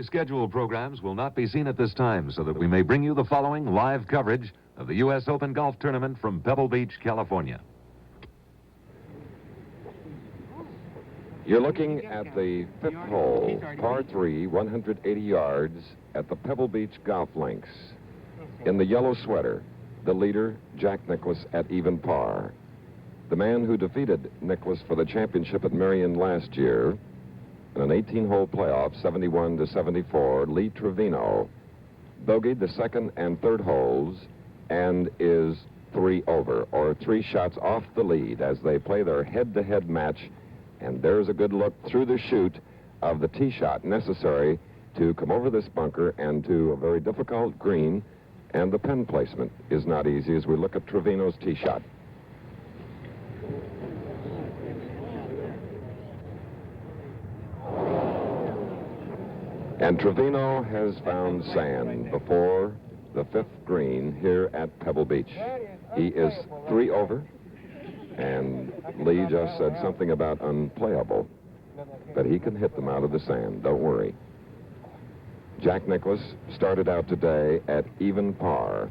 Scheduled programs will not be seen at this time so that we may bring you the following live coverage of the U.S. Open Golf Tournament from Pebble Beach, California. You're looking at the fifth hole, par 3, 180 yards at the Pebble Beach Golf Links. In the yellow sweater, the leader, Jack Nicklaus, at even par. The man who defeated Nicklaus for the championship at Merion last year in an 18-hole playoff, 71 to 74, Lee Trevino, bogeyed the second and third holes and is 3 over, or 3 shots off the lead as they play their head-to-head match. And there's a good look through the chute of the tee shot necessary to come over this bunker and to a very difficult green. And the pin placement is not easy as we look at Trevino's tee shot. And Trevino has found sand before the fifth green here at Pebble Beach. He is 3 over, and Lee just said something about unplayable, but he can hit them out of the sand, don't worry. Jack Nicklaus started out today at even par.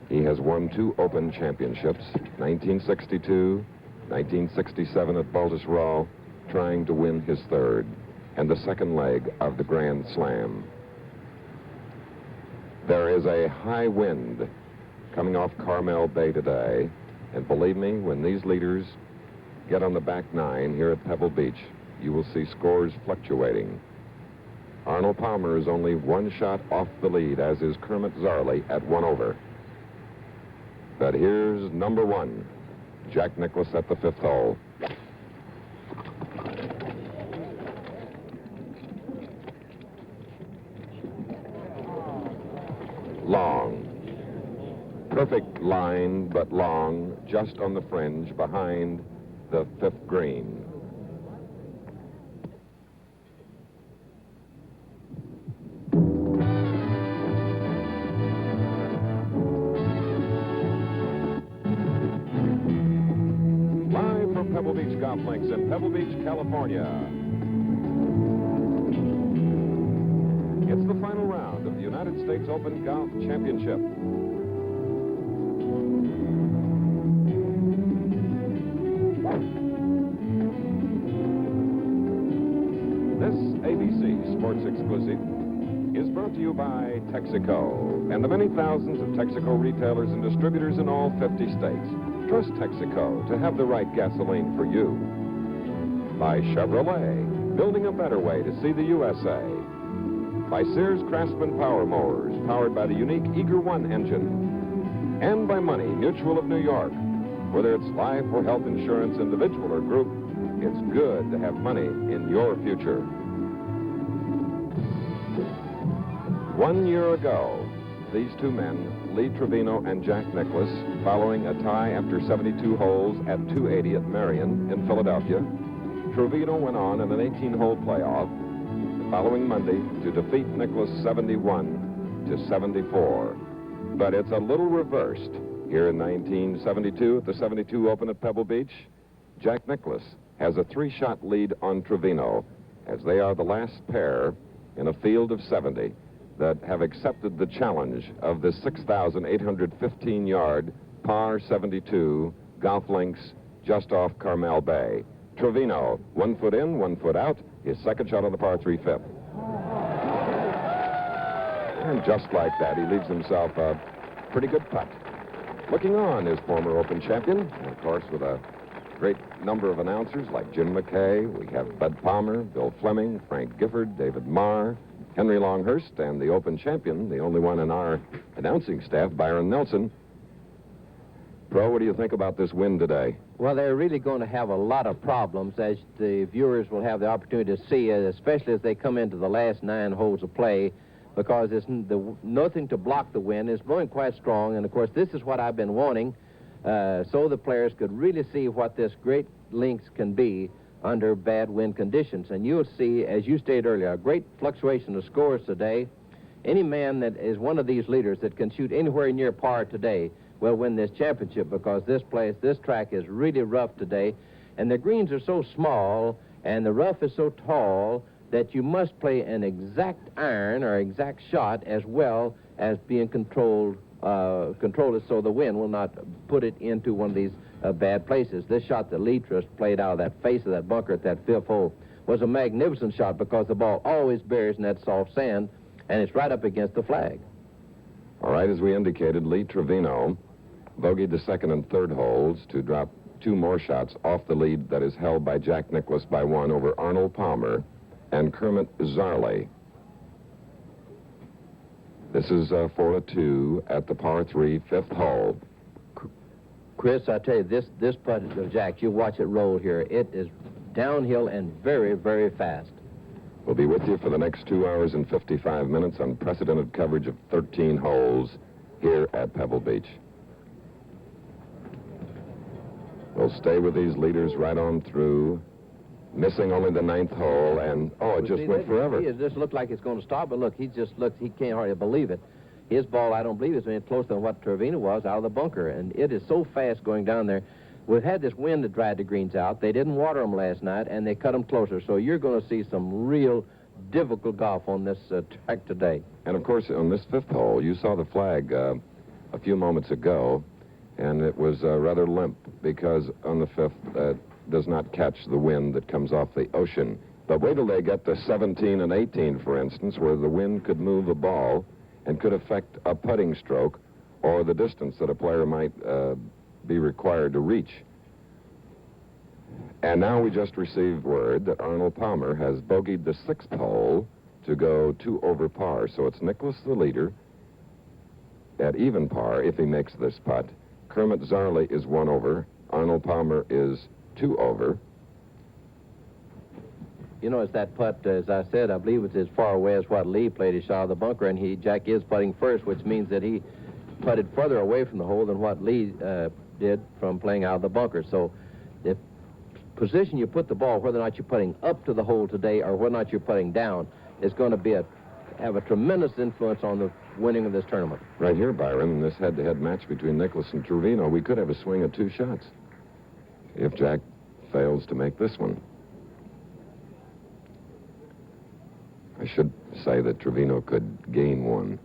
He has won 2 Open championships, 1962, 1967 at Baltusrol, trying to win his third and the second leg of the Grand Slam. There is a high wind coming off Carmel Bay today, and believe me, when these leaders get on the back 9 here at Pebble Beach, you will see scores fluctuating. Arnold Palmer is only 1 shot off the lead, as is Kermit Zarley at 1 over. But here's number 1, Jack Nicklaus at the fifth hole. Long. Perfect line, but long, just on the fringe behind the fifth green. Live from Pebble Beach Golf Links in Pebble Beach, California. It's the final round of the United States Open Golf Championship. This ABC Sports Exclusive is brought to you by Texaco and the many thousands of Texaco retailers and distributors in all 50 states. Trust Texaco to have the right gasoline for you. By Chevrolet, building a better way to see the USA. By Sears Craftsman Power Mowers, powered by the unique Eager One engine. And by Money Mutual of New York. Whether it's life or health insurance, individual or group, it's good to have money in your future. 1 year ago, these 2 men, Lee Trevino and Jack Nicklaus, following a tie after 72 holes at 280 at Merion in Philadelphia, Trevino went on in an 18-hole playoff the following Monday to defeat Nicklaus 71 to 74. But it's a little reversed. Here in 1972 at the 72 Open at Pebble Beach, Jack Nicklaus has a 3-shot lead on Trevino, as they are the last pair in a field of 70 that have accepted the challenge of the 6,815-yard par 72 golf links just off Carmel Bay. Trevino, 1 foot in, 1 foot out, his second shot on the par 3 fifth. And just like that, he leaves himself a pretty good putt. Looking on is former Open champion, and of course with a great number of announcers like Jim McKay. We have Bud Palmer, Bill Fleming, Frank Gifford, David Marr, Henry Longhurst, and the Open champion, the only one in our announcing staff, Byron Nelson. Pro, what do you think about this win today? Well, they're really going to have a lot of problems, as the viewers will have the opportunity to see, especially as they come into the last 9 holes of play, because there's nothing to block the wind. It's blowing quite strong, and of course this is what I've been wanting, so the players could really see what this great links can be under bad wind conditions. And you'll see, as you stated earlier, a great fluctuation of scores today. Any man that is one of these leaders that can shoot anywhere near par today will win this championship, because this track is really rough today, and the greens are so small and the rough is so tall that you must play an exact iron or exact shot as well as being controlled it so the wind will not put it into one of these bad places. This shot that Lee just played out of that face of that bunker at that fifth hole was a magnificent shot because the ball always buries in that soft sand, and it's right up against the flag. All right, as we indicated, Lee Trevino bogeyed the second and third holes to drop 2 more shots off the lead that is held by Jack Nicklaus by 1 over Arnold Palmer and Kermit Zarley. This is 4-2 at the par 3 fifth hole. Chris, I tell you, this putt of Jack, you watch it roll here. It is downhill and very, very fast. We'll be with you for the next 2 hours and 55 minutes, unprecedented coverage of 13 holes here at Pebble Beach. We'll stay with these leaders right on through, missing only the 9th hole, and, it just went forever. It just looked like it's going to stop, but look, he can't hardly believe it. His ball, I don't believe, is any closer than what Trevino was out of the bunker, and it is so fast going down there. We've had this wind that dried the greens out. They didn't water them last night, and they cut them closer, so you're going to see some real difficult golf on this track today. And, of course, on this 5th hole, you saw the flag a few moments ago, and it was rather limp because on the 5th, does not catch the wind that comes off the ocean. But wait till they get to 17 and 18, for instance, where the wind could move a ball and could affect a putting stroke or the distance that a player might be required to reach. And now we just received word that Arnold Palmer has bogeyed the 6th hole to go 2 over par. So it's Nicklaus the leader at even par if he makes this putt. Kermit Zarley is 1 over. Arnold Palmer is 2 over. You know, it's that putt, as I said, I believe it's as far away as what Lee played his shot of the bunker, and Jack is putting first, which means that he putted further away from the hole than what Lee did from playing out of the bunker. So the position you put the ball, whether or not you're putting up to the hole today or whether or not you're putting down, is going to have a tremendous influence on the winning of this tournament. Right here, Byron, in this head-to-head match between Nicklaus and Trevino, we could have a swing of 2 shots if Jack fails to make this one. I should say that Trevino could gain 1.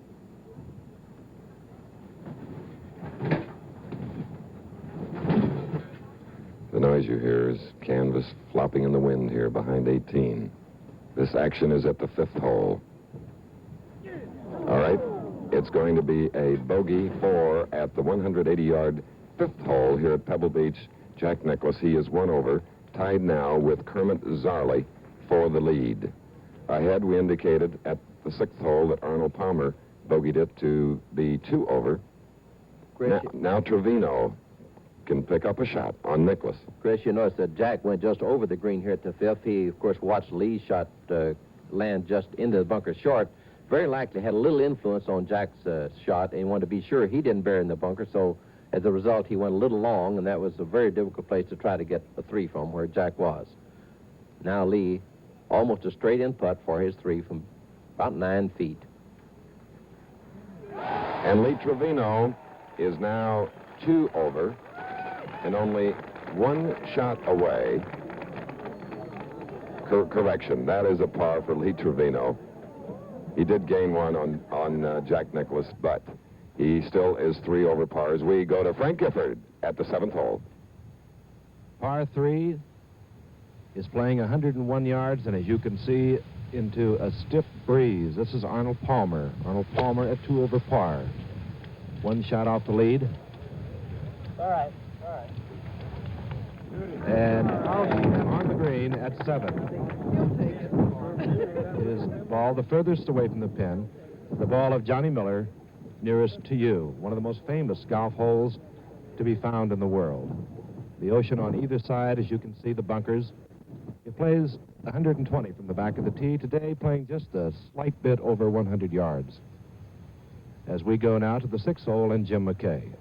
The noise you hear is canvas flopping in the wind here behind 18. This action is at the 5th hole. All right, it's going to be a bogey 4 at the 180-yard 5th hole here at Pebble Beach. Jack Nicklaus, he is 1 over, tied now with Kermit Zarley for the lead. Ahead, we indicated at the 6th hole that Arnold Palmer bogeyed it to be 2 over. Now Trevino can pick up a shot on Nicklaus. Chris, you notice that Jack went just over the green here at the 5th. He, of course, watched Lee's shot land just into the bunker short. Very likely had a little influence on Jack's shot, and he wanted to be sure he didn't bury in the bunker, so as a result, he went a little long, and that was a very difficult place to try to get a 3 from where Jack was. Now Lee, almost a straight-in putt for his 3 from about 9 feet. And Lee Trevino is now 2 over and only 1 shot away. Correction, that is a par for Lee Trevino. He did gain 1 on Jack Nicklaus, but he still is 3 over par as we go to Frank Gifford at the 7th hole. Par 3 is playing 101 yards, and as you can see, into a stiff breeze. This is Arnold Palmer. Arnold Palmer at 2 over par. 1 shot off the lead. All right. And on the green at 7. His ball the furthest away from the pin. The ball of Johnny Miller, nearest to you. One of the most famous golf holes to be found in the world. The ocean on either side, as you can see, the bunkers. He plays 120 from the back of the tee. Today, playing just a slight bit over 100 yards. As we go now to the 6th hole and Jim McKay.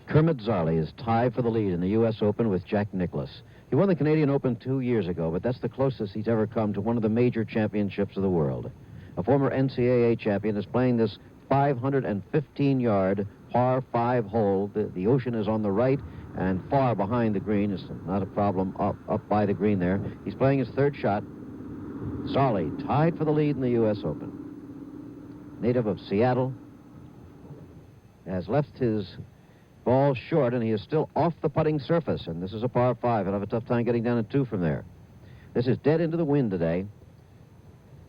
Kermit Zarley is tied for the lead in the U.S. Open with Jack Nicklaus. He won the Canadian Open 2 years ago, but that's the closest he's ever come to one of the major championships of the world. A former NCAA champion is playing this 515-yard par 5 hole. The ocean is on the right and far behind the green. It's not a problem up by the green there. He's playing his 3rd shot. Zolli tied for the lead in the U.S. Open. Native of Seattle has left his ball short, and he is still off the putting surface, and this is a par 5. He'll have a tough time getting down a 2 from there. This is dead into the wind today.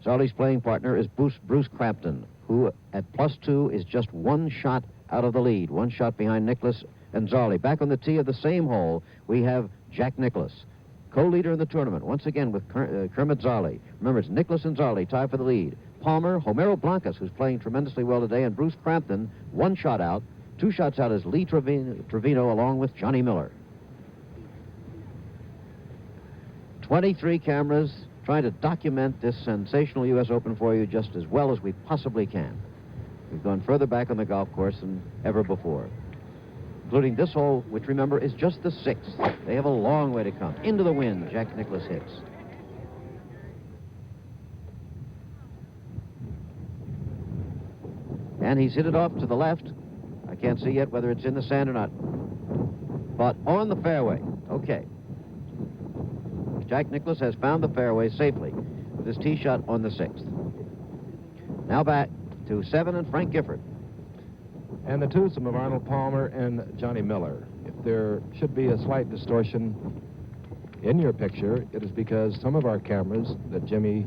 Zolli's playing partner is Bruce Crampton, who at +2 is just 1 shot out of the lead, 1 shot behind Nicklaus and Zolli. Back on the tee of the same hole, we have Jack Nicklaus, co-leader in the tournament, once again with Kermit Zolli. Remember, it's Nicklaus and Zolli tied for the lead. Palmer, Homero Blancas, who's playing tremendously well today, and Bruce Crampton, 1 shot out. 2 shots out is Lee Trevino along with Johnny Miller. 23 cameras trying to document this sensational U.S. Open for you just as well as we possibly can. We've gone further back on the golf course than ever before, including this hole, which, remember, is just the 6th. They have a long way to come. Into the wind, Jack Nicklaus hits. And he's hit it off to the left. I can't see yet whether it's in the sand or not. But on the fairway. Okay. Jack Nicklaus has found the fairway safely with his tee shot on the 6th. Now back to 7 and Frank Gifford. And the twosome of Arnold Palmer and Johnny Miller. If there should be a slight distortion in your picture, it is because some of our cameras that Jimmy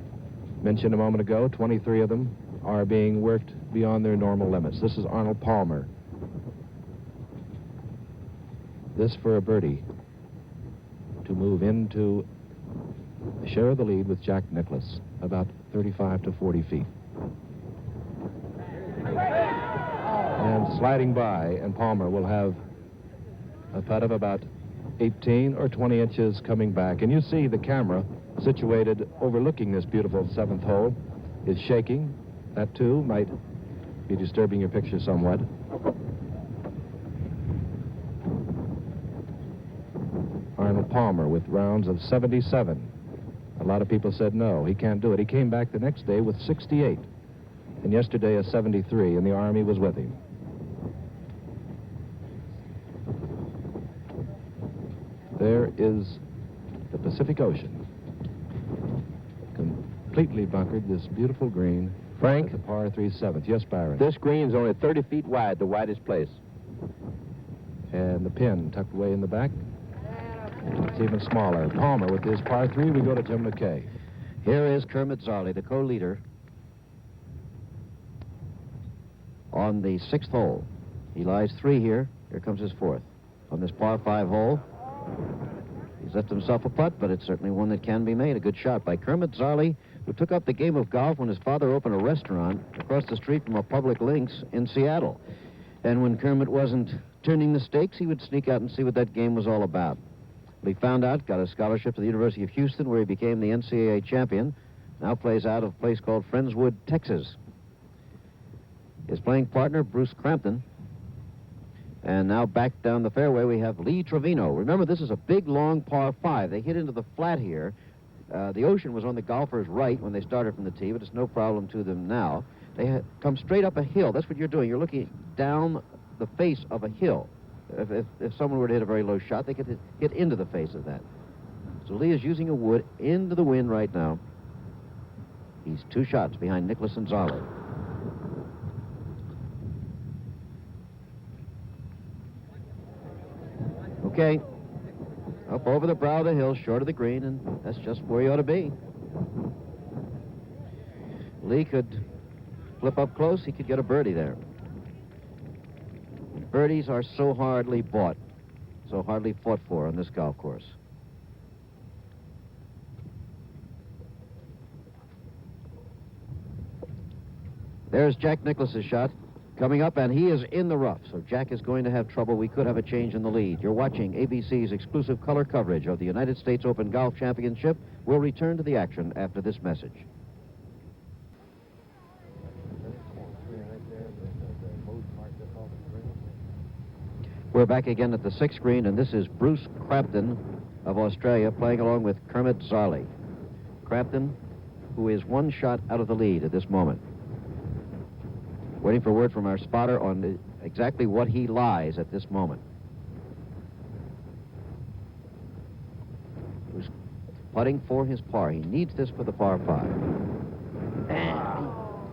mentioned a moment ago, 23 of them, are being worked beyond their normal limits. This is Arnold Palmer. This for a birdie to move into a share of the lead with Jack Nicklaus, about 35 to 40 feet. And sliding by, and Palmer will have a putt of about 18 or 20 inches coming back. And you see the camera situated overlooking this beautiful 7th hole is shaking. That, too, might be disturbing your picture somewhat. Arnold Palmer with rounds of 77. A lot of people said no, he can't do it. He came back the next day with 68. And yesterday a 73, and the Army was with him. There is the Pacific Ocean. Completely bunkered, this beautiful green. Frank? At the par 3 7th. Yes, Byron. This green's only 30 feet wide, the widest place. And the pin tucked away in the back. It's even smaller. Palmer with his par 3. We go to Jim McKay. Here is Kermit Zolli, the co-leader, on the 6th hole. He lies 3 here. Here comes his 4th. On this par 5 hole, he's left himself a putt, but it's certainly one that can be made. A good shot by Kermit Zolli, who took up the game of golf when his father opened a restaurant across the street from a public links in Seattle. And when Kermit wasn't turning the stakes, he would sneak out and see what that game was all about. But he found out, got a scholarship to the University of Houston, where he became the NCAA champion. Now plays out of a place called Friendswood, Texas. His playing partner, Bruce Crampton. And now back down the fairway, we have Lee Trevino. Remember, this is a big, long par 5. They hit into the flat here. The ocean was on the golfer's right when they started from the tee, but it's no problem to them now. They come straight up a hill. That's what you're doing. You're looking down the face of a hill. If someone were to hit a very low shot, they could hit into the face of that. So Lee is using a wood into the wind right now. He's 2 shots behind Nicklaus and Zolli. Okay. Up over the brow of the hill, short of the green, and that's just where you ought to be. Lee could flip up close. He could get a birdie there. Birdies are so hardly bought, so hardly fought for on this golf course. There's Jack Nicklaus's shot coming up, and he is in the rough, so Jack is going to have trouble. We could have a change in the lead. You're watching ABC's exclusive color coverage of the United States Open Golf Championship. We'll return to the action after this message. We're back again at the 6th green, and this is Bruce Crampton of Australia playing along with Kermit Zolli. Crampton, who is 1 shot out of the lead at this moment. Waiting for word from our spotter on exactly what he lies at this moment. putting for his par. He needs this for the par 5.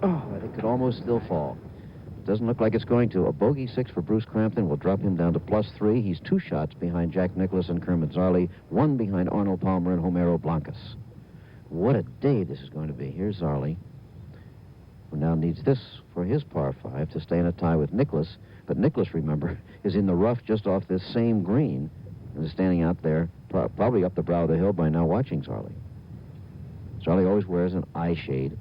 And it could almost still fall. Doesn't look like it's going to. A bogey 6 for Bruce Crampton will drop him down to +3. He's 2 shots behind Jack Nicklaus and Kermit Zarley, 1 behind Arnold Palmer and Homero Blancas. What a day this is going to be. Here's Zarley, who now needs this for his par 5 to stay in a tie with Nicklaus. But Nicklaus, remember, is in the rough just off this same green and is standing out there, probably up the brow of the hill by now, watching Zarley. Zarley always wears an eye shade.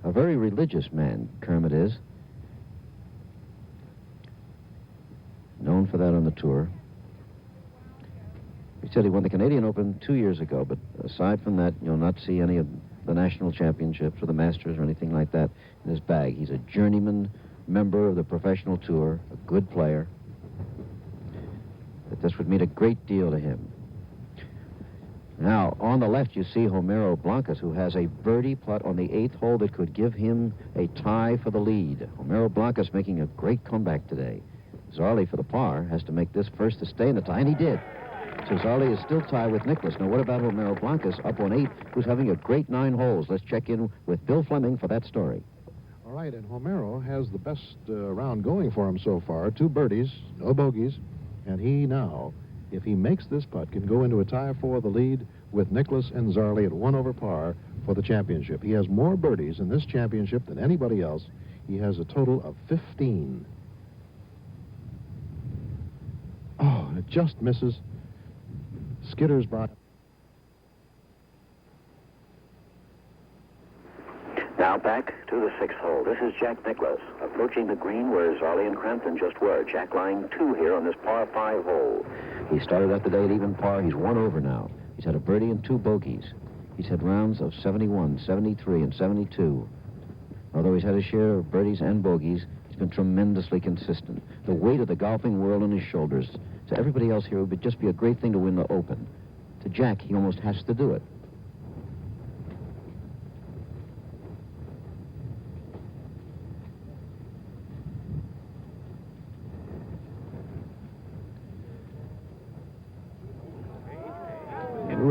A very religious man, Kermit is. Known for that on the tour. He said he won the Canadian Open 2 years ago, but aside from that, you'll not see any of the national championships or the Masters or anything like that in his bag. He's a journeyman member of the professional tour, a good player. But this would mean a great deal to him. Now, on the left, you see Homero Blancas, who has a birdie putt on the 8th hole that could give him a tie for the lead. Homero Blancas making a great comeback today. Zarley, for the par, has to make this first to stay in the tie, and he did. So Zarley is still tied with Nicklaus. Now, what about Homero Blancas up on 8, who's having a great 9 holes? Let's check in with Bill Fleming for that story. All right, and Homero has the best round going for him so far. 2 birdies, no bogeys, and he now, if he makes this putt, can go into a tie for the lead with Nicklaus and Zarley at 1 over par for the championship. He has more birdies in this championship than anybody else. He has a total of 15. Oh, it just misses. Skitters by. Now back to the 6th hole. This is Jack Nicklaus approaching the green where Zarley and Crampton just were. Jack lying 2 here on this par 5 hole. He started out the day at even par. He's 1 over now. He's had a birdie and 2 bogeys. He's had rounds of 71, 73, and 72. Although he's had his share of birdies and bogeys, he's been tremendously consistent. The weight of the golfing world on his shoulders. To everybody else here, it would just be a great thing to win the Open. To Jack, he almost has to do it.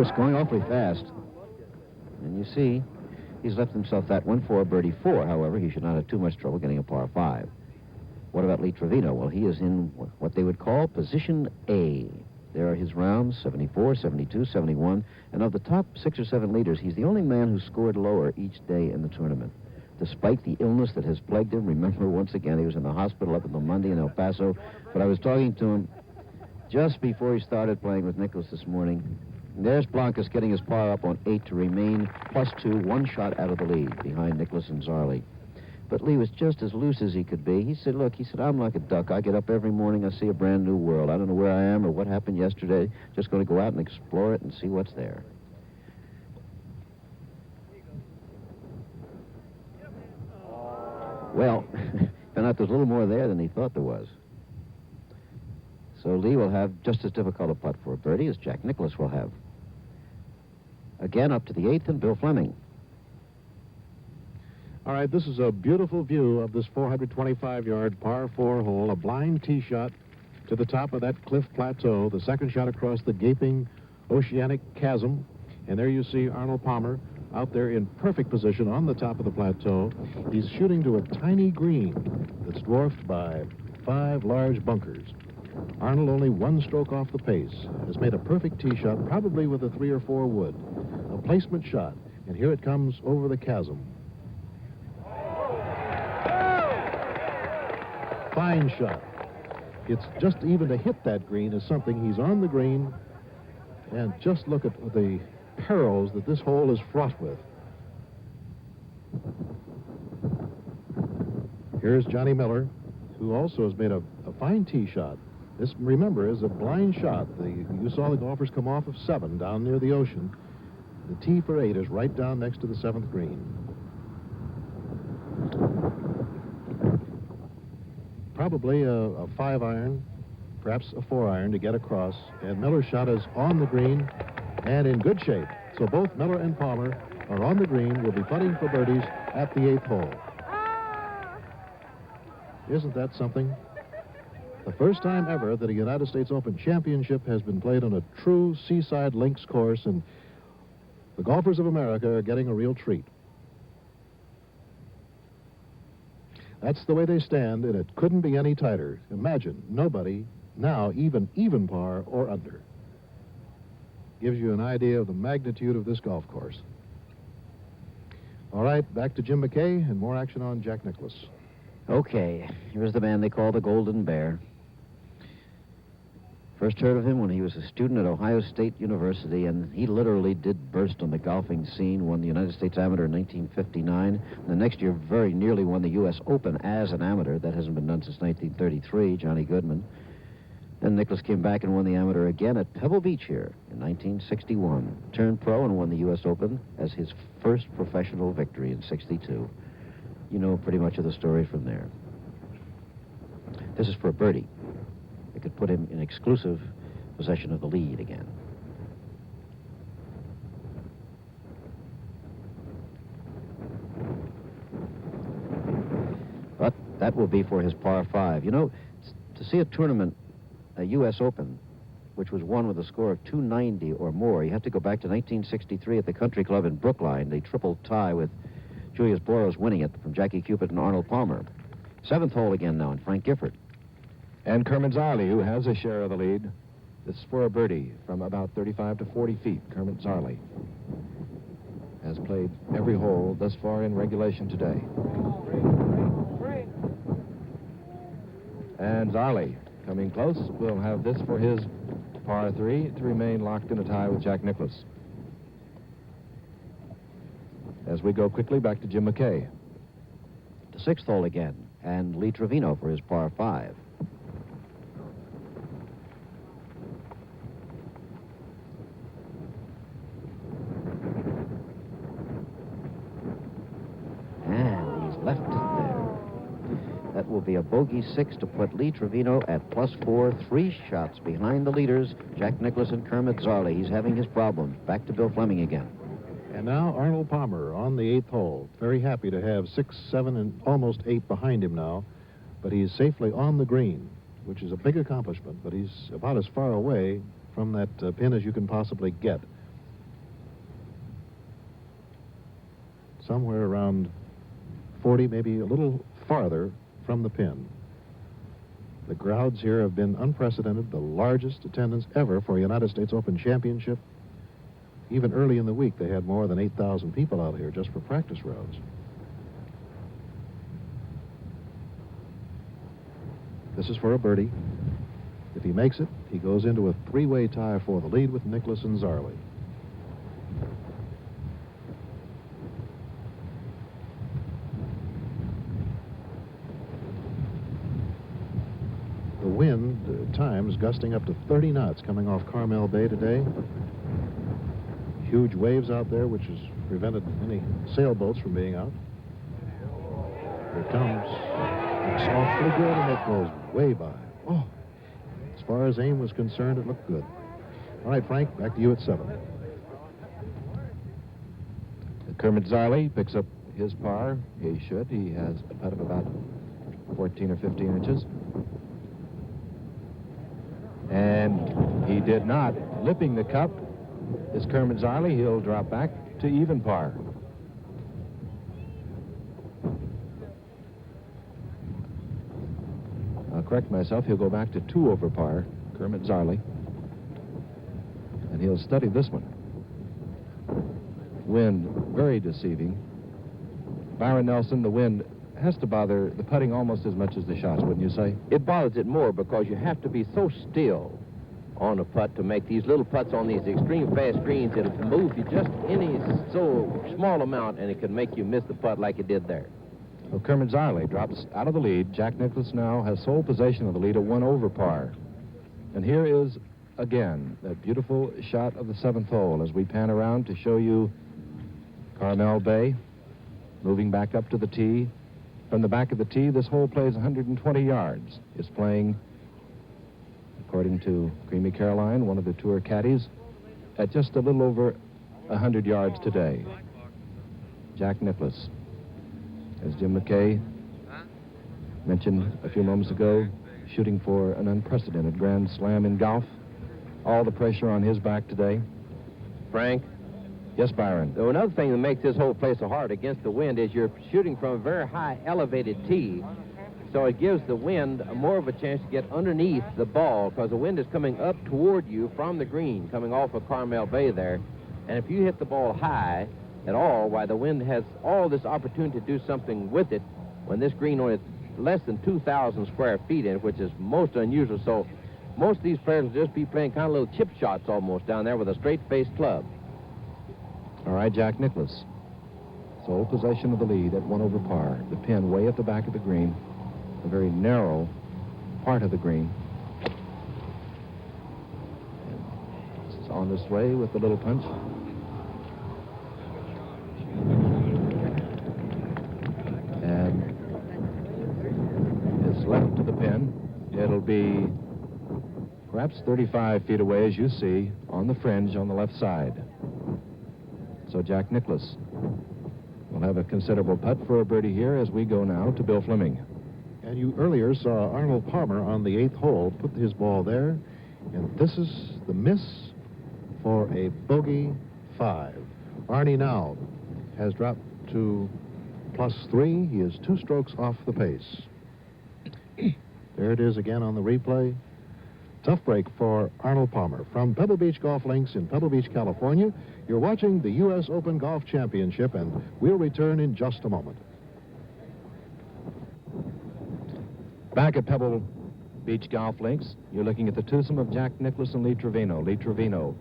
It's going awfully fast. And you see, he's left himself that one for birdie 4. However, he should not have too much trouble getting a par 5. What about Lee Trevino? Well, he is in what they would call position A. There are his rounds, 74, 72, 71. And of the top 6 or 7 leaders, he's the only man who scored lower each day in the tournament. Despite the illness that has plagued him, remember, once again, he was in the hospital up in the Monday in El Paso. But I was talking to him just before he started playing with Nicklaus this morning. There's Blancas getting his par up on 8 to remain +2, 1 shot out of the lead behind Nicklaus and Zarley. But Lee was just as loose as he could be. He said, look, I'm like a duck. I get up every morning, I see a brand new world. I don't know where I am or what happened yesterday. Just going to go out and explore it and see what's there. Well, found out there's a little more there than he thought there was. So Lee will have just as difficult a putt for a birdie as Jack Nicklaus will have. Again, up to the 8th, and Bill Fleming. All right, this is a beautiful view of this 425-yard par 4 hole, a blind tee shot to the top of that cliff plateau, the second shot across the gaping oceanic chasm. And there you see Arnold Palmer out there in perfect position on the top of the plateau. He's shooting to a tiny green that's dwarfed by 5 large bunkers. Arnold, only 1 stroke off the pace, has made a perfect tee shot, probably with a 3 or 4 wood. A placement shot, and here it comes over the chasm. Fine shot. It's just even to hit that green is something. He's on the green, and just look at the perils that this hole is fraught with. Here's Johnny Miller, who also has made a fine tee shot. This, remember, is a blind shot. You saw the golfers come off of 7 down near the ocean. The tee for 8 is right down next to the 7th green. Probably a 5-iron, perhaps a 4-iron to get across. And Miller's shot is on the green and in good shape. So both Miller and Palmer are on the green, will be putting for birdies at the 8th hole. Isn't that something? The first time ever that a United States Open championship has been played on a true seaside links course, and The golfers of America are getting a real treat. That's the way they stand, and it couldn't be any tighter. Imagine, nobody now even par or under. Gives you an idea of the magnitude of this golf course. All right, back to Jim McKay and more action on Jack Nicklaus. Okay, here's the man they call the Golden Bear. First heard of him when he was a student at Ohio State University, and he literally did burst on the golfing scene, won the United States Amateur in 1959. The next year, very nearly won the U.S. Open as an amateur. That hasn't been done since 1933, Johnny Goodman. Then Nicklaus came back and won the amateur again at Pebble Beach here in 1961. Turned pro and won the U.S. Open as his first professional victory in '62. You know pretty much of the story from there. This is for a birdie. It could put him in exclusive possession of the lead again. But that will be for his par 5. You know, to see a tournament, a U.S. Open, which was won with a score of 290 or more, you have to go back to 1963 at the Country Club in Brookline, the triple tie with Julius Boros winning it from Jackie Cupid and Arnold Palmer. 7th hole again now, and Frank Gifford. And Kermit Zarley, who has a share of the lead. This is for a birdie from about 35 to 40 feet. Kermit Zarley has played every hole thus far in regulation today. And Zarley, coming close, will have this for his par 3 to remain locked in a tie with Jack Nicklaus. As we go quickly back to Jim McKay. The 6th hole again, and Lee Trevino for his par 5. Left it there. That will be a bogey 6 to put Lee Trevino at +4, 3 shots behind the leaders, Jack Nicklaus and Kermit Zarley. He's having his problems. Back to Bill Fleming again. And now Arnold Palmer on the 8th hole. Very happy to have 6, 7, and almost 8 behind him now. But he's safely on the green, which is a big accomplishment. But he's about as far away from that pin as you can possibly get. Somewhere around 40, maybe a little farther from the pin. The crowds here have been unprecedented, the largest attendance ever for a United States Open Championship. Even early in the week, they had more than 8,000 people out here just for practice rounds. This is for a birdie. If he makes it, he goes into a 3-way tie for the lead with Nicklaus and Zarley. The wind, at times, gusting up to 30 knots coming off Carmel Bay today. Huge waves out there, which has prevented any sailboats from being out. Here it comes. It's awfully good, and it goes way by. Oh, as far as aim was concerned, it looked good. All right, Frank, back to you at 7. Kermit Zarley picks up his par. He should. He has a putt of about 14 or 15 inches. And he did not. Lipping the cup is Kermit Zarley. He'll drop back to even par. I'll correct myself. He'll go back to 2 over par, Kermit Zarley. And he'll study this one. Wind, very deceiving. Byron Nelson, the wind has to bother the putting almost as much as the shots, wouldn't you say? It bothers it more because you have to be so still on a putt to make these little putts on these extreme fast greens. It'll move you just any so small amount, and it can make you miss the putt like it did there. Well, Kermit Zarley drops out of the lead. Jack Nicklaus now has sole possession of the lead at 1 over par. And here is, again, that beautiful shot of the 7th hole as we pan around to show you Carmel Bay moving back up to the tee. From the back of the tee, this hole plays 120 yards. It's playing, according to Creamy Caroline, one of the tour caddies, at just a little over 100 yards today. Jack Nicklaus, as Jim McKay mentioned a few moments ago, shooting for an unprecedented grand slam in golf. All the pressure on his back today. Frank, Yes, Byron. So another thing that makes this whole play so hard against the wind is you're shooting from a very high elevated tee. So it gives the wind more of a chance to get underneath the ball because the wind is coming up toward you from the green, coming off of Carmel Bay there. And if you hit the ball high at all, why the wind has all this opportunity to do something with it when this green only has less than 2,000 square feet in it, which is most unusual. So most of these players will just be playing kind of little chip shots almost down there with a straight-faced club. All right, Jack Nicklaus. Sole possession of the lead at 1 over par. The pin way at the back of the green, a very narrow part of the green. And it's on this way with the little punch. And it's left to the pin. It'll be perhaps 35 feet away, as you see, on the fringe on the left side. So Jack Nicklaus will have a considerable putt for a birdie here as we go now to Bill Fleming. And you earlier saw Arnold Palmer on the 8th hole put his ball there. And this is the miss for a bogey 5. Arnie now has dropped to +3. He is 2 strokes off the pace. There it is again on the replay. Tough break for Arnold Palmer. From Pebble Beach Golf Links in Pebble Beach, California, you're watching the U.S. Open Golf Championship, and we'll return in just a moment. Back at Pebble Beach Golf Links, you're looking at the twosome of Jack Nicklaus and Lee Trevino. Lee Trevino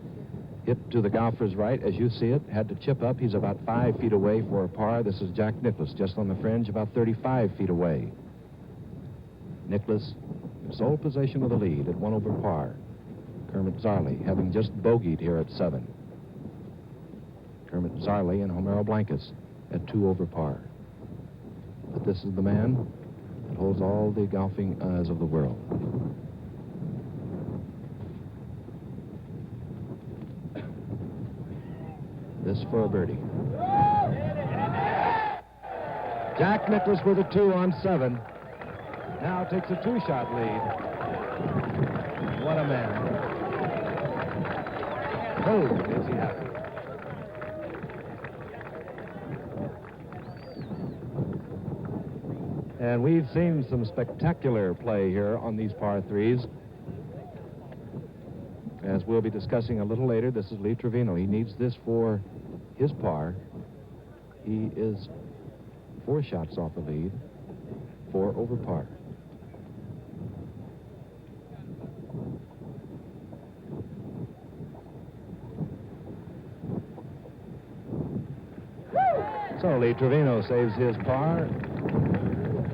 hit to the golfer's right, as you see it, had to chip up. He's about 5 feet away for a par. This is Jack Nicklaus, just on the fringe, about 35 feet away. Nicklaus in sole possession of the lead at 1 over par. Kermit Zarley having just bogeyed here at 7. Kermit Zarley and Homero Blancas at 2 over par. But this is the man that holds all the golfing eyes of the world. This for a birdie. Jack Nicklaus with a 2 on 7. Now takes a 2-shot lead. What a man. Oh, is he happy. And we've seen some spectacular play here on these par 3s. As we'll be discussing a little later, this is Lee Trevino. He needs this for his par. He is 4 shots off the lead, 4 over par. So Lee Trevino saves his par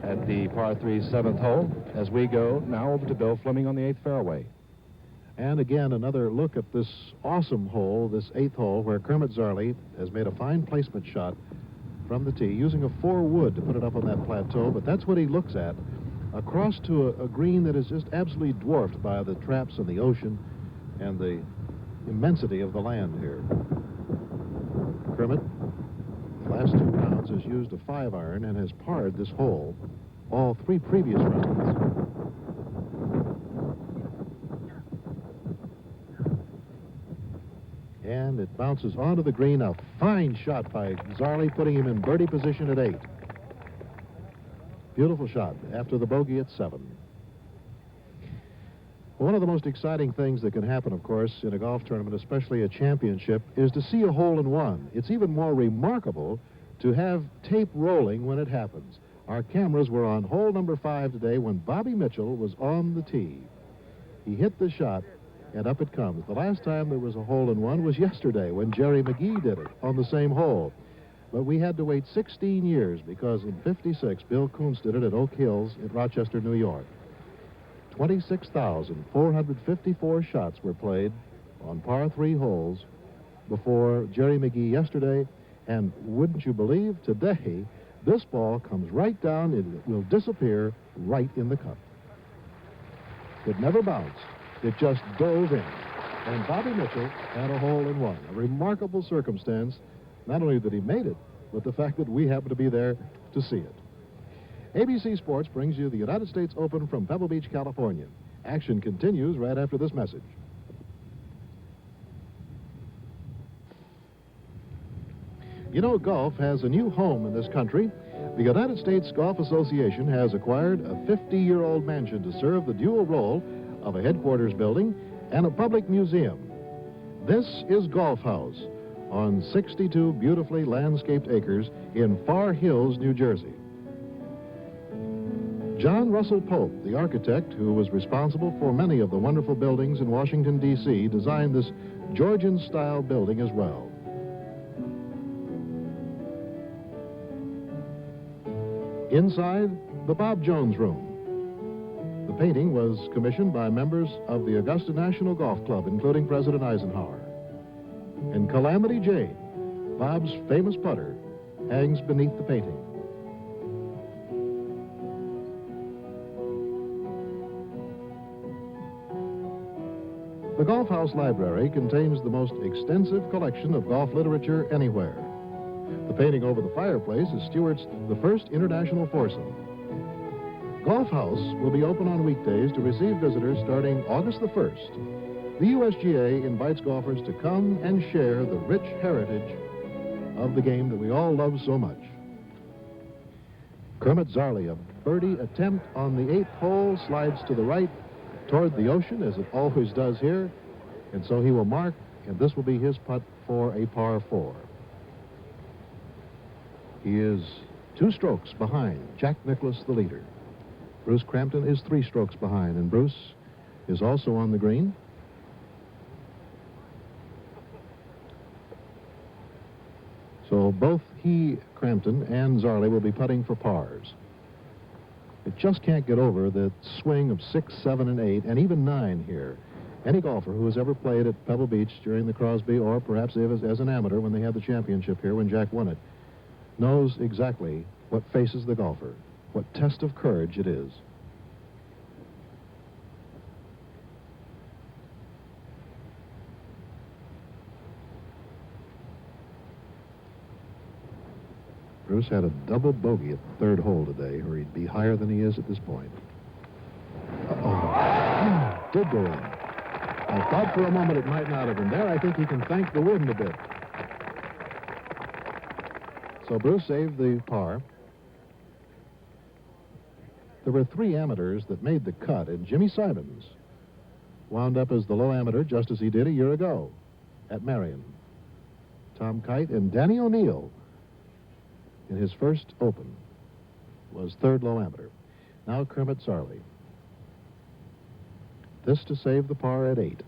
at the par 3 7th hole as we go now over to Bill Fleming on the 8th fairway. And again, another look at this awesome hole, this 8th hole, where Kermit Zarley has made a fine placement shot from the tee, using a 4-wood to put it up on that plateau. But that's what he looks at, across to a green that is just absolutely dwarfed by the traps of the ocean and the immensity of the land here. Kermit, the last 2 rounds, has used a 5-iron and has parred this hole all 3 previous rounds. And it bounces onto the green. A fine shot by Zarley, putting him in birdie position at 8. Beautiful shot after the bogey at 7. One of the most exciting things that can happen, of course, in a golf tournament, especially a championship, is to see a hole-in-one. It's even more remarkable to have tape rolling when it happens. Our cameras were on hole number 5 today when Bobby Mitchell was on the tee. He hit the shot, and up it comes. The last time there was a hole-in-one was yesterday when Jerry McGee did it on the same hole. But we had to wait 16 years because in '56, Bill Koontz did it at Oak Hills in Rochester, New York. 26,454 shots were played on par 3 holes before Jerry McGee yesterday. And wouldn't you believe, today, this ball comes right down. It will disappear right in the cup. It never bounced. It just dove in. And Bobby Mitchell had a hole-in-one. A remarkable circumstance. Not only that he made it, but the fact that we happened to be there to see it. ABC Sports brings you the United States Open from Pebble Beach, California. Action continues right after this message. You know, golf has a new home in this country. The United States Golf Association has acquired a 50-year-old mansion to serve the dual role of a headquarters building and a public museum. This is Golf House on 62 beautifully landscaped acres in Far Hills, New Jersey. John Russell Pope, the architect who was responsible for many of the wonderful buildings in Washington, D.C., designed this Georgian-style building as well. Inside, the Bob Jones Room. The painting was commissioned by members of the Augusta National Golf Club, including President Eisenhower. And Calamity Jane, Bob's famous putter, hangs beneath the painting. The Golf House Library contains the most extensive collection of golf literature anywhere. The painting over the fireplace is Stewart's The First International Foursome. Golf House will be open on weekdays to receive visitors starting August the 1st. The USGA invites golfers to come and share the rich heritage of the game that we all love so much. Kermit Zarley, a birdie attempt on the 8th hole, slides to the right toward the ocean, as it always does here, and so he will mark, and this will be his putt for a par 4. He is 2 strokes behind Jack Nicklaus, the leader. Bruce Crampton is 3 strokes behind, and Bruce is also on the green. So both he, Crampton, and Zarley will be putting for pars. It just can't get over the swing of 6, 7, and 8, and even 9 here. Any golfer who has ever played at Pebble Beach during the Crosby, or perhaps as an amateur when they had the championship here when Jack won it, knows exactly what faces the golfer, what test of courage it is. Bruce had a double bogey at the 3rd hole today, or he'd be higher than he is at this point. Uh-oh. Did go in. I thought for a moment it might not have been there. I think he can thank the wind a bit. So Bruce saved the par. There were 3 amateurs that made the cut, and Jimmy Simons wound up as the low amateur just as he did a year ago at Marion. Tom Kite and Danny O'Neill in his first Open was 3rd low amateur. Now Kermit Zarley. This to save the par at 8.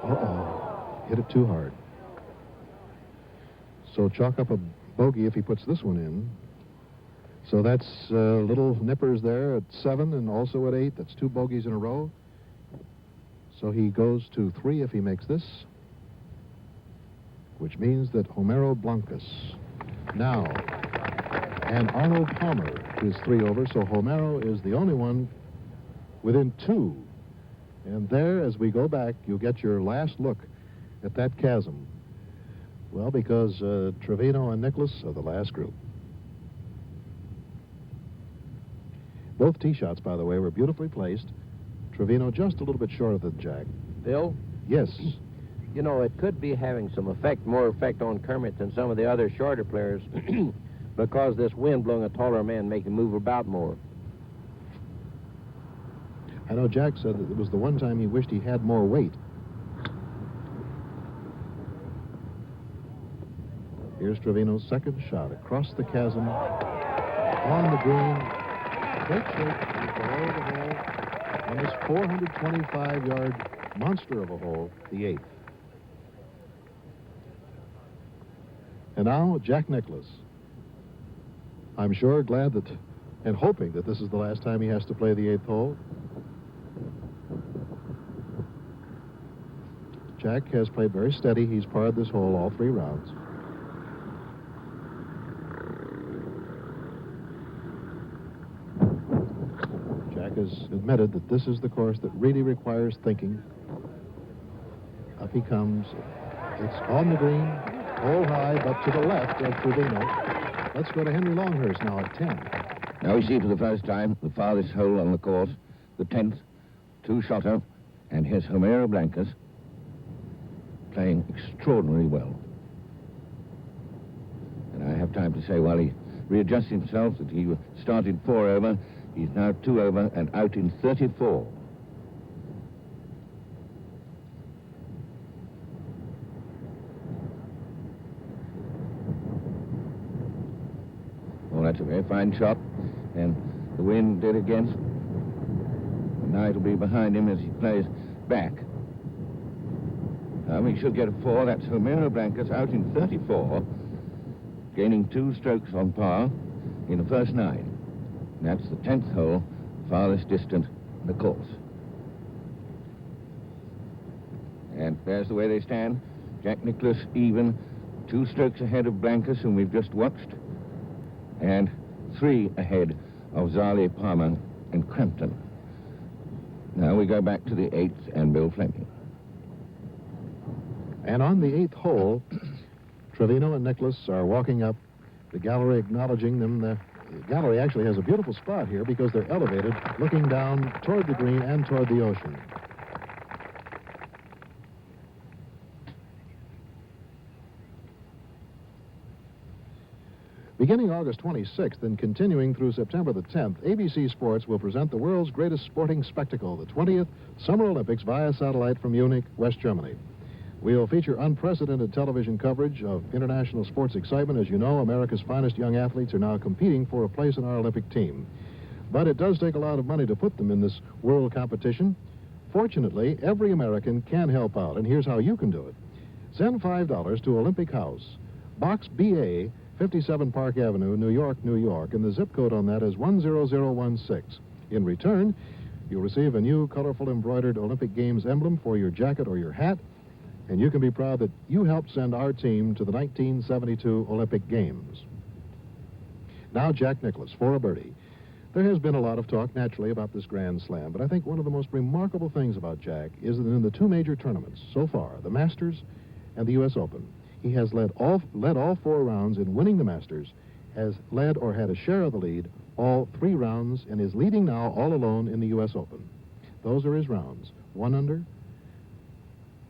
Uh-oh. Hit it too hard. So chalk up a bogey if he puts this one in. So that's little nippers there at 7 and also at 8. That's 2 bogeys in a row. So he goes to 3 if he makes this, which means that Homero Blancas now, and Arnold Palmer is 3 over, so Homero is the only one within 2. And there, as we go back, you'll get your last look at that chasm. Well, because Trevino and Nicklaus are the last group. Both tee shots, by the way, were beautifully placed. Trevino just a little bit shorter than Jack. Bill? Yes. You know, it could be having some effect, more effect on Kermit than some of the other shorter players because this wind blowing a taller man make him move about more. I know Jack said that it was the one time he wished he had more weight. Here's Trevino's second shot across the chasm on the green. Great shape below the hole on this 425-yard monster of a hole, the 8th. And now, Jack Nicklaus. I'm sure glad that, and hoping that this is the last time he has to play the 8th hole. Jack has played very steady. He's parred this hole all 3 rounds. Has admitted that this is the course that really requires thinking. Up he comes. It's on the green, hole high, but to the left of Trevino. Let's go to Henry Longhurst now at 10. Now we see for the first time the farthest hole on the course, the 10th, two-shotter, and his Homero Blancas playing extraordinarily well. And I have time to say, while he readjusts himself, that he started 4 over, he's now 2 over and out in 34. Oh, that's a very fine shot, and the wind did against. And now it'll be behind him as he plays back. He should get a 4. That's Homero Blancas out in 34, gaining 2 strokes on par in the first 9. And that's the 10th hole, farthest distant in the course. And there's the way they stand. Jack Nicklaus even, 2 strokes ahead of Blancas, whom we've just watched, and 3 ahead of Zali, Palmer, and Crampton. Now we go back to the 8th and Bill Fleming. And on the 8th hole, Trevino and Nicklaus are walking up, the gallery acknowledging them. The gallery actually has a beautiful spot here because they're elevated, looking down toward the green and toward the ocean. Beginning August 26th and continuing through September the 10th, ABC Sports will present the world's greatest sporting spectacle, the 20th Summer Olympics via satellite from Munich, West Germany. We'll feature unprecedented television coverage of international sports excitement. As you know, America's finest young athletes are now competing for a place in our Olympic team. But it does take a lot of money to put them in this world competition. Fortunately, every American can help out, and here's how you can do it. Send $5 to Olympic House, Box BA, 57 Park Avenue, New York, New York, and the zip code on that is 10016. In return, you'll receive a new colorful embroidered Olympic Games emblem for your jacket or your hat, and you can be proud that you helped send our team to the 1972 Olympic Games. Now, Jack Nicklaus for a birdie. There has been a lot of talk, naturally, about this Grand Slam, but I think one of the most remarkable things about Jack is that in the 2 major tournaments so far, the Masters and the U.S. Open, he has led all 4 rounds in winning the Masters, has led or had a share of the lead all 3 rounds, and is leading now all alone in the U.S. Open. Those are his rounds, 1 under.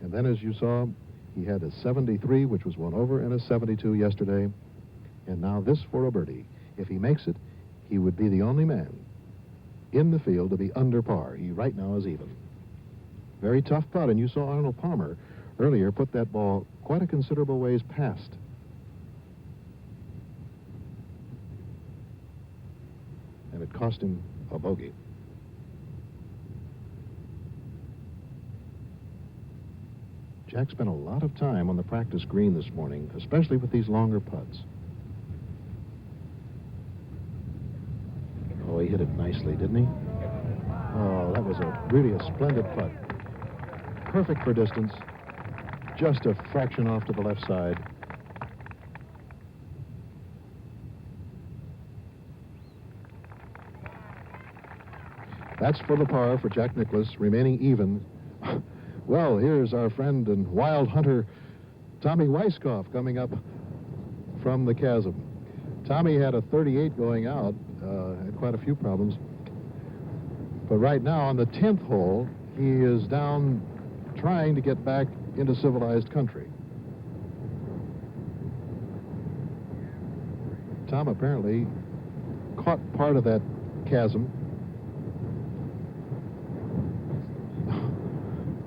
And then, as you saw, he had a 73, which was 1 over, and a 72 yesterday. And now this for a birdie. If he makes it, he would be the only man in the field to be under par. He right now is even. Very tough putt, and you saw Arnold Palmer earlier put that ball quite a considerable ways past. And it cost him a bogey. Jack spent a lot of time on the practice green this morning, especially with these longer putts. Oh, he hit it nicely, didn't he? Oh, that was really a splendid putt. Perfect for distance. Just a fraction off to the left side. That's for the par for Jack Nicklaus, remaining even. Well, here's our friend and wild hunter, Tommy Weiskopf, coming up from the chasm. Tommy had a 38 going out, had quite a few problems. But right now, on the 10th hole, he is down trying to get back into civilized country. Tom apparently caught part of that chasm.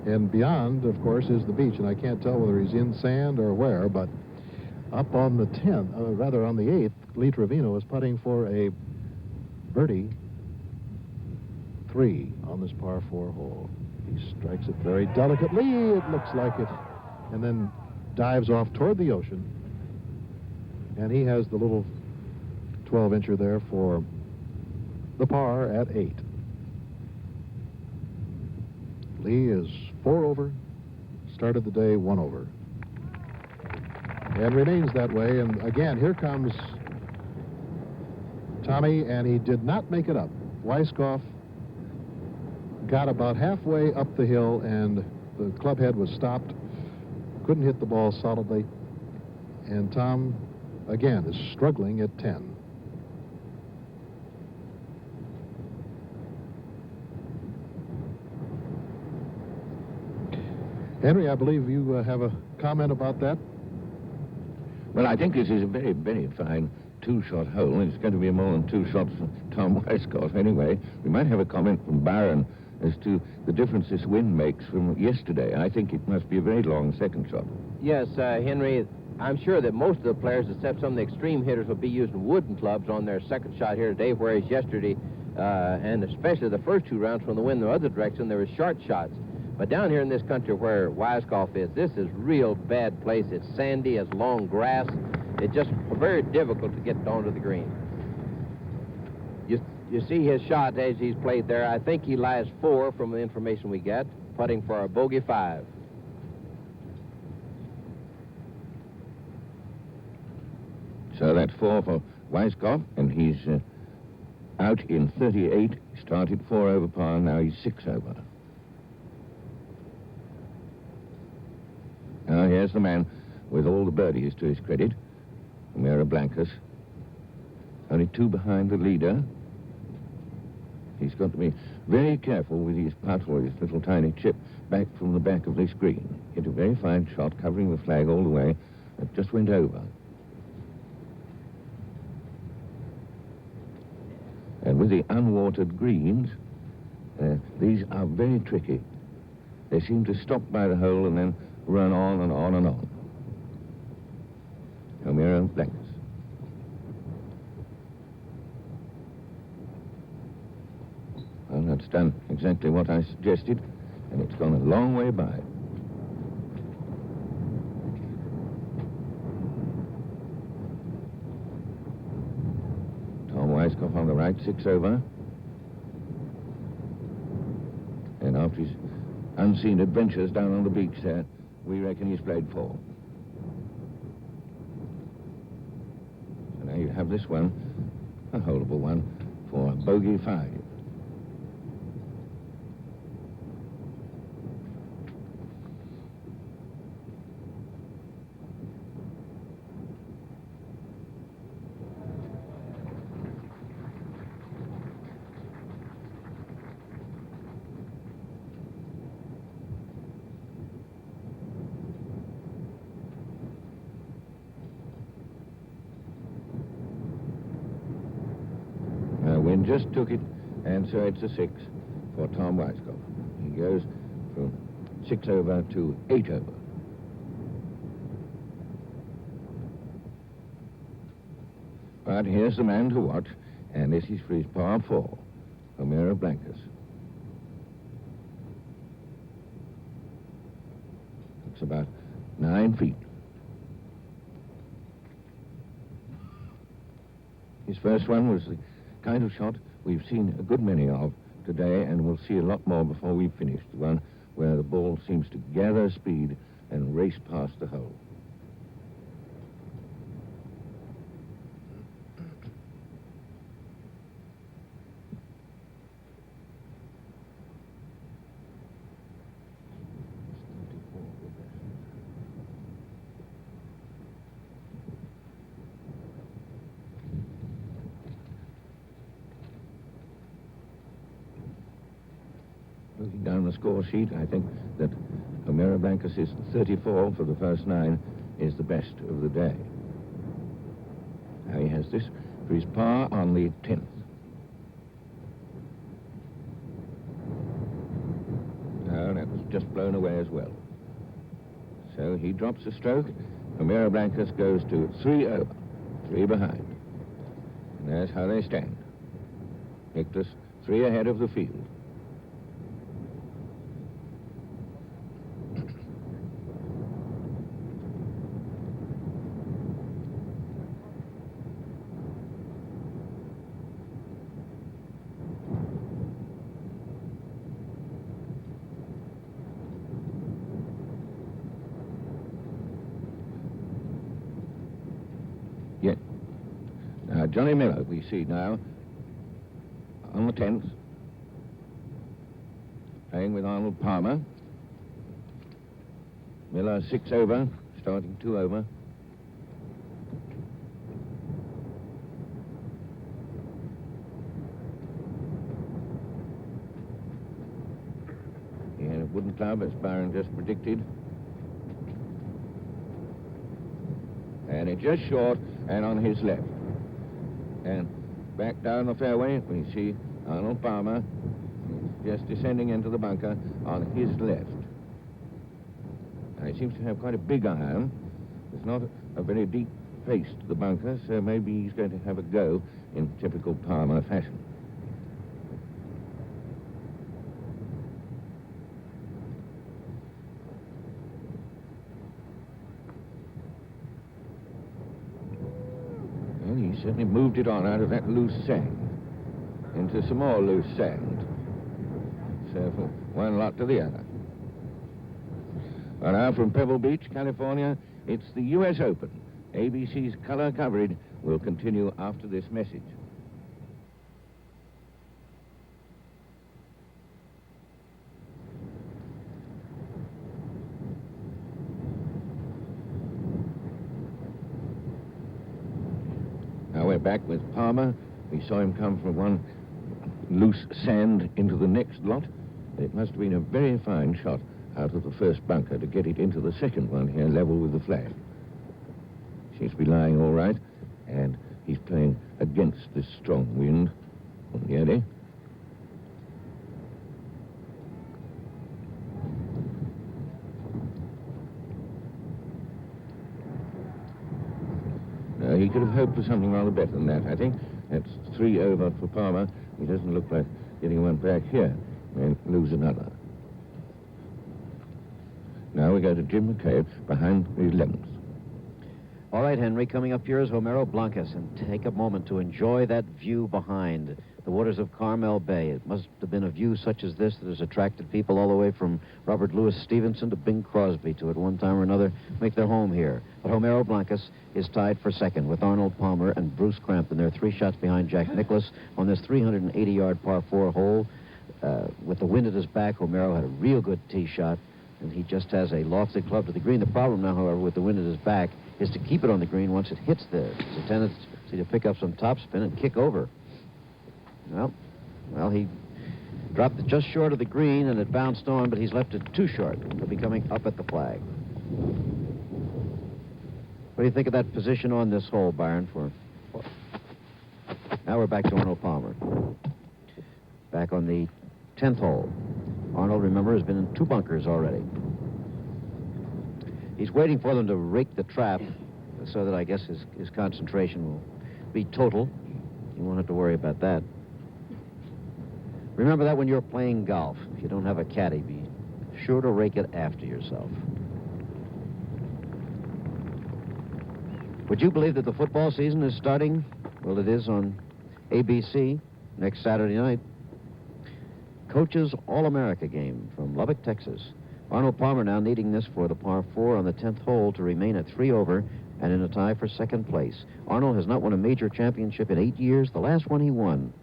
And beyond, of course, is the beach, and I can't tell whether he's in sand or where, but up on the 10th, rather on the 8th, Lee Trevino is putting for a birdie 3 on this par 4 hole. He strikes it very delicately, it looks like it, and then dives off toward the ocean. And he has the little 12-incher there for the par at 8. Lee is 4 over, started the day 1 over. And remains that way, and again, here comes Tommy, and he did not make it up. Weiskopf got about halfway up the hill, and the club head was stopped. Couldn't hit the ball solidly. And Tom, again, is struggling at 10. Henry, I believe you have a comment about that. Well, I think this is a very, very fine two-shot hole. It's going to be more than two shots for Tom Weiskopf anyway. We might have a comment from Byron as to the difference this wind makes from yesterday. I think it must be a very long second shot. Yes, Henry, I'm sure that most of the players, except some of the extreme hitters, will be using wooden clubs on their second shot here today, whereas yesterday, and especially the first two rounds from the wind the other direction, there were short shots. But down here in this country where Weiskopf is, this is real bad place. It's sandy, it's long grass. It's just very difficult to get onto the green. You see his shot as he's played there. I think he lies 4 from the information we get, putting for a bogey 5. So that's 4 for Weiskopf, and he's out in 38. Started 4 over par, now he's 6 over. Now here's the man with all the birdies to his credit, Mira Blancas. Only 2 behind the leader. He's got to be very careful with his putt or his little tiny chip back from the back of this green. Hit a very fine shot, covering the flag all the way. It just went over. And with the unwatered greens, these are very tricky. They seem to stop by the hole and then run on and on and on. O'Meara Blancas. Well, that's done exactly what I suggested, and it's gone a long way by. Tom Weiskopf on the right, 6 over. And after his unseen adventures down on the beach there, we reckon he's played 4. So now you have this one, a holeable one, for bogey 5. Wind just took it, and so it's a 6 for Tom Weiskopf. He goes from 6 over to 8 over. But here's the man to watch, and this is for his par 4, O'Meara Blancas. It's about 9 feet. His first one was the kind of shot we've seen a good many of today, and we'll see a lot more before we've finished. The one where the ball seems to gather speed and race past the hole. Looking down the score sheet, I think that O'Meara Blancas is 34 for the first 9 is the best of the day. Now he has this for his par on the 10th. No, that was just blown away as well. So he drops a stroke. O'Meara Blancas goes to 3 over, 3 behind. And there's how they stand. Nicklaus 3 ahead of the field. Johnny Miller, we see now, on the 10th, playing with Arnold Palmer. Miller 6 over, starting 2 over. He had a wooden club, as Byron just predicted. And it's just short and on his left. And back down the fairway, we see Arnold Palmer just descending into the bunker on his left. Now, he seems to have quite a big iron. It's not a very deep face to the bunker, so maybe he's going to have a go in typical Palmer fashion. Well, he certainly moved it on out of that loose sand into some more loose sand. So from one lot to the other. Well, now from Pebble Beach, California, it's the U.S. Open. ABC's color coverage will continue after this message. Now we're back with Palmer. We saw him come from one loose sand into the next lot. It must have been a very fine shot out of the first bunker to get it into the second one here, level with the flag. Seems to be lying all right, and he's playing against this strong wind on the eddy. Now, he could have hoped for something rather better than that, I think. That's 3 over for Palmer. He doesn't look like getting one back here and lose another. Now we go to Jim McCabe behind the 11th. All right, Henry, coming up here is Homero Blancas, and take a moment to enjoy that view behind the waters of Carmel Bay. It must have been a view such as this that has attracted people all the way from Robert Louis Stevenson to Bing Crosby to, at one time or another, make their home here. But Homero Blancas is tied for second with Arnold Palmer and Bruce Crampton. They're 3 shots behind Jack Nicklaus on this 380-yard par 4 hole. With the wind at his back, Homero had a real good tee shot, and he just has a lofted club to the green. The problem now, however, with the wind at his back is to keep it on the green once it hits there. It's a tendency to pick up some topspin and kick over. Well, he dropped it just short of the green, and it bounced on, but he's left it too short. He'll be coming up at the flag. What do you think of that position on this hole, Byron? Now we're back to Arnold Palmer. Back on the 10th hole. Arnold, remember, has been in 2 bunkers already. He's waiting for them to rake the trap so that I guess his concentration will be total. You won't have to worry about that. Remember that when you're playing golf. If you don't have a caddy, be sure to rake it after yourself. Would you believe that the football season is starting? Well, it is on ABC next Saturday night. Coach's All-America game from Lubbock, Texas. Arnold Palmer now needing this for the par 4 on the 10th hole to remain at 3 over and in a tie for second place. Arnold has not won a major championship in 8 years. The last one he won,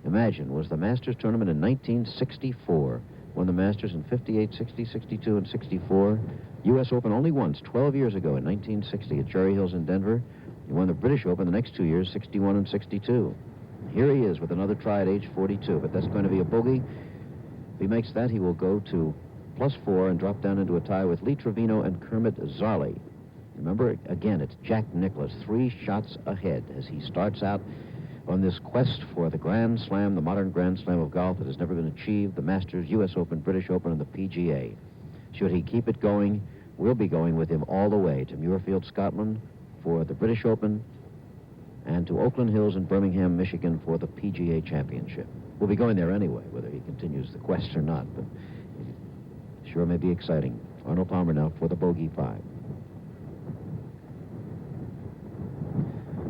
imagine, was the Masters tournament in 1964. Won the Masters in 58, 60, 62, and 64. U.S. Open only once, 12 years ago in 1960 at Cherry Hills in Denver. He won the British Open the next 2 years, 61 and 62. Here he is with another try at age 42, but that's going to be a bogey. If he makes that, he will go to +4 and drop down into a tie with Lee Trevino and Kermit Zarley. Remember, again, it's Jack Nicklaus, 3 shots ahead as he starts out on this quest for the Grand Slam, the modern Grand Slam of golf that has never been achieved, the Masters, U.S. Open, British Open, and the PGA. Should he keep it going, we'll be going with him all the way to Muirfield, Scotland for the British Open and to Oakland Hills in Birmingham, Michigan for the PGA Championship. We'll be going there anyway, whether he continues the quest or not, but it sure may be exciting. Arnold Palmer now for the bogey 5.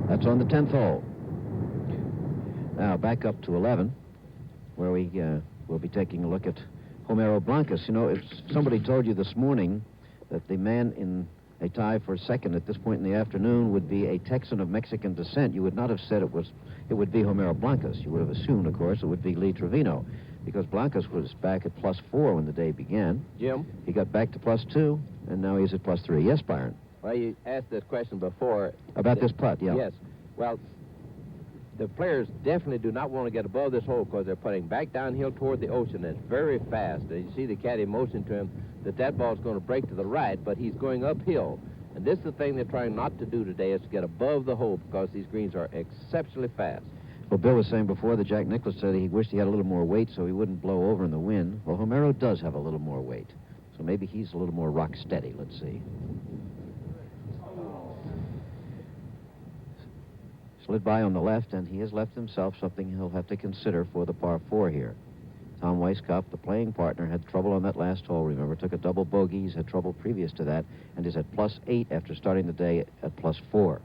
That's on the 10th hole. Now back up to 11, where we will be taking a look at Homero Blancas. You know, if somebody told you this morning that the man in a tie for second at this point in the afternoon would be a Texan of Mexican descent, you would not have said it would be Homero Blancas. You would have assumed, of course, it would be Lee Trevino, because Blancas was back at +4 when the day began. Jim? He got back to +2, and now he's at +3. Yes, Byron? Well, you asked this question before. About this putt, yeah. Yes. Well, the players definitely do not want to get above this hole because they're putting back downhill toward the ocean. It's very fast. And you see the caddy motion to him that ball's going to break to the right, but he's going uphill. And this is the thing they're trying not to do today, is to get above the hole because these greens are exceptionally fast. Well, Bill was saying before that Jack Nicklaus said he wished he had a little more weight so he wouldn't blow over in the wind. Well, Homero does have a little more weight, so maybe he's a little more rock steady. Let's see. Slid by on the left, and he has left himself something he'll have to consider for the par 4 here. Tom Weiskopf, the playing partner, had trouble on that last hole, remember, took a double bogey. He's had trouble previous to that, and is at +8 after starting the day at +4.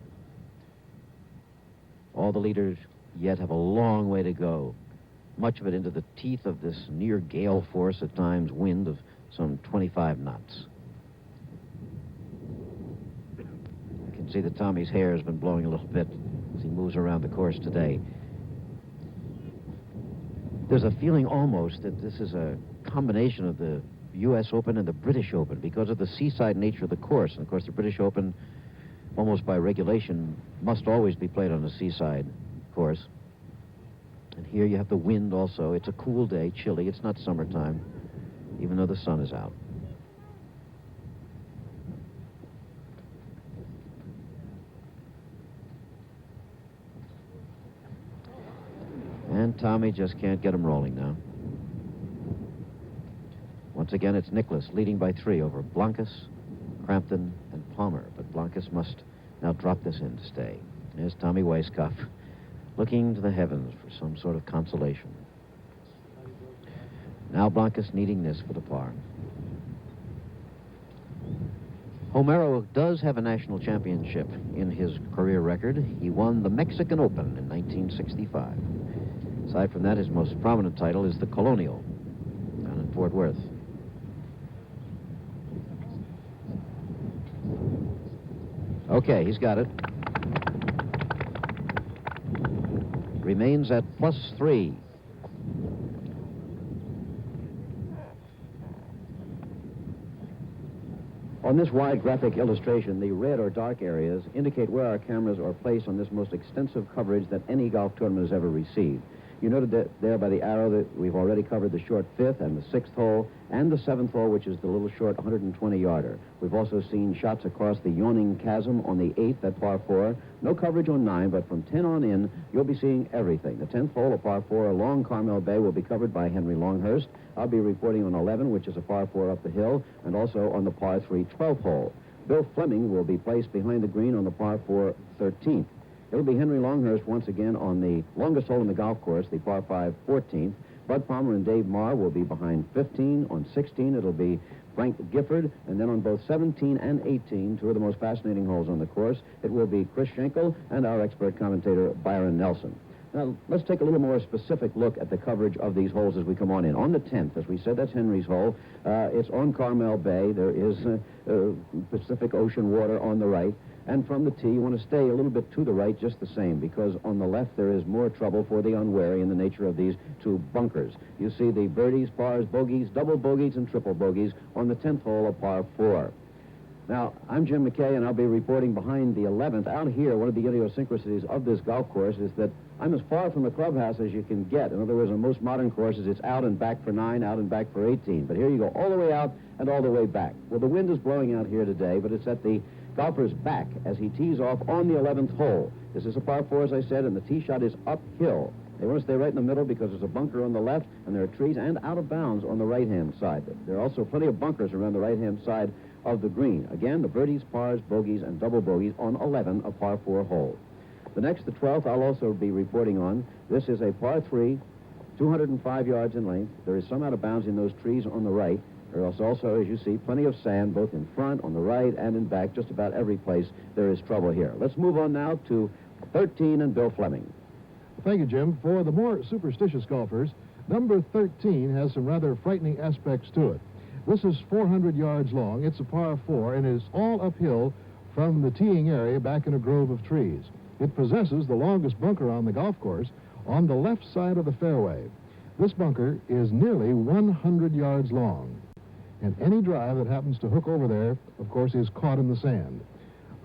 All the leaders yet have a long way to go, much of it into the teeth of this near gale force at times wind of some 25 knots. You can see that Tommy's hair has been blowing a little bit as he moves around the course today. There's a feeling almost that this is a combination of the U.S. Open and the British Open because of the seaside nature of the course. And, of course, the British Open, almost by regulation, must always be played on a seaside course. And here you have the wind also. It's a cool day, chilly. It's not summertime, even though the sun is out. And Tommy just can't get him rolling now. Once again, it's Nicklaus leading by 3 over Blancas, Crampton, and Palmer. But Blancas must now drop this in to stay. There's Tommy Weiskopf, looking to the heavens for some sort of consolation. Now Blancas needing this for the par. Homero does have a national championship in his career record. He won the Mexican Open in 1965. Aside from that, his most prominent title is the Colonial down in Fort Worth. Okay, he's got it. Remains at +3. On this wide graphic illustration, the red or dark areas indicate where our cameras are placed on this most extensive coverage that any golf tournament has ever received. You noted that there by the arrow that we've already covered the short 5th and the 6th hole and the 7th hole, which is the little short 120-yarder. We've also seen shots across the yawning chasm on the 8th at par 4. No coverage on 9, but from 10 on in, you'll be seeing everything. The 10th hole, a par 4 along Carmel Bay, will be covered by Henry Longhurst. I'll be reporting on 11, which is a par 4 up the hill, and also on the par 3 12th hole. Bill Fleming will be placed behind the green on the par 4 13th. It'll be Henry Longhurst once again on the longest hole in the golf course, the par 5 14th. Bud Palmer and Dave Marr will be behind 15. On 16, it'll be Frank Gifford. And then on both 17 and 18, 2 of the most fascinating holes on the course, it will be Chris Schenkel and our expert commentator, Byron Nelson. Now, let's take a little more specific look at the coverage of these holes as we come on in. On the 10th, as we said, that's Henry's hole. It's on Carmel Bay. There is Pacific Ocean water on the right. And from the tee, you want to stay a little bit to the right just the same, because on the left there is more trouble for the unwary in the nature of these 2 bunkers. You see the birdies, pars, bogeys, double bogeys, and triple bogeys on the 10th hole of par 4. Now, I'm Jim McKay, and I'll be reporting behind the 11th. Out here, one of the idiosyncrasies of this golf course is that I'm as far from the clubhouse as you can get. In other words, on most modern courses, it's out and back for 9, out and back for 18. But here you go all the way out and all the way back. Well, the wind is blowing out here today, but it's at the golfer's back as he tees off on the 11th hole. This is a par 4, as I said, and the tee shot is uphill. They want to stay right in the middle because there's a bunker on the left, and there are trees and out of bounds on the right-hand side. There are also plenty of bunkers around the right-hand side of the green. Again, the birdies, pars, bogeys, and double bogeys on 11, a par 4 hole. The next, the 12th, I'll also be reporting on. This is a par 3, 205 yards in length. There is some out of bounds in those trees on the right. There is also, as you see, plenty of sand, both in front, on the right, and in back. Just about every place there is trouble here. Let's move on now to 13 and Bill Fleming. Thank you, Jim. For the more superstitious golfers, number 13 has some rather frightening aspects to it. This is 400 yards long. It's a par 4 and is all uphill from the teeing area back in a grove of trees. It possesses the longest bunker on the golf course on the left side of the fairway. This bunker is nearly 100 yards long, and any drive that happens to hook over there, of course, is caught in the sand.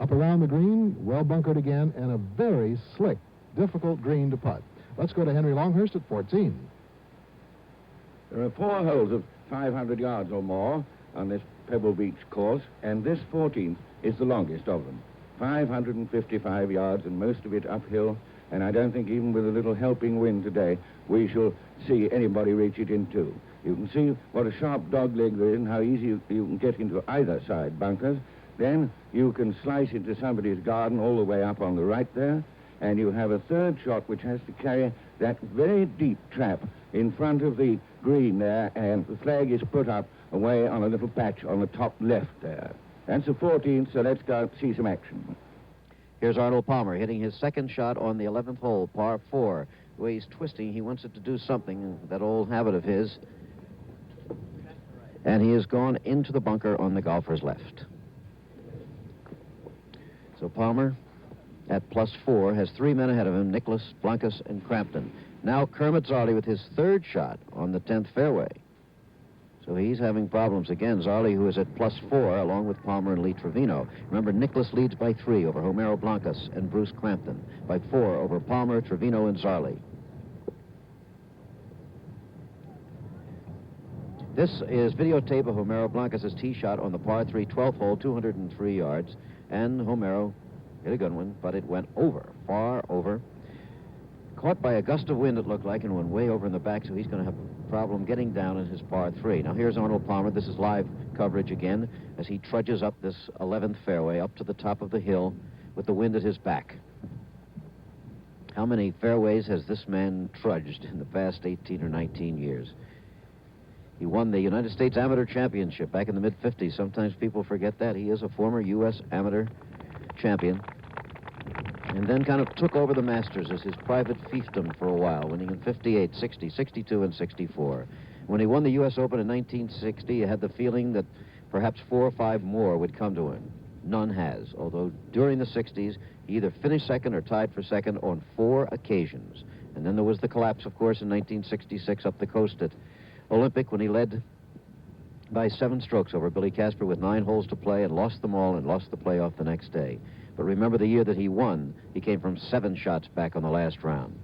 Up around the green, well bunkered again, and a very slick difficult green to putt. Let's go to Henry Longhurst at 14. There are 4 holes of 500 yards or more on this Pebble Beach course, and this 14th is the longest of them. 555 yards, and most of it uphill, and I don't think even with a little helping wind today, we shall see anybody reach it in 2. You can see what a sharp dog leg there is and how easy you can get into either side bunkers. Then you can slice into somebody's garden all the way up on the right there, and you have a third shot which has to carry that very deep trap in front of the green there, and the flag is put up away on a little patch on the top left there. That's the 14th, so let's go see some action. Here's Arnold Palmer hitting his second shot on the 11th hole, par 4. The way he's twisting, he wants it to do something, that old habit of his. And he has gone into the bunker on the golfer's left. So Palmer, at +4, has 3 men ahead of him, Nicklaus, Blancas, and Crampton. Now Kermit Zarley with his third shot on the 10th fairway. So he's having problems again. Zarley, who is at +4, along with Palmer and Lee Trevino. Remember, Nicklaus leads by 3 over Homero Blancas and Bruce Crampton, by 4 over Palmer, Trevino, and Zarley. This is videotape of Homero Blancas' tee shot on the par 3 12th hole, 203 yards. And Homero hit a good one, but it went over, far over. Caught by a gust of wind, it looked like, and went way over in the back, so he's going to have a problem getting down in his par 3. Now, here's Arnold Palmer. This is live coverage again as he trudges up this 11th fairway, up to the top of the hill with the wind at his back. How many fairways has this man trudged in the past 18 or 19 years? He won the United States Amateur Championship back in the mid-50s. Sometimes people forget that. He is a former U.S. Amateur champion. And then kind of took over the Masters as his private fiefdom for a while, winning in 58, 60, 62, and 64. When he won the U.S. Open in 1960, he had the feeling that perhaps 4 or 5 more would come to him. None has, although during the 60s, he either finished second or tied for second on 4 occasions. And then there was the collapse, of course, in 1966 up the coast at Olympic when he led by 7 strokes over Billy Casper with 9 holes to play and lost them all and lost the playoff the next day. But remember, the year that he won, he came from 7 shots back on the last round.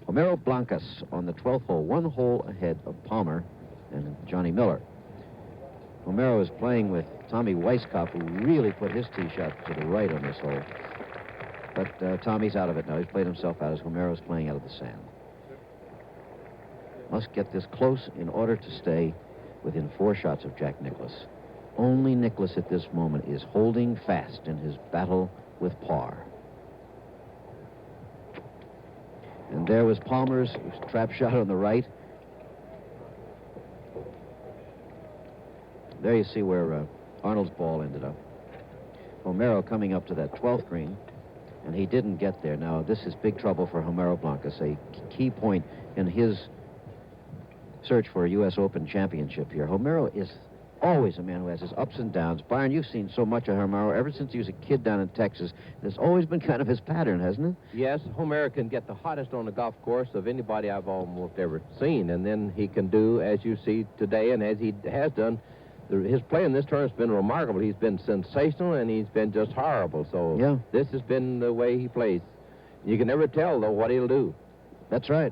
Homero Blancas on the 12th hole, 1 hole ahead of Palmer and Johnny Miller. Homero is playing with Tommy Weiskopf, who really put his tee shot to the right on this hole. But Tommy's out of it now. He's played himself out as Homero's playing out of the sand. Must get this close in order to stay within 4 shots of Jack Nicklaus. Only Nicklaus at this moment is holding fast in his battle with par. And there was Palmer's trap shot on the right. There you see where Arnold's ball ended up. Homero coming up to that 12th green, and he didn't get there. Now, this is big trouble for Homero Blancas, a key point in his search for a U.S. Open championship here. Homero is always a man who has his ups and downs. Byron, you've seen so much of Homero ever since he was a kid down in Texas. It's always been kind of his pattern, hasn't it? Yes, Homero can get the hottest on the golf course of anybody I've almost ever seen, and then he can do, as you see today, and as he has done, his play in this tournament's been remarkable. He's been sensational, and he's been just horrible. So yeah, this has been the way he plays. You can never tell, though, what he'll do. That's right.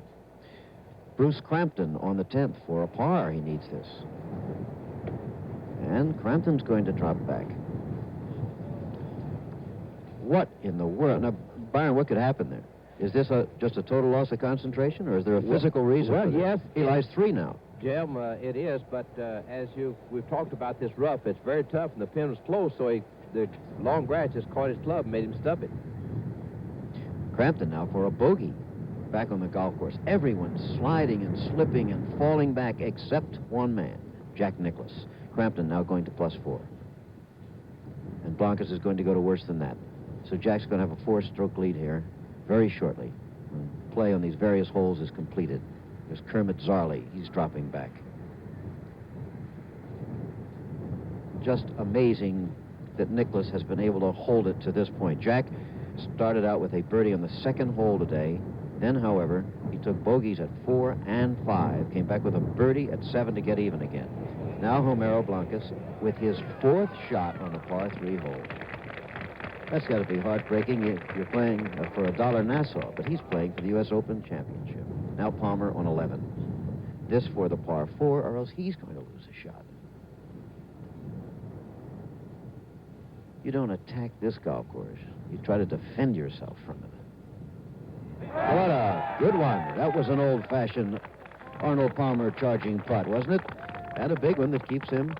Bruce Crampton on the 10th for a par. He needs this. And Crampton's going to drop back. What in the world? Now, Byron, what could happen there? Is this just a total loss of concentration, or is there a physical reason for this? Yes. He lies 3 now. Jim, it is, but as we've talked about this rough, it's very tough, and the pin was close, so the long grass just caught his club and made him stub it. Crampton now for a bogey back on the golf course. Everyone's sliding and slipping and falling back except one man, Jack Nicklaus. Crampton now going to +4. And Blancas is going to go to worse than that. So Jack's going to have a 4-stroke lead here very shortly. When play on these various holes is completed. There's Kermit Zarley. He's dropping back. Just amazing that Nicklaus has been able to hold it to this point. Jack started out with a birdie on the 2nd hole today. Then, however, he took bogeys at 4 and 5, came back with a birdie at 7 to get even again. Now Homero Blancas with his 4th shot on the par 3 hole. That's got to be heartbreaking. You're playing for $1 Nassau, but he's playing for the U.S. Open Championship. Now Palmer on 11. This for the par 4, or else he's going to lose a shot. You don't attack this golf course. You try to defend yourself from it. What a good one. That was an old-fashioned Arnold Palmer charging putt, wasn't it? And a big one that keeps him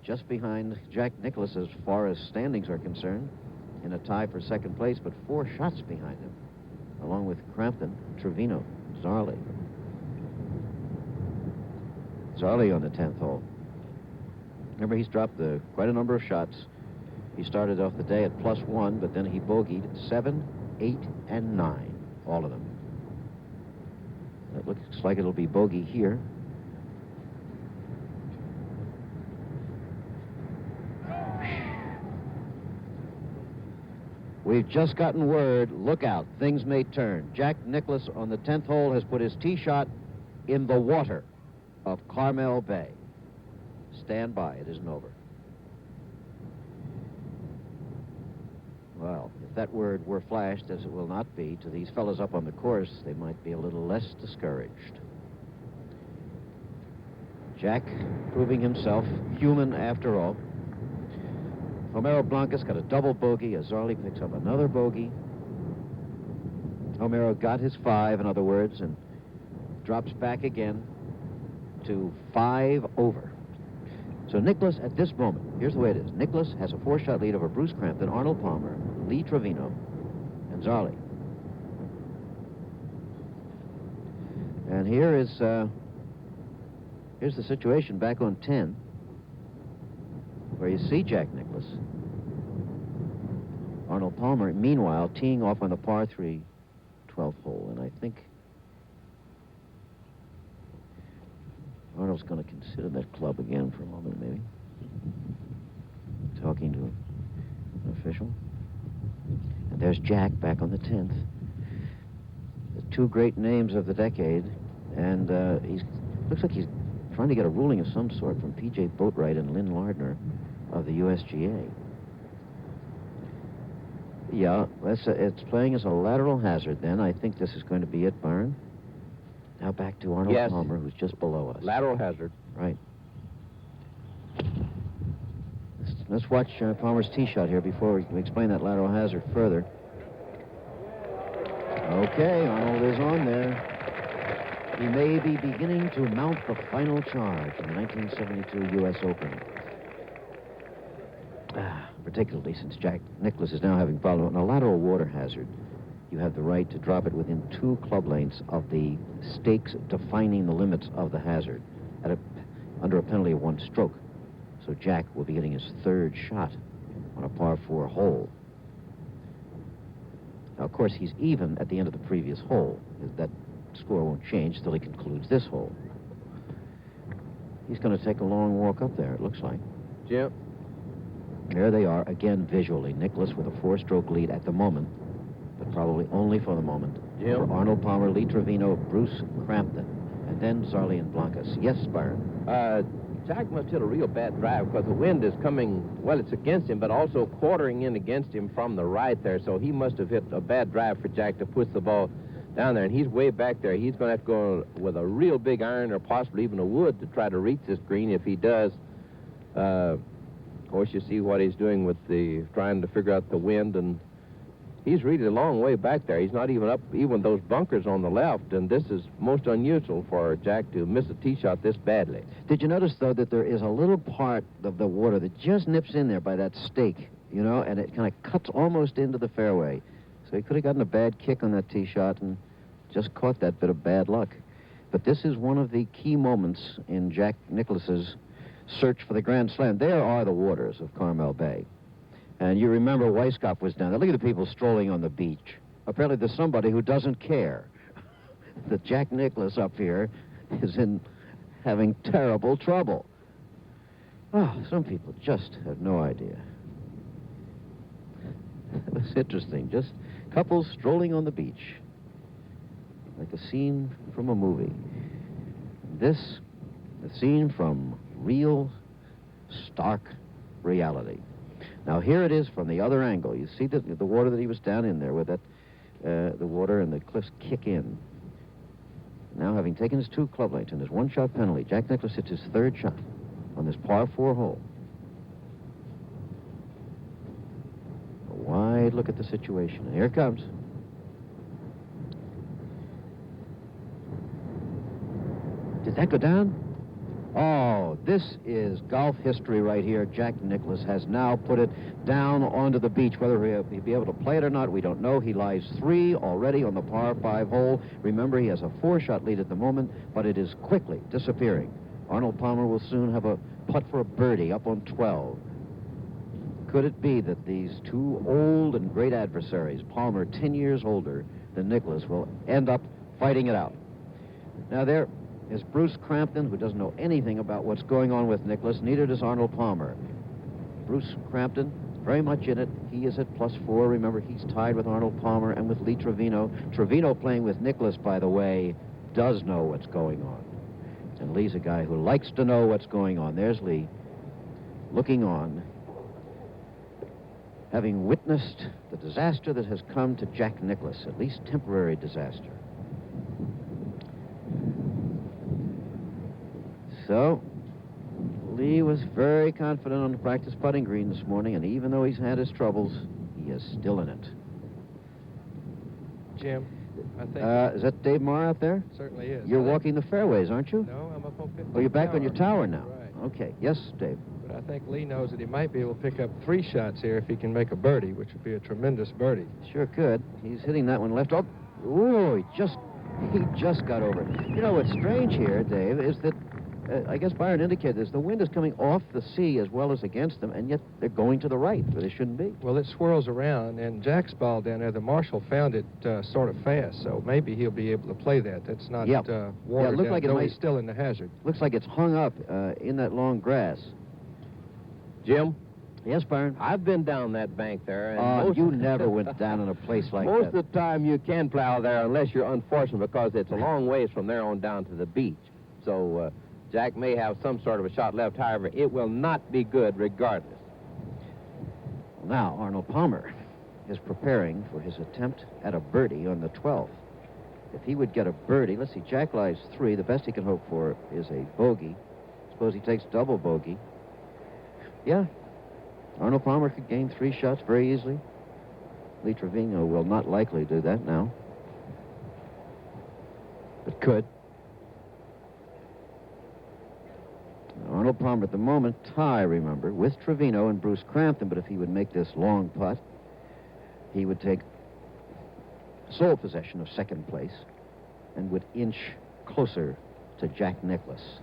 just behind Jack Nicklaus as far as standings are concerned, in a tie for second place, but 4 shots behind him, along with Crampton, Trevino, Zarley. Zarley on the 10th hole. Remember, he's dropped quite a number of shots. He started off the day at +1, but then he bogeyed 7, 8, and 9, all of them. It looks like it'll be bogey here. We've just gotten word, look out, things may turn. Jack Nicklaus on the 10th hole has put his tee shot in the water of Carmel Bay. Stand by, it isn't over. Well, if that word were flashed, as it will not be, to these fellows up on the course, they might be a little less discouraged. Jack proving himself human after all. Homero Blancas got a double bogey. Azarli picks up another bogey. Homero got his 5, in other words, and drops back again to 5 over. So Nicklaus, at this moment, here's the way it is. Nicklaus has a 4-shot lead over Bruce Crampton, Arnold Palmer, Lee Trevino, and Zarley. And here's the situation back on 10, where you see Jack Nicklaus. Arnold Palmer, meanwhile, teeing off on the par 3 12th hole. And I think Arnold's going to consider that club again for a moment, maybe. Talking to an official. And there's Jack back on the 10th. The 2 great names of the decade. And looks like he's trying to get a ruling of some sort from P.J. Boatwright and Lynn Lardner of the USGA. Yeah, it's playing as a lateral hazard then. I think this is going to be it, Byron. Now back to Arnold Palmer, who's just below us. Lateral hazard. Right. Let's watch Palmer's tee shot here before we explain that lateral hazard further. Okay, Arnold is on there. He may be beginning to mount the final charge in the 1972 U.S. Open. Particularly since Jack Nicklaus is now having problems. On a lateral water hazard, you have the right to drop it within 2 club lengths of the stakes defining the limits of the hazard under a penalty of 1 stroke. So Jack will be getting his 3rd shot on a par 4 hole. Now, of course, he's even at the end of the previous hole. That score won't change till he concludes this hole. He's going to take a long walk up there, it looks like. Jim. There they are, again visually. Nicklaus with a 4-stroke lead at the moment, but probably only for the moment. Yep. For Arnold Palmer, Lee Trevino, Bruce Crampton, and then Zarley and Blancas. Yes, Byron? Jack must hit a real bad drive because the wind is coming, well, it's against him, but also quartering in against him from the right there. So he must have hit a bad drive for Jack to push the ball down there. And he's way back there. He's going to have to go with a real big iron or possibly even a wood to try to reach this green. If he does, of course, you see what he's doing with trying to figure out the wind, and he's really a long way back there. He's not even up even those bunkers on the left, and this is most unusual for Jack to miss a tee shot this badly. Did you notice, though, that there is a little part of the water that just nips in there by that stake, you know, and it kind of cuts almost into the fairway. So he could have gotten a bad kick on that tee shot and just caught that bit of bad luck. But this is one of the key moments in Jack Nicklaus's search for the Grand Slam. There are the waters of Carmel Bay. And you remember Weisskopf was down there. Look at the people strolling on the beach. Apparently there's somebody who doesn't care that Jack Nicklaus up here is having terrible trouble. Oh, some people just have no idea. It was interesting. Just couples strolling on the beach. Like a scene from a movie. This, a scene from real, stark reality. Now, here it is from the other angle. You see the water that he was down in there with that, the water and the cliffs kick in. Now, having taken his 2 club lengths and his 1-shot penalty, Jack Nicklaus hits his 3rd shot on this par 4 hole. A wide look at the situation. And here it comes. Did that go down? Oh, this is golf history right here. Jack Nicklaus has now put it down onto the beach. Whether he'll be able to play it or not, we don't know. He lies 3 already on the par 5 hole. Remember, he has a 4-shot lead at the moment, but it is quickly disappearing. Arnold Palmer will soon have a putt for a birdie up on 12. Could it be that these 2 old and great adversaries, Palmer 10 years older than Nicklaus, will end up fighting it out? Now, there is Bruce Crampton, who doesn't know anything about what's going on with Nicklaus. Neither does Arnold Palmer. Bruce Crampton, very much in it. He is at +4. Remember, he's tied with Arnold Palmer and with Lee Trevino. Trevino, playing with Nicklaus, by the way, does know what's going on. And Lee's a guy who likes to know what's going on. There's Lee, looking on, having witnessed the disaster that has come to Jack Nicklaus, at least temporary disaster. So, Lee was very confident on the practice putting green this morning, and even though he's had his troubles, he is still in it. Jim, I think... Is that Dave Marr out there? Certainly is. You're walking the fairways, aren't you? No, I'm up on 15. Oh, you're back on your tower now? Right. Okay. Yes, Dave. But I think Lee knows that he might be able to pick up 3 shots here if he can make a birdie, which would be a tremendous birdie. Sure could. He's hitting that one left. Oh, ooh, he just got over it. You know, what's strange here, Dave, is that I guess Byron indicated this. The wind is coming off the sea as well as against them, and yet they're going to the right, where they shouldn't be. Well, it swirls around, and Jack's ball down there, the marshal found it sort of fast, so maybe he'll be able to play that. That's not water down, like it though might, he's still in the hazard. Looks like it's hung up in that long grass. Jim? Yes, Byron? I've been down that bank there. And you never went down in a place like that. Most of the time you can plow there unless you're unfortunate, because it's a long ways from there on down to the beach. So Jack may have some sort of a shot left. However, it will not be good regardless. Now, Arnold Palmer is preparing for his attempt at a birdie on the 12th. If he would get a birdie, let's see, Jack lies 3. The best he can hope for is a bogey. Suppose he takes double bogey. Yeah, Arnold Palmer could gain 3 shots very easily. Lee Trevino will not likely do that now, but could. Arnold Palmer at the moment tie, remember, with Trevino and Bruce Crampton, but if he would make this long putt, he would take sole possession of 2nd place and would inch closer to Jack Nicklaus.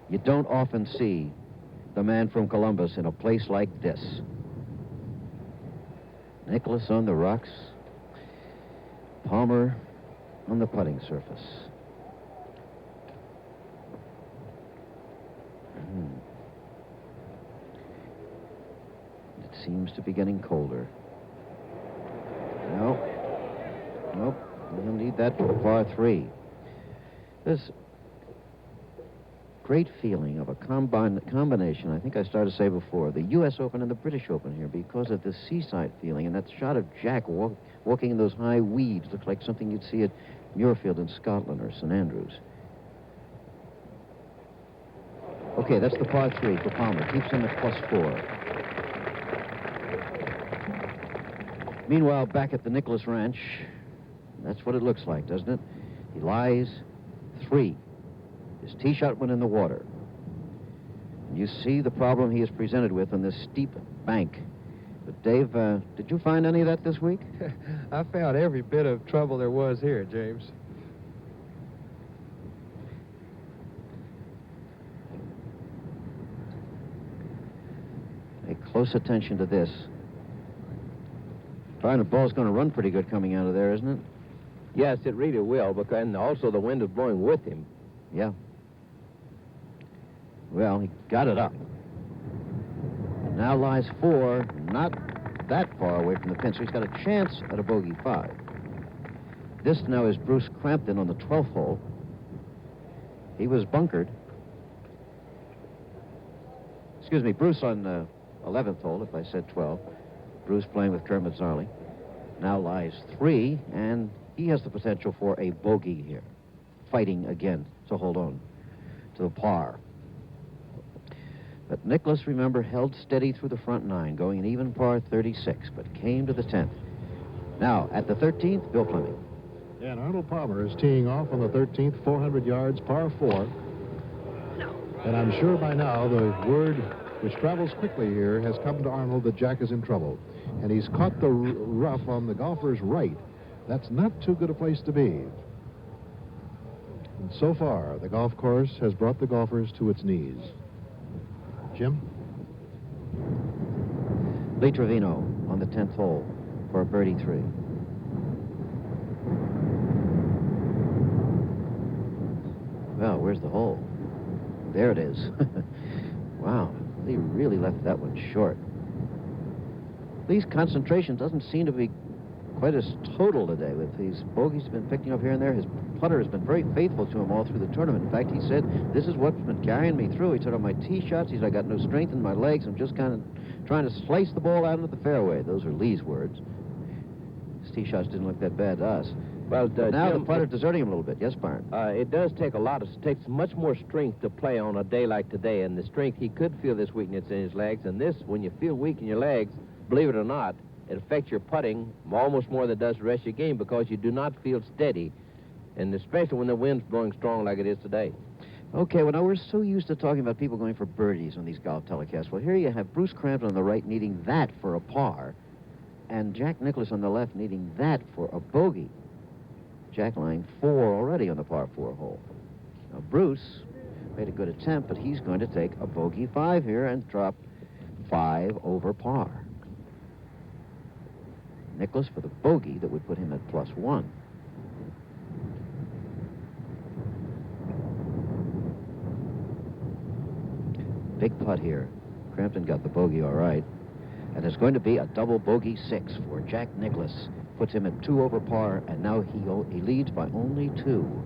You don't often see the man from Columbus in a place like this. Nicklaus on the rocks, Palmer on the putting surface. It seems to be getting colder. Nope. You'll need that for par 3. This great feeling of a combination, I think I started to say before, the U.S. Open and the British Open here, because of the seaside feeling, and that shot of Jack walking in those high weeds looks like something you'd see at Muirfield in Scotland or St. Andrews. Okay, that's the par 3 for Palmer. Keeps him at +4. Meanwhile, back at the Nicklaus Ranch, that's what it looks like, doesn't it? He lies 3. His tee shot went in the water. And you see the problem he is presented with on this steep bank. But Dave, did you find any of that this week? I found every bit of trouble there was here, James. Pay close attention to this. Brian, the ball's going to run pretty good coming out of there, isn't it? Yes, it really will, because, and also the wind is blowing with him. Yeah. Well, he got it up. Now lies 4, not that far away from the pin, so he's got a chance at a bogey 5. This now is Bruce Crampton on the 12th hole. He was bunkered. Excuse me, Bruce on 11th hole, if I said 12. Bruce playing with Kermit Zarley. Now lies 3, and he has the potential for a bogey here. Fighting again to hold on to the par. But Nicklaus, remember, held steady through the front 9, going an even par 36, but came to the 10th. Now, at the 13th, Bill Fleming. And Arnold Palmer is teeing off on the 13th, 400 yards, par 4. And I'm sure by now the word which travels quickly here has come to Arnold that Jack is in trouble. And he's caught the rough on the golfer's right. That's not too good a place to be. And so far, the golf course has brought the golfers to its knees. Jim? Lee Trevino on the 10th hole for a birdie 3. Well, where's the hole? There it is. Wow, Lee really left that one short. Lee's concentration doesn't seem to be quite as total today with these bogeys he's been picking up here and there. His putter has been very faithful to him all through the tournament. In fact, he said, this is what's been carrying me through. He said, on my tee shots, he said, I got no strength in my legs. I'm just kind of trying to slice the ball out into the fairway. Those are Lee's words. His tee shots didn't look that bad to us. Well, now Jim, the putter's deserting him a little bit. Yes, Byron? It does take it takes much more strength to play on a day like today, and the strength, he could feel this weakness in his legs, and this, when you feel weak in your legs, believe it or not, it affects your putting almost more than it does the rest of your game because you do not feel steady, and especially when the wind's blowing strong like it is today. Okay, well, now we're so used to talking about people going for birdies on these golf telecasts. Well, here you have Bruce Crampton on the right needing that for a par, and Jack Nicklaus on the left needing that for a bogey. Jack lying 4 already on the par 4 hole. Now, Bruce made a good attempt, but he's going to take a bogey 5 here and drop 5 over par. Nicklaus for the bogey that would put him at +1. Big putt here. Crampton got the bogey all right. And there's going to be a double bogey 6 for Jack Nicklaus. Puts him at 2 over par, and now he leads by only 2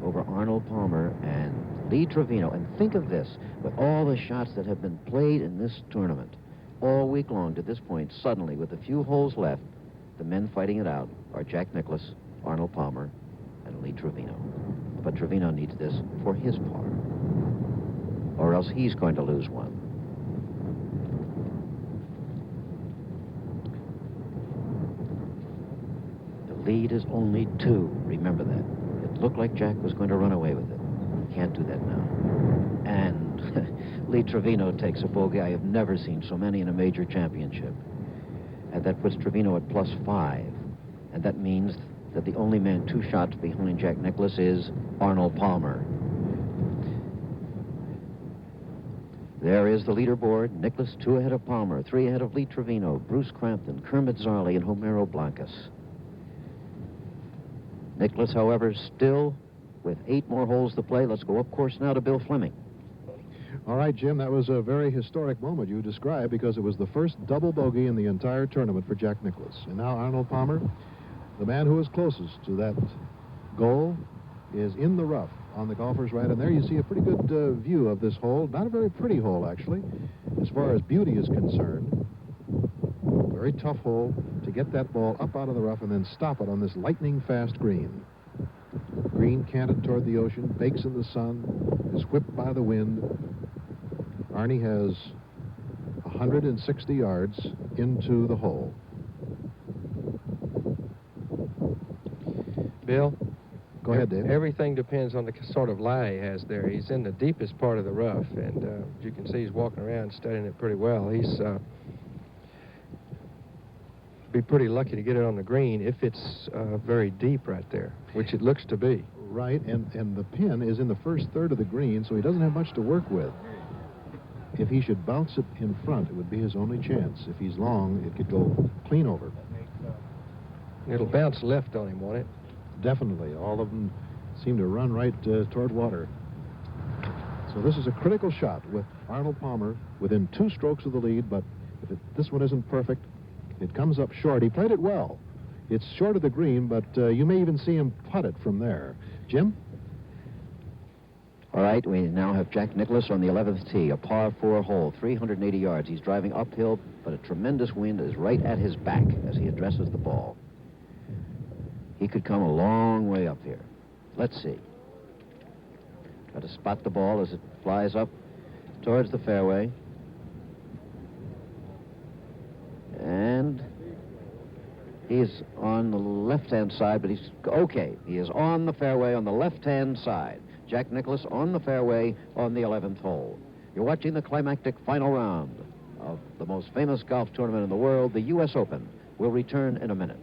over Arnold Palmer and Lee Trevino. And think of this, with all the shots that have been played in this tournament all week long to this point, suddenly, with a few holes left, the men fighting it out are Jack Nicklaus, Arnold Palmer, and Lee Trevino. But Trevino needs this for his par, or else he's going to lose one. Lead is only 2. Remember that. It looked like Jack was going to run away with it. Can't do that now. And Lee Trevino takes a bogey. I have never seen so many in a major championship. And that puts Trevino at +5. And that means that the only man 2 shots behind Jack Nicklaus is Arnold Palmer. There is the leaderboard. Nicklaus 2 ahead of Palmer, 3 ahead of Lee Trevino, Bruce Crampton, Kermit Zarley, and Homero Blancas. Nicklaus, however, still with 8 more holes to play. Let's go up course now to Bill Fleming. All right, Jim, that was a very historic moment you described because it was the first double bogey in the entire tournament for Jack Nicklaus. And now Arnold Palmer, the man who is closest to that goal, is in the rough on the golfer's right. And there you see a pretty good view of this hole. Not a very pretty hole, actually, as far as beauty is concerned. Very tough hole to get that ball up out of the rough and then stop it on this lightning-fast green. Green canted toward the ocean, bakes in the sun, is whipped by the wind. Arnie has 160 yards into the hole. Bill? Go ahead, Dave. Everything depends on the sort of lie he has there. He's in the deepest part of the rough, and as you can see, he's walking around studying it pretty well. He's be pretty lucky to get it on the green if it's very deep right there, which it looks to be. Right, and the pin is in the first third of the green, so he doesn't have much to work with. If he should bounce it in front, it would be his only chance. If he's long, it could go clean over. It'll bounce left on him, won't it? Definitely. All of them seem to run right toward water. So this is a critical shot with Arnold Palmer within 2 strokes of the lead, but if this one isn't perfect, it comes up short. He played it well. It's short of the green, but you may even see him putt it from there. Jim? All right, we now have Jack Nicklaus on the 11th tee, a par 4 hole, 380 yards. He's driving uphill, but a tremendous wind is right at his back as he addresses the ball. He could come a long way up here. Let's see. Got to spot the ball as it flies up towards the fairway. And he's on the left-hand side, but he's okay. He is on the fairway on the left-hand side. Jack Nicklaus on the fairway on the 11th hole. You're watching the climactic final round of the most famous golf tournament in the world, the U.S. Open. We'll return in a minute.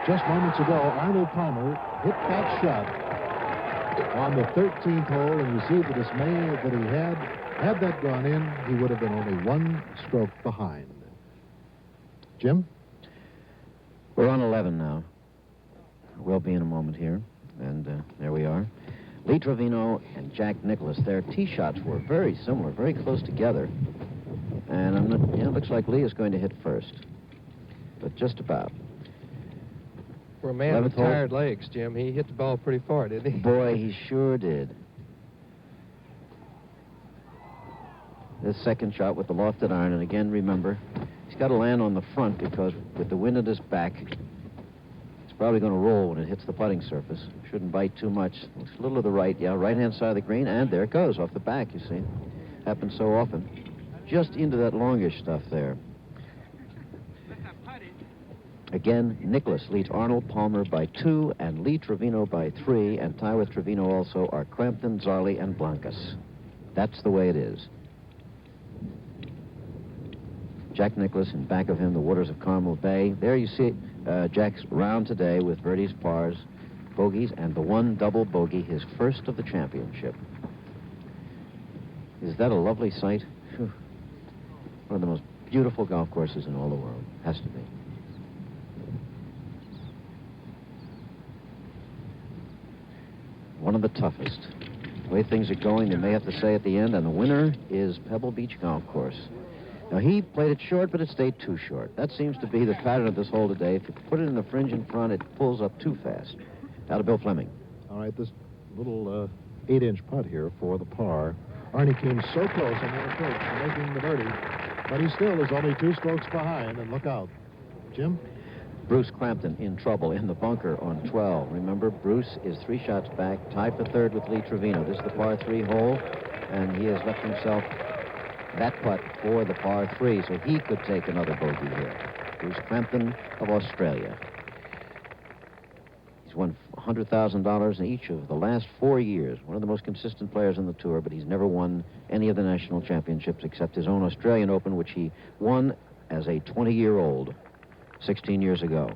Just moments ago, Arnold Palmer hit that shot on the 13th hole, and you see the dismay that he had. Had that gone in, he would have been only one stroke behind. Jim? We're on 11 now. We'll be in a moment here. And there we are. Lee Trevino and Jack Nicklaus. Their tee shots were very similar, very close together. And it looks like Lee is going to hit first. But just about. For a man with tired legs, Jim, he hit the ball pretty far, didn't he? Boy, he sure did. This second shot with the lofted iron, and again, remember, he's got to land on the front because with the wind at his back, it's probably going to roll when it hits the putting surface. Shouldn't bite too much. It's a little to the right, yeah, right-hand side of the green, and there it goes, off the back, you see. Happens so often. Just into that longish stuff there. Again, Nicklaus leads Arnold Palmer by 2 and Lee Trevino by 3, and tie with Trevino also are Crampton, Zarley, and Blancas. That's the way it is. Jack Nicklaus, in back of him, the waters of Carmel Bay. There you see Jack's round today with birdies, pars, bogeys, and the one double bogey, his first of the championship. Is that a lovely sight? Whew. One of the most beautiful golf courses in all the world. Has to be. One of the toughest. The way things are going, they may have to say at the end, and the winner is Pebble Beach Golf Course. Now, he played it short, but it stayed too short. That seems to be the pattern of this hole today. If you put it in the fringe in front, it pulls up too fast. Now to Bill Fleming. All right, this little 8-inch putt here for the par. Arnie came so close on that approach to making the birdie, but he still is only 2 strokes behind, and look out. Jim? Bruce Crampton in trouble in the bunker on 12. Remember, Bruce is 3 shots back, tied for third with Lee Trevino. This is the par 3 hole, and he has left himself that putt for the par 3, so he could take another bogey here. Bruce Crampton of Australia. He's won $100,000 in each of the last 4 years. One of the most consistent players on the tour, but he's never won any of the national championships except his own Australian Open, which he won as a 20-year-old 16 years ago.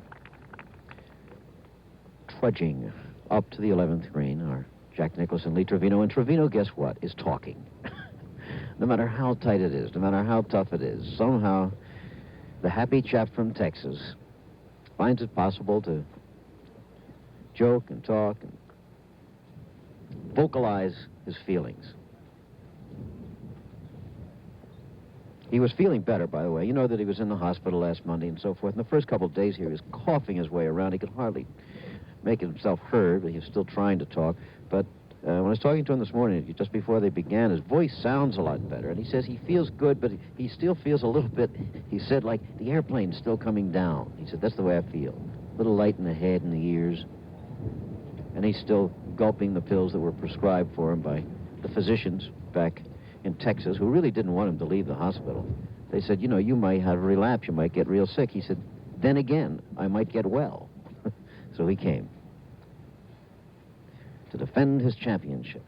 Trudging up to the 11th green are Jack Nicklaus and Lee Trevino. And Trevino, guess what, is talking. No matter how tight it is, no matter how tough it is, somehow the happy chap from Texas finds it possible to joke and talk and vocalize his feelings. He was feeling better, by the way. You know that he was in the hospital last Monday and so forth. In the first couple of days here, he was coughing his way around. He could hardly make himself heard, but he was still trying to talk. But when I was talking to him this morning, just before they began, his voice sounds a lot better. And he says he feels good, but he still feels a little bit, he said, like the airplane's still coming down. He said, that's the way I feel. A little light in the head and the ears. And he's still gulping the pills that were prescribed for him by the physicians back in Texas, who really didn't want him to leave the hospital. They said, you know, you might have a relapse, you might get real sick. He said, then again, I might get well. So he came to defend his championship.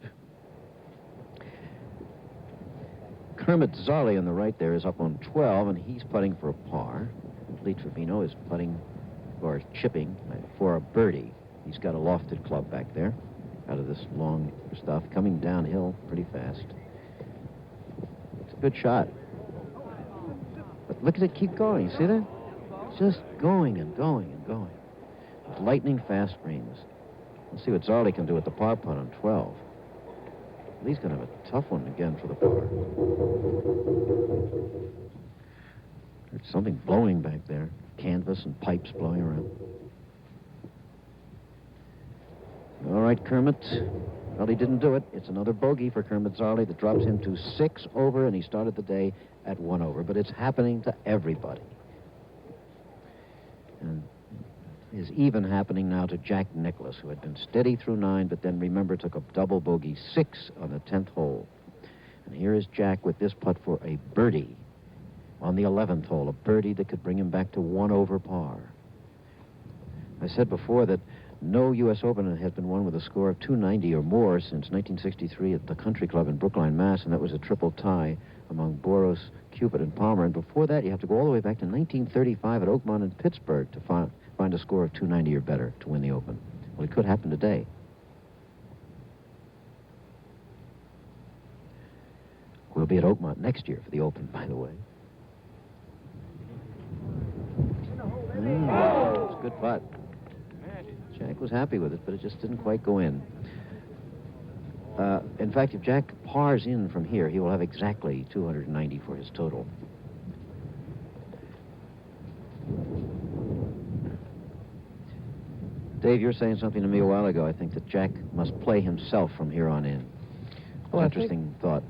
Kermit Zarley on the right there is up on 12, and he's putting for a par. Lee Trevino is putting, or chipping, for a birdie. He's got a lofted club back there, out of this long stuff, coming downhill pretty fast. Good shot. But look at it keep going. See that? Just going and going and going. With lightning fast greens. Let's see what Zarley can do with the par putt on 12. Lee's going to have a tough one again for the par. There's something blowing back there. canvas and pipes blowing around. All right, Kermit. Well, he didn't do it. It's another bogey for Kermit Zarley that drops him to 6 over, and he started the day at 1 over. But it's happening to everybody. And is even happening now to Jack Nicklaus, who had been steady through 9, but then, remember, took a double bogey 6 on the 10th hole. And here is Jack with this putt for a birdie on the 11th hole, a birdie that could bring him back to 1 over par. I said before that no U.S. Open has been won with a score of 290 or more since 1963 at the Country Club in Brookline, Mass., and that was a triple tie among Boros, Cupid, and Palmer. And before that, you have to go all the way back to 1935 at Oakmont in Pittsburgh to find a score of 290 or better to win the Open. Well, it could happen today. We'll be at Oakmont next year for the Open, by the way. It's a good putt. Jack was happy with it, but it just didn't quite go in. In fact, if Jack pars in from here, he will have exactly 290 for his total. Dave, you were saying something to me a while ago. I think that Jack must play himself from here on in. Well, interesting thought.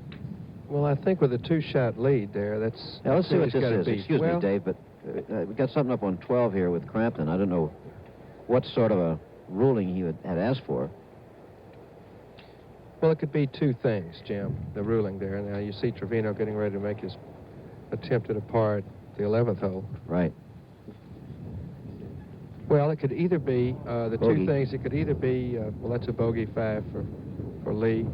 Well, I think with a 2-shot lead there, that's... Now, let's see what he's gotta this is. beat. Excuse me, Dave, but we got something up on 12 here with Crampton. I don't know what sort of a ruling he had asked for. Well, it could be 2 things, Jim, the ruling there. Now, you see Trevino getting ready to make his attempt at a par at the 11th hole. Right. Well, it could either be, the bogey. 2 things, it could either be, well, that's a bogey 5 for Lee.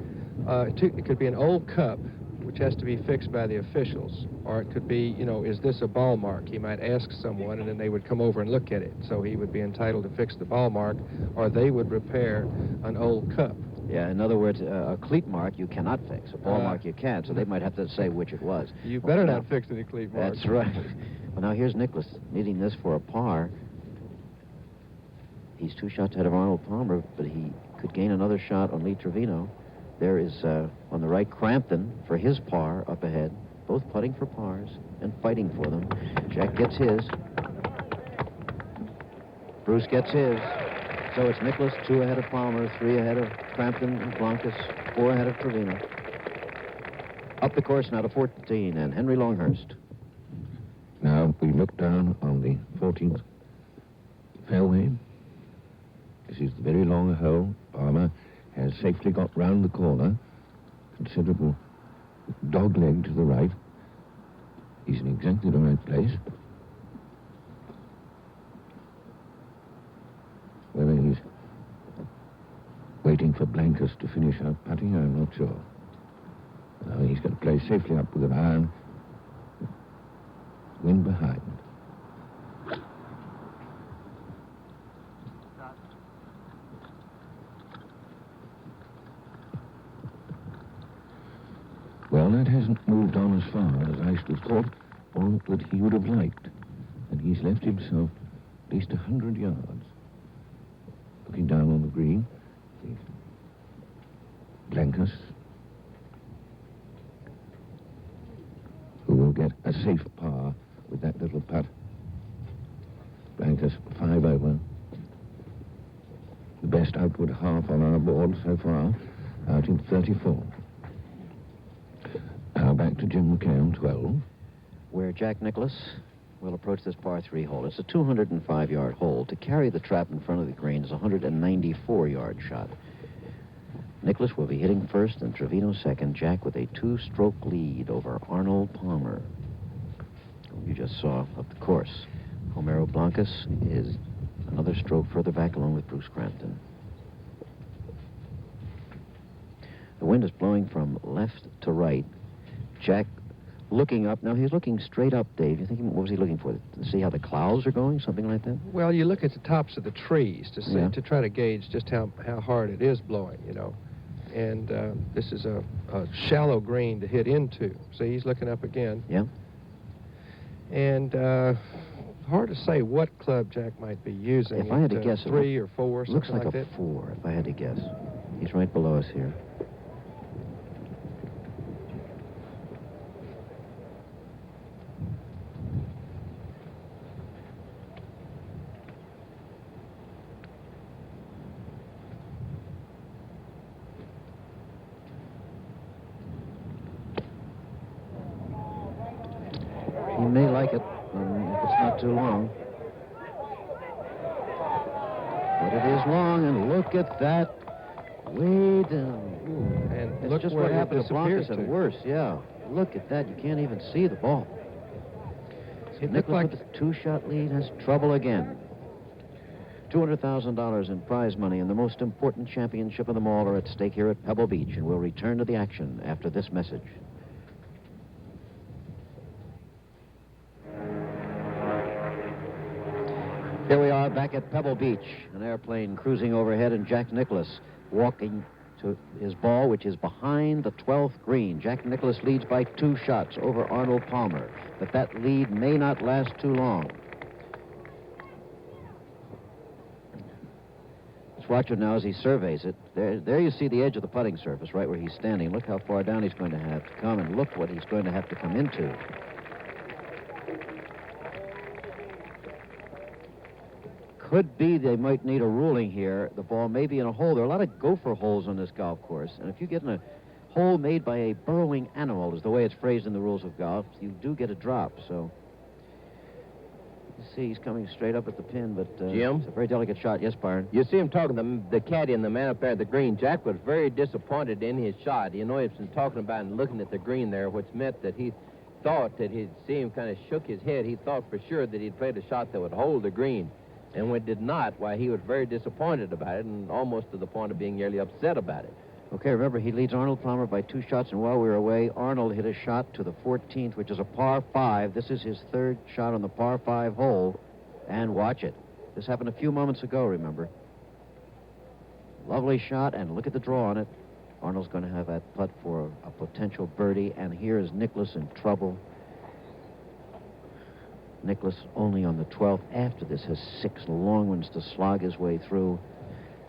It could be an old cup, which has to be fixed by the officials. Or it could be, you know, is this a ball mark? He might ask someone, and then they would come over and look at it. So he would be entitled to fix the ball mark, or they would repair an old cup. Yeah, in other words, a cleat mark you cannot fix. A ball mark you can, so they might have to say which it was. You better not fix any cleat marks. That's right. Well, now here's Nicklaus needing this for a par. He's 2 shots ahead of Arnold Palmer, but he could gain another shot on Lee Trevino. There is, on the right, Crampton for his par up ahead. Both putting for pars and fighting for them. Jack gets his. Bruce gets his. So it's Nicklaus, 2 ahead of Palmer, 3 ahead of Crampton and Blancas, 4 ahead of Trevino. Up the course now to 14, and Henry Longhurst. Now we look down on the 14th fairway. This is the very long hole. Palmer has safely got round the corner. Considerable dog leg to the right. He's in exactly the right place. Whether he's waiting for Blancas to finish out putting, I'm not sure. Now he's got to play safely up with an iron. Wind behind. Well, that hasn't moved on as far as I should have thought, or that he would have liked. And he's left himself at least 100 yards. Looking down on the green, Blancas, who will get a safe par with that little putt. Blancas 5 over. The best outward half on our board so far, out in 34. Now back to Jim McKay on 12. Where Jack Nicklaus will approach this par 3 hole. It's a 205-yard hole. To carry the trap in front of the green is a 194-yard shot. Nicklaus will be hitting first and Trevino second. Jack with a 2-stroke lead over Arnold Palmer, who you just saw up the course. Homero Blancas is another stroke further back along with Bruce Crampton. The wind is blowing from left to right. Jack looking up. Now, he's looking straight up, Dave. You think, what was he looking for? To see how the clouds are going? Something like that? Well, you look at the tops of the trees to see, Yeah. to try to gauge just how hard it is blowing, you know. And this is a shallow green to hit into. See, he's looking up again. Yeah. And hard to say what club Jack might be using. If I had to guess, it 3 or 4, looks something like that. a 4, if I had to guess. He's right below us here. too long. But it is long, and look at that. Way down. And It's look just where what it happened to Blancas disappeared and to. worse, yeah. Look at that. You can't even see the ball. It looked Nicholas like with a two-shot lead has trouble again. $200,000 in prize money and the most important championship of them all are at stake here at Pebble Beach, and we'll return to the action after this message. Here we are back at Pebble Beach, an airplane cruising overhead, and Jack Nicklaus walking to his ball, which is behind the 12th green. Jack Nicklaus leads by 2 shots over Arnold Palmer, but that lead may not last too long. Let's watch it now as he surveys it. There you see the edge of the putting surface, right where he's standing. Look how far down he's going to have to come, and look what he's going to have to come into. Could be they might need a ruling here. The ball may be in a hole. There are a lot of gopher holes on this golf course, and if you get in a hole made by a burrowing animal, is the way it's phrased in the rules of golf, you do get a drop. So you see he's coming straight up at the pin, but Jim? it's a very delicate shot. Yes, Byron? You see him talking to the caddy and the man up there at the green. Jack was very disappointed in his shot. You know, he's been talking about and looking at the green there, which meant that he thought that he'd see him kind of shook his head. He thought for sure that he'd played a shot that would hold the green. And when it did not, why, he was very disappointed about it and almost to the point of being nearly upset about it. Okay, remember, he leads Arnold Palmer by 2 shots, and while we were away, Arnold hit a shot to the 14th, which is a par 5. This is his 3rd shot on the par 5 hole, and watch it. This happened a few moments ago, remember. Lovely shot, and look at the draw on it. Arnold's going to have that putt for a potential birdie, and here is Nicklaus in trouble. Nicklaus only on the 12th. After this has 6 long ones to slog his way through.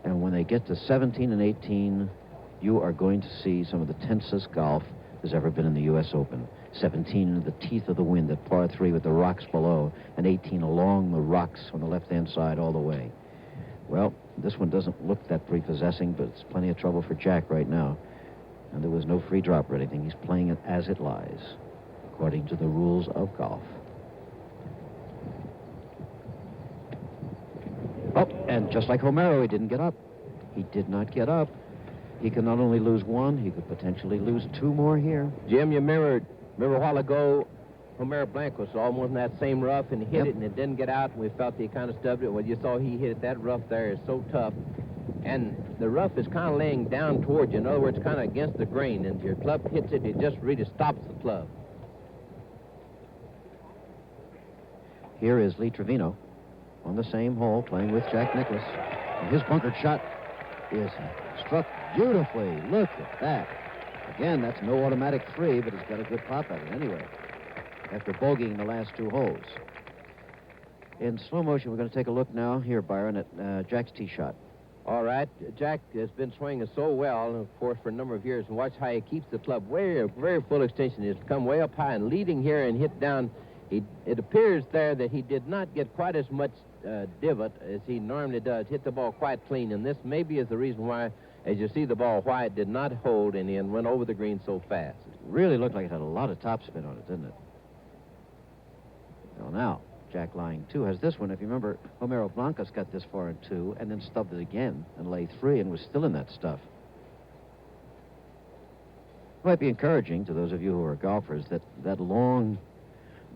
And when they get to 17 and 18, you are going to see some of the tensest golf there's ever been in the U.S. Open. 17 in the teeth of the wind at par 3 with the rocks below, and 18 along the rocks on the left-hand side all the way. Well, this one doesn't look that prepossessing, but it's plenty of trouble for Jack right now. And there was no free drop or anything. He's playing it as it lies, according to the rules of golf. Oh, and just like Homero, he didn't get up. He did not get up. He could not only lose 1, he could potentially lose 2 more here. Jim, you remember a while ago, Homero Blanco was almost in that same rough and he hit it and it didn't get out, and we felt that he kind of stubbed it. Well, you saw he hit it. That rough there is so tough. And the rough is kind of laying down towards you. In other words, kind of against the grain. And if your club hits it, it just really stops the club. Here is Lee Trevino on the same hole, playing with Jack Nicklaus. And his bunkered shot is struck beautifully. Look at that. Again, that's no automatic 3, but he's got a good pop at it anyway, after bogeying the last 2 holes. In slow motion, we're going to take a look now, here, Byron, at Jack's tee shot. All right. Jack has been swinging so well, of course, for a number of years, and watch how he keeps the club very full extension. He's come way up high and leading here and hit down. It appears there that he did not get quite as much divot as he normally does, hit the ball quite clean, and this maybe is the reason why, as you see the ball, why it did not hold any and went over the green so fast. It really looked like it had a lot of topspin on it, didn't it? Well, now, Jack lying 2 has this one. If you remember, Homero Blancas got this far in 2 and then stubbed it again and lay 3 and was still in that stuff. It might be encouraging to those of you who are golfers that long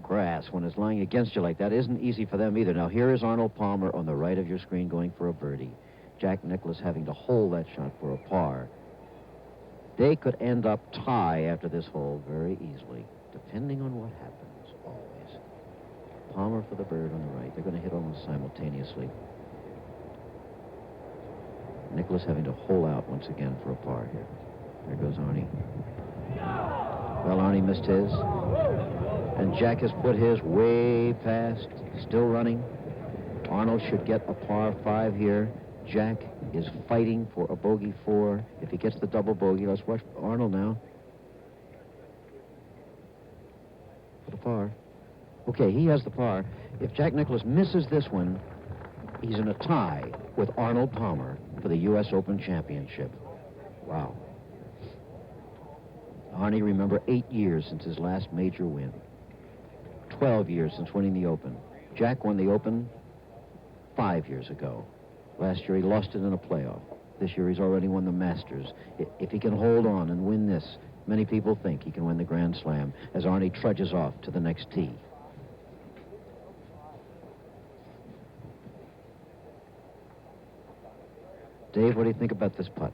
grass, when it's lying against you like that, isn't easy for them either. Now, here is Arnold Palmer on the right of your screen going for a birdie. Jack Nicklaus having to hold that shot for a par. They could end up tie after this hole very easily, depending on what happens, always. Palmer for the bird on the right. They're going to hit almost simultaneously. Nicklaus having to hole out once again for a par here. There goes Arnie. Well, Arnie missed his. And Jack has put his way past, still running. Arnold should get a par 5 here. Jack is fighting for a bogey 4. If he gets the double bogey, let's watch Arnold now. For the par. Okay, he has the par. If Jack Nicklaus misses this one, he's in a tie with Arnold Palmer for the U.S. Open Championship. Wow. Arnie, remember, 8 years since his last major win. 12 years since winning the Open. Jack won the Open 5 years ago. Last year he lost it in a playoff. This year he's already won the Masters. If he can hold on and win this, many people think he can win the Grand Slam as Arnie trudges off to the next tee. Dave, what do you think about this putt?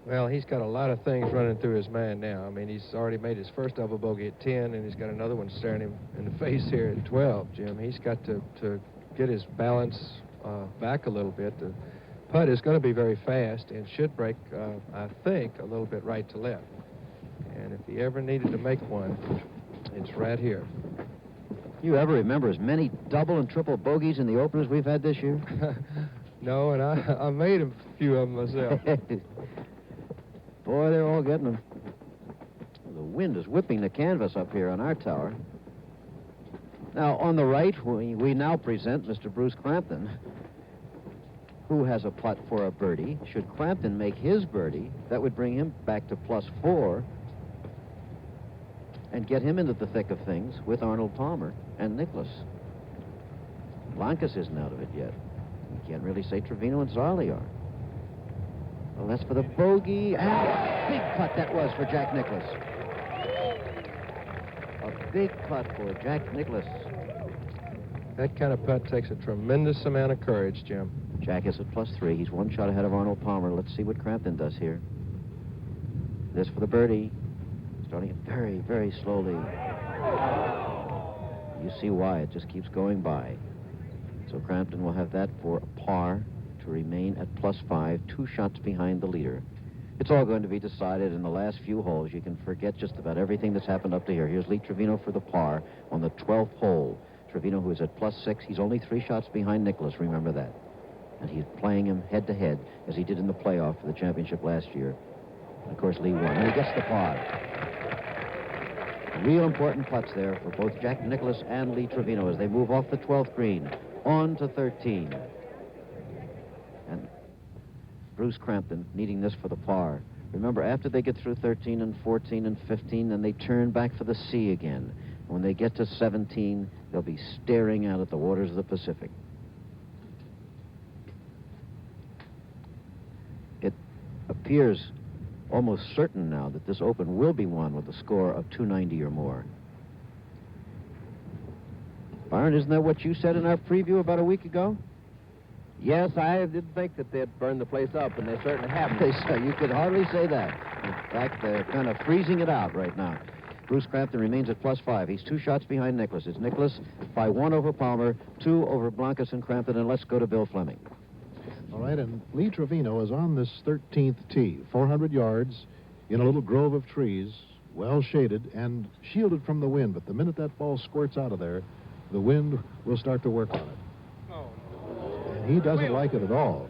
Well, he's got a lot of things running through his mind now. I mean, he's already made his first double bogey at 10, and he's got another one staring him in the face here at 12, Jim. He's got to get his balance back a little bit. The putt is going to be very fast and should break, I think, a little bit right to left. And if he ever needed to make one, it's right here. You ever remember as many double and triple bogeys in the Open as we've had this year? No, and I made a few of them myself. Boy, they're all getting them. The wind is whipping the canvas up here on our tower. Now, on the right, we now present Mr. Bruce Crampton, who has a putt for a birdie. Should Crampton make his birdie, that would bring him back to +4 and get him into the thick of things with Arnold Palmer and Nicklaus. Blancas isn't out of it yet. You can't really say Trevino and Zarley are. Well, that's for the bogey. And a big putt that was for Jack Nicklaus. A big putt for Jack Nicklaus. That kind of putt takes a tremendous amount of courage, Jim. Jack is at +3. He's one shot ahead of Arnold Palmer. Let's see what Crampton does here. This for the birdie. Starting it very, very slowly. You see why. It just keeps going by. So Crampton will have that for a par to remain at +5, 2 shots behind the leader. It's all going to be decided in the last few holes. You can forget just about everything that's happened up to here. Here's Lee Trevino for the par on the 12th hole. Trevino, who is at +6, he's only 3 shots behind Nicklaus, remember that. And he's playing him head-to-head, as he did in the playoff for the championship last year. And of course, Lee won, and he gets the par. Real important putts there for both Jack Nicklaus and Lee Trevino as they move off the 12th green on to 13. And Bruce Crampton needing this for the par. Remember, after they get through 13 and 14 and 15, then they turn back for the sea again. And when they get to 17, they'll be staring out at the waters of the Pacific. It appears almost certain now that this Open will be won with a score of 290 or more. Byron, isn't that what you said in our preview about a week ago? Yes, I did think that they'd burn the place up, and they certainly haven't. You could hardly say that. In fact, they're kind of freezing it out right now. Bruce Crampton remains at +5. He's 2 shots behind Nicklaus. It's Nicklaus by 1 over Palmer, 2 over Blancas and Crampton, and let's go to Bill Fleming. All right, and Lee Trevino is on this 13th tee, 400 yards in a little grove of trees, well shaded and shielded from the wind. But the minute that ball squirts out of there, the wind will start to work on it. And he doesn't like it at all.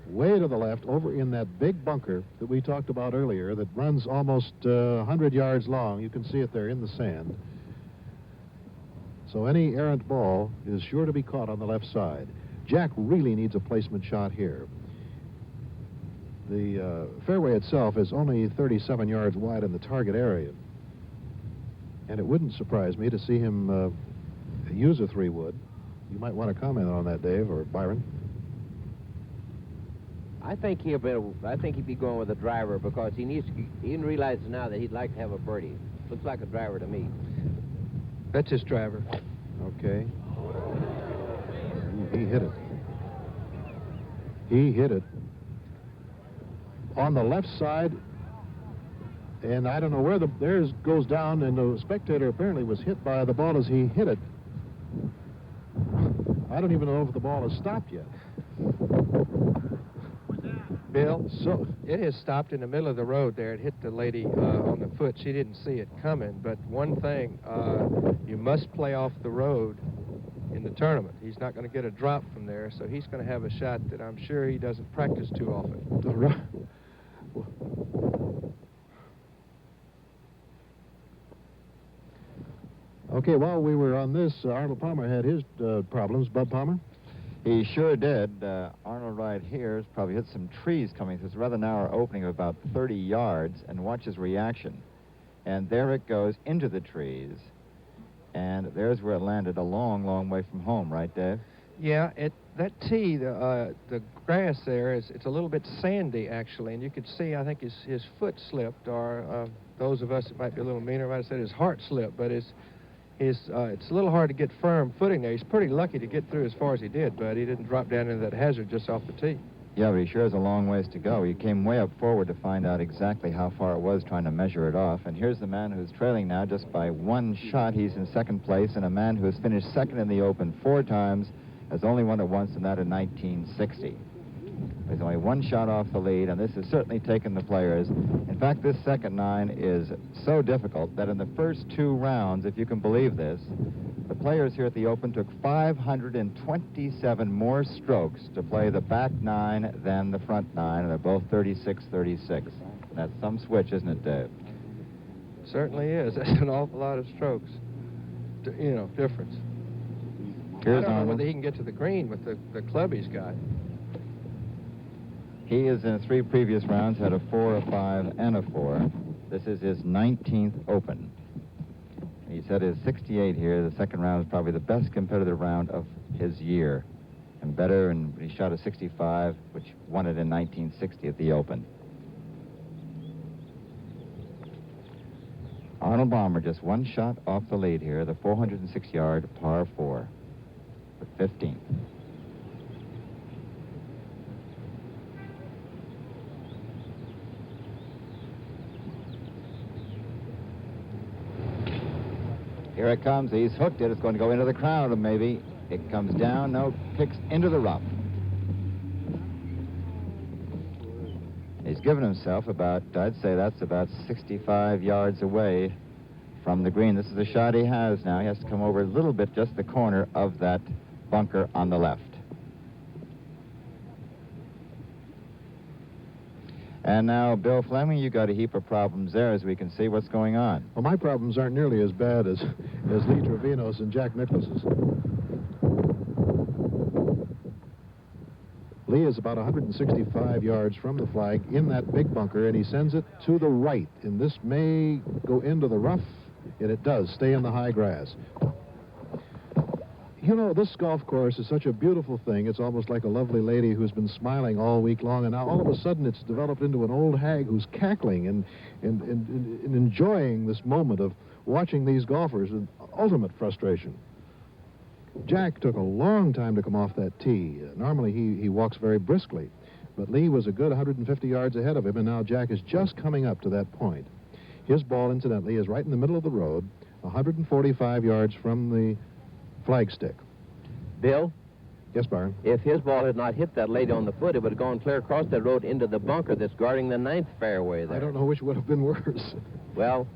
Way to the left, over in that big bunker that we talked about earlier that runs almost 100 yards long. You can see it there in the sand. So any errant ball is sure to be caught on the left side. Jack really needs a placement shot here. The fairway itself is only 37 yards wide in the target area. And it wouldn't surprise me to see him use a 3-wood. You might want to comment on that, Dave, or Byron. I think he'd be going with a driver because he realizes now that he'd like to have a birdie. Looks like a driver to me. That's his driver. Okay. He hit it. He hit it. On the left side, and I don't know where theirs goes down, and the spectator apparently was hit by the ball as he hit it. I don't even know if the ball has stopped yet. Bill, so it has stopped in the middle of the road there. It hit the lady on the foot. She didn't see it coming. But one thing, you must play off the road in the tournament. He's not going to get a drop from there, so he's going to have a shot that I'm sure he doesn't practice too often. Okay, while we were on this, Arnold Palmer had his problems. Bud Palmer? He sure did. Arnold right here has probably hit some trees coming through this rather narrow opening of about 30 yards, and watch his reaction. And there it goes into the trees. And there's where it landed, a long, long way from home, right, Dave? Yeah, that tee, the grass there it's a little bit sandy actually, and you could see I think his foot slipped, or those of us that might be a little meaner might have said his heart slipped, but it's a little hard to get firm footing there. He's pretty lucky to get through as far as he did, but he didn't drop down into that hazard just off the tee. Yeah, but he sure has a long ways to go. He came way up forward to find out exactly how far it was, trying to measure it off. And here's the man who's trailing now just by one shot. He's in second place, and a man who has finished second in the Open 4 times, has only won it once, and that in 1960. He's only one shot off the lead, and this has certainly taken the players. In fact, this second 9 is so difficult that in the first 2 rounds, if you can believe this, the players here at the Open took 527 more strokes to play the back 9 than the front 9, and they're both 36-36. That's some switch, isn't it, Dave? Certainly is. That's an awful lot of strokes, difference. Here's I don't know Arnold. whether he can get to the green with the club he's got. He is in 3 previous rounds, had a 4, a 5, and a 4. This is his 19th Open. He's had his 68 here. The second round is probably the best competitive round of his year. And better, and he shot a 65, which won it in 1960 at the Open. Arnold Palmer just one shot off the lead here, the 406-yard par 4, the 15th. Here it comes. He's hooked it. It's going to go into the crowd, maybe. It comes down. No, kicks into the rough. He's given himself about, I'd say that's about 65 yards away from the green. This is the shot he has now. He has to come over a little bit, just the corner of that bunker on the left. And now, Bill Fleming, you got a heap of problems there, as we can see. What's going on? Well, my problems aren't nearly as bad as Lee Trevino's and Jack Nicklaus's. Lee is about 165 yards from the flag in that big bunker, and he sends it to the right. And this may go into the rough, and it does stay in the high grass. You know, this golf course is such a beautiful thing. It's almost like a lovely lady who's been smiling all week long, and now all of a sudden it's developed into an old hag who's cackling and enjoying this moment of watching these golfers with ultimate frustration. Jack took a long time to come off that tee. Normally he walks very briskly, but Lee was a good 150 yards ahead of him, and now Jack is just coming up to that point. His ball, incidentally, is right in the middle of the road, 145 yards from the flagstick. Bill? Yes, Byron? If his ball had not hit that lady on the foot, it would have gone clear across that road into the bunker that's guarding the 9th fairway there. I don't know which would have been worse. Well,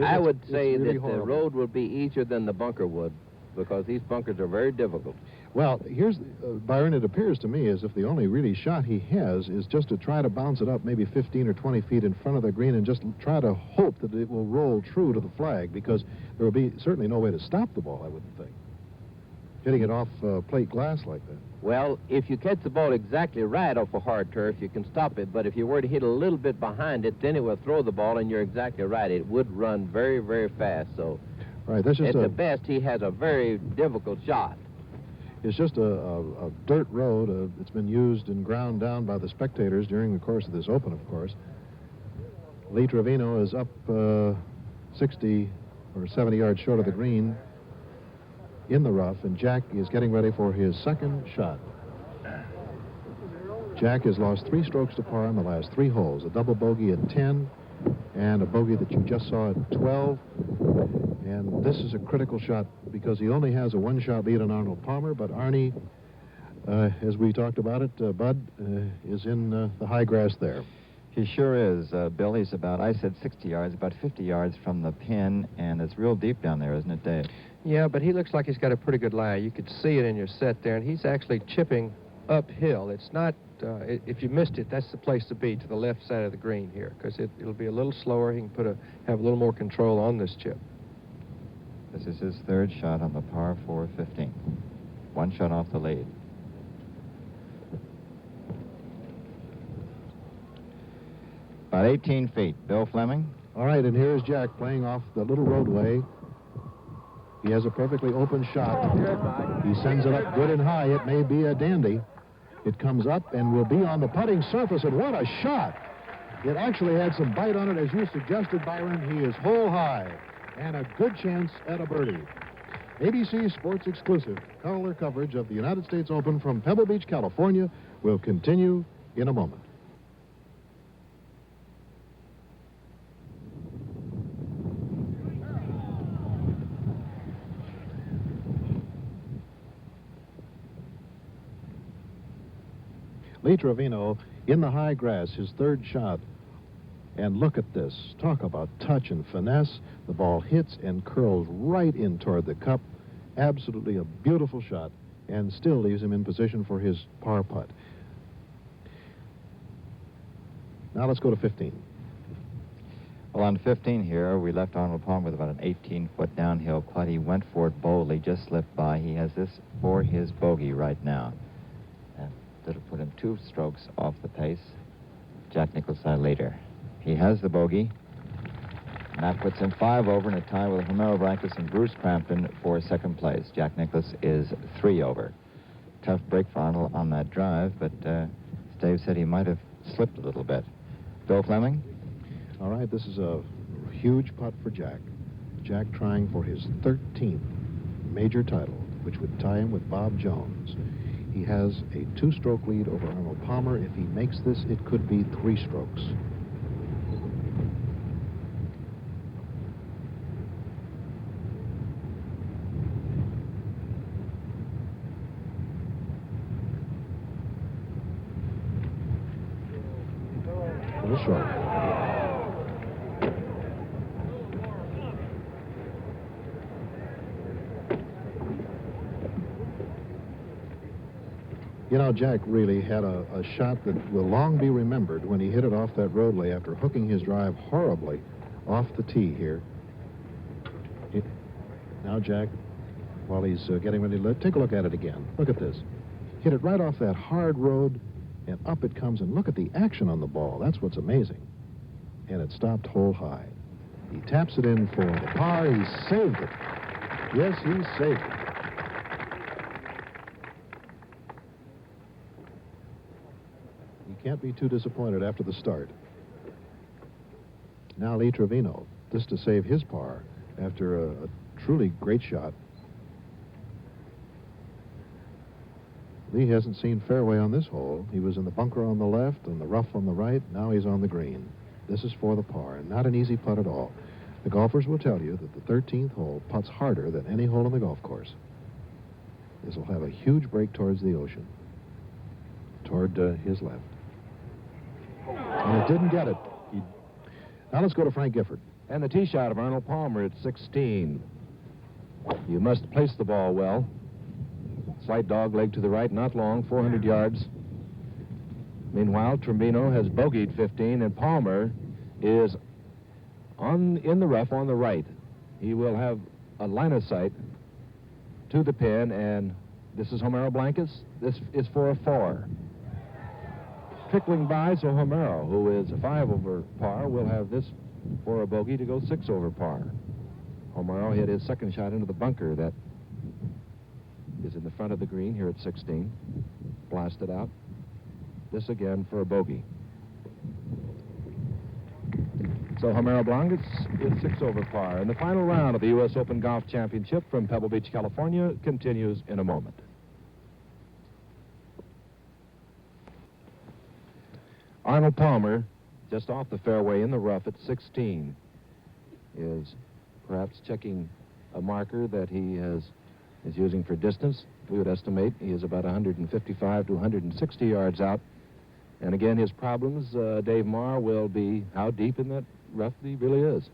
I would say really that horrible. the road would be easier than the bunker would, because these bunkers are very difficult. Well, here's, Byron, it appears to me as if the only really shot he has is just to try to bounce it up maybe 15 or 20 feet in front of the green and just try to hope that it will roll true to the flag, because there will be certainly no way to stop the ball, I wouldn't think. Hitting it off plate glass like that. Well, if you catch the ball exactly right off a hard turf, you can stop it. But if you were to hit a little bit behind it, then it will throw the ball, and you're exactly right. It would run very, very fast. So, Right, that's just at the best, he has a very difficult shot. It's just a dirt road. It's been used and ground down by the spectators during the course of this Open, of course. Lee Trevino is up 60 or 70 yards short of the green in the rough, and Jack is getting ready for his second shot. Jack has lost 3 strokes to par in the last 3 holes, a double bogey at 10 and a bogey that you just saw at 12. And this is a critical shot because he only has a 1-shot lead on Arnold Palmer, but Arnie, as we talked about it, Bud, is in the high grass there. He sure is, Bill. He's about, I said 60 yards, about 50 yards from the pin, and it's real deep down there, isn't it, Dave? Yeah, but he looks like he's got a pretty good lie. You could see it in your set there, and he's actually chipping uphill. It's not, if you missed it, that's the place to be, to the left side of the green here, because it'll be a little slower. He can have a little more control on this chip. This is his 3rd shot on the par 4 15. 1 shot off the lead. About 18 feet. Bill Fleming? All right, and here's Jack playing off the little roadway. He has a perfectly open shot. He sends it up good and high. It may be a dandy. It comes up and will be on the putting surface, and what a shot! It actually had some bite on it, as you suggested, Byron. He is hole high, and a good chance at a birdie. ABC Sports exclusive color coverage of the United States Open from Pebble Beach, California, will continue in a moment. Lee Trevino in the high grass, his third shot. And look at this. Talk about touch and finesse. The ball hits and curls right in toward the cup. Absolutely a beautiful shot, and still leaves him in position for his par putt. Now let's go to 15. Well, on 15 here, we left Arnold Palmer with about an 18-foot downhill putt. He went for it boldly, just slipped by. He has this for his bogey right now. And that'll put him 2 strokes off the pace. Jack Nicklaus later. He has the bogey. And that puts him 5 over in a tie with Homero Blancas and Bruce Crampton for second place. Jack Nicklaus is 3 over. Tough break for Arnold on that drive, but Dave said he might have slipped a little bit. Bill Fleming? All right, this is a huge putt for Jack. Jack trying for his 13th major title, which would tie him with Bob Jones. He has a 2-stroke lead over Arnold Palmer. If he makes this, it could be 3 strokes. little short. You know, Jack really had a shot that will long be remembered when he hit it off that roadway after hooking his drive horribly off the tee here. Now, Jack, while he's getting ready to take a look at it again. Look at this. Hit it right off that hard road, and up it comes, and look at the action on the ball. That's what's amazing. And it stopped hole high. He taps it in for the par. He saved it. Yes, he saved it. You can't be too disappointed after the start. Now Lee Trevino, this to save his par after a truly great shot. Lee hasn't seen fairway on this hole. He was in the bunker on the left and the rough on the right. Now he's on the green. This is for the par, and not an easy putt at all. The golfers will tell you that the 13th hole putts harder than any hole on the golf course. This will have a huge break towards the ocean, toward his left. And it didn't get it. Now let's go to Frank Gifford. And the tee shot of Arnold Palmer at 16. You must place the ball well. Slight dog leg to the right, not long, 400 yards. Meanwhile, Trevino has bogeyed 15, and Palmer is in the rough on the right. He will have a line of sight to the pin, and this is Homero Blancas. This is for a 4. Trickling by, so Homero, who is a 5 over par, will have this for a bogey to go 6 over par. Homero hit his second shot into the bunker that is in the front of the green here at 16. Blasted out. This again for a bogey. So Homero Blancas is 6 over par. And the final round of the U.S. Open Golf Championship from Pebble Beach, California continues in a moment. Arnold Palmer, just off the fairway in the rough at 16, is perhaps checking a marker that he is using for distance. We would estimate he is about 155 to 160 yards out. And again, his problems, Dave Marr, will be how deep in that rough he really is.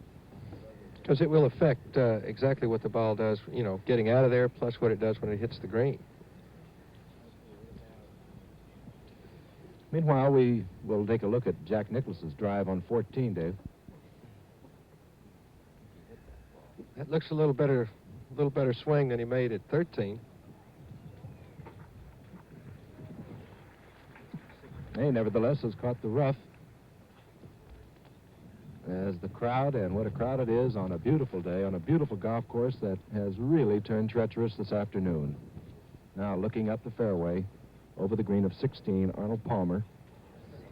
Because it will affect exactly what the ball does, you know, getting out of there, plus what it does when it hits the green. Meanwhile, we will take a look at Jack Nicklaus's drive on 14, Dave. That looks a little better swing than he made at 13. He nevertheless has caught the rough. as the crowd, and what a crowd it is on a beautiful day, on a beautiful golf course that has really turned treacherous this afternoon. Now, looking up the fairway, over the green of 16, Arnold Palmer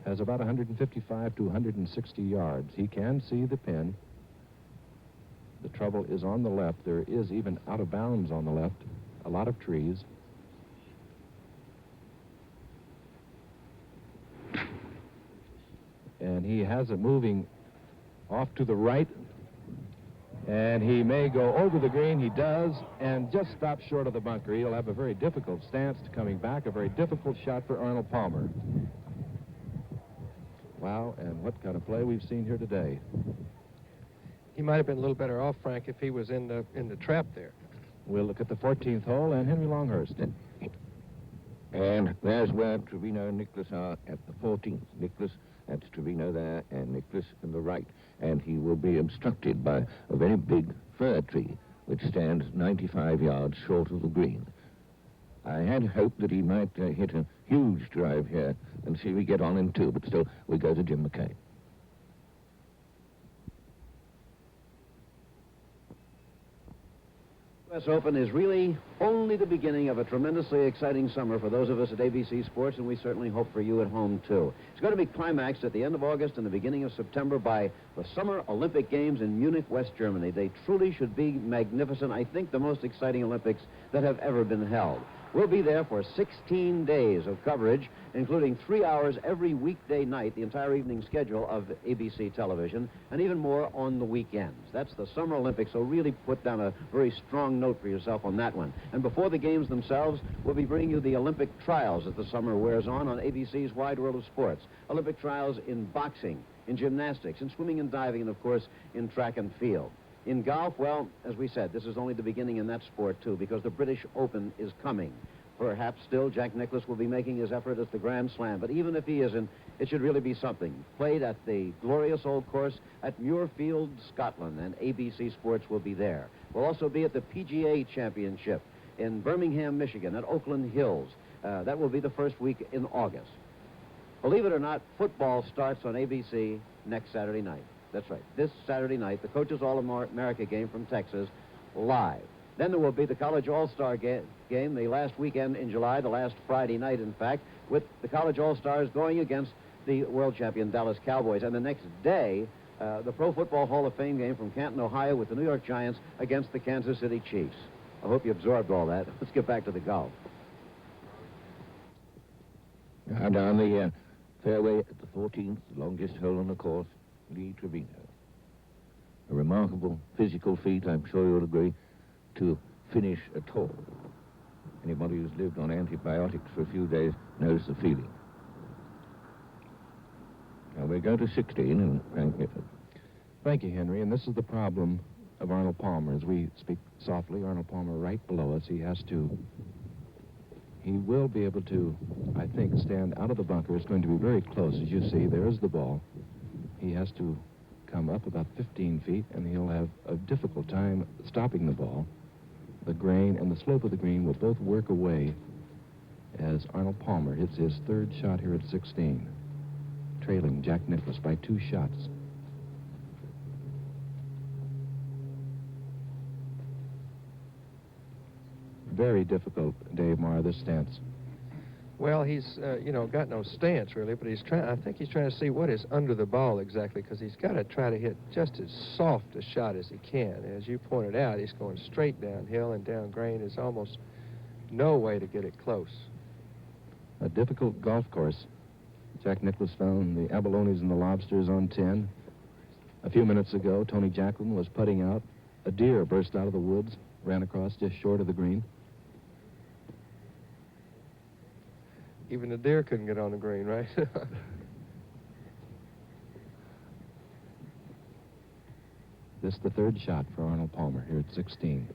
has about 155 to 160 yards. He can see the pin. The trouble is on the left. There is even out of bounds on the left, a lot of trees. And he has it moving off to the right, and he may go over the green. He does, and just stops short of the bunker. He'll have a very difficult stance coming back, a very difficult shot for Arnold Palmer. Wow, and what kind of play we've seen here today. He might have been a little better off, Frank, if he was in the trap there. We'll look at the 14th hole and Henry Longhurst. And there's where Trevino and Nicklaus are at the 14th. Nicklaus, that's Trevino there, and Nicklaus on the right. And he will be obstructed by a very big fir tree, which stands 95 yards short of the green. I had hoped that he might hit a huge drive here and see if we get on in two, but still, we go to Jim McKay. U.S. Open is really only the beginning of a tremendously exciting summer for those of us at ABC Sports, and we certainly hope for you at home, too. It's going to be climaxed at the end of August and the beginning of September by the Summer Olympic Games in Munich, West Germany. They truly should be magnificent. I think the most exciting Olympics that have ever been held. We'll be there for 16 days of coverage, including 3 hours every weekday night, the entire evening schedule of ABC television, and even more on the weekends. That's the Summer Olympics, so really put down a very strong note for yourself on that one. And before the games themselves, we'll be bringing you the Olympic trials as the summer wears on ABC's Wide World of Sports. Olympic trials in boxing, in gymnastics, in swimming and diving, and, of course, in track and field. In golf, well, as we said, this is only the beginning in that sport, too, because the British Open is coming. Perhaps still Jack Nicklaus will be making his effort at the Grand Slam, but even if he isn't, it should really be something. Played at the glorious old course at Muirfield, Scotland, and ABC Sports will be there. We'll also be at the PGA Championship in Birmingham, Michigan, at Oakland Hills. That will be the first week in August. Believe it or not, football starts on ABC next Saturday night. That's right. This Saturday night, the Coaches All-America game from Texas, live. Then there will be the College All-Star game the last weekend in July, the last Friday night, in fact, with the College All-Stars going against the world champion Dallas Cowboys. And the next day, the Pro Football Hall of Fame game from Canton, Ohio, with the New York Giants against the Kansas City Chiefs. I hope you absorbed all that. Let's get back to the golf. Now down the fairway at the 14th, the longest hole on the course, Lee Trevino. A remarkable physical feat, I'm sure you'll agree, to finish at all. Anybody who's lived on antibiotics for a few days knows the feeling. Now we go to 16 and Frank Gifford. Thank you, Henry, and this is the problem of Arnold Palmer. As we speak softly, Arnold Palmer right below us, he will be able to, I think, stand out of the bunker. It's going to be very close. As you see, there is the ball. He has to come up about 15 feet, and he'll have a difficult time stopping the ball. The grain and the slope of the green will both work away as Arnold Palmer hits his third shot here at 16, trailing Jack Nicklaus by 2 shots. Very difficult, Dave Marr, this stance. Well, he's, got no stance, really, but I think he's trying to see what is under the ball exactly, because he's got to try to hit just as soft a shot as he can. As you pointed out, he's going straight downhill, and down grain is almost no way to get it close. A difficult golf course. Jack Nicklaus found the abalones and the lobsters on 10. A few minutes ago, Tony Jacklin was putting out. A deer burst out of the woods, ran across just short of the green. Even the deer couldn't get on the green, right? This is the third shot for Arnold Palmer here at 16.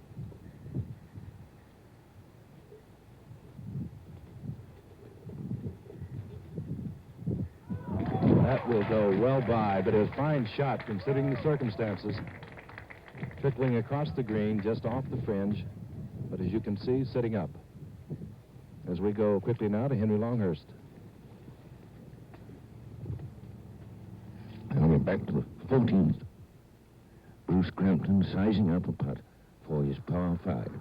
That will go well by, but a fine shot considering the circumstances. Trickling across the green, just off the fringe, but as you can see, sitting up. As we go quickly now to Henry Longhurst. And we're back to the 14th. Bruce Crampton sizing up a putt for his par 5.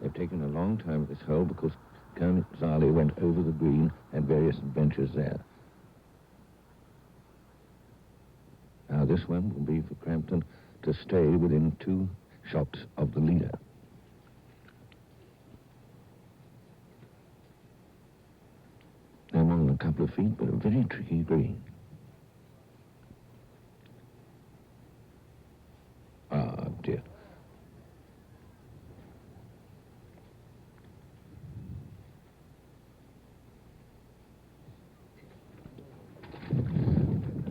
They've taken a long time at this hole because Kermit Zali went over the green and various adventures there. Now this one will be for Crampton to stay within 2 shots of the leader. They're more than a couple of feet, but a very tricky green. Ah, dear.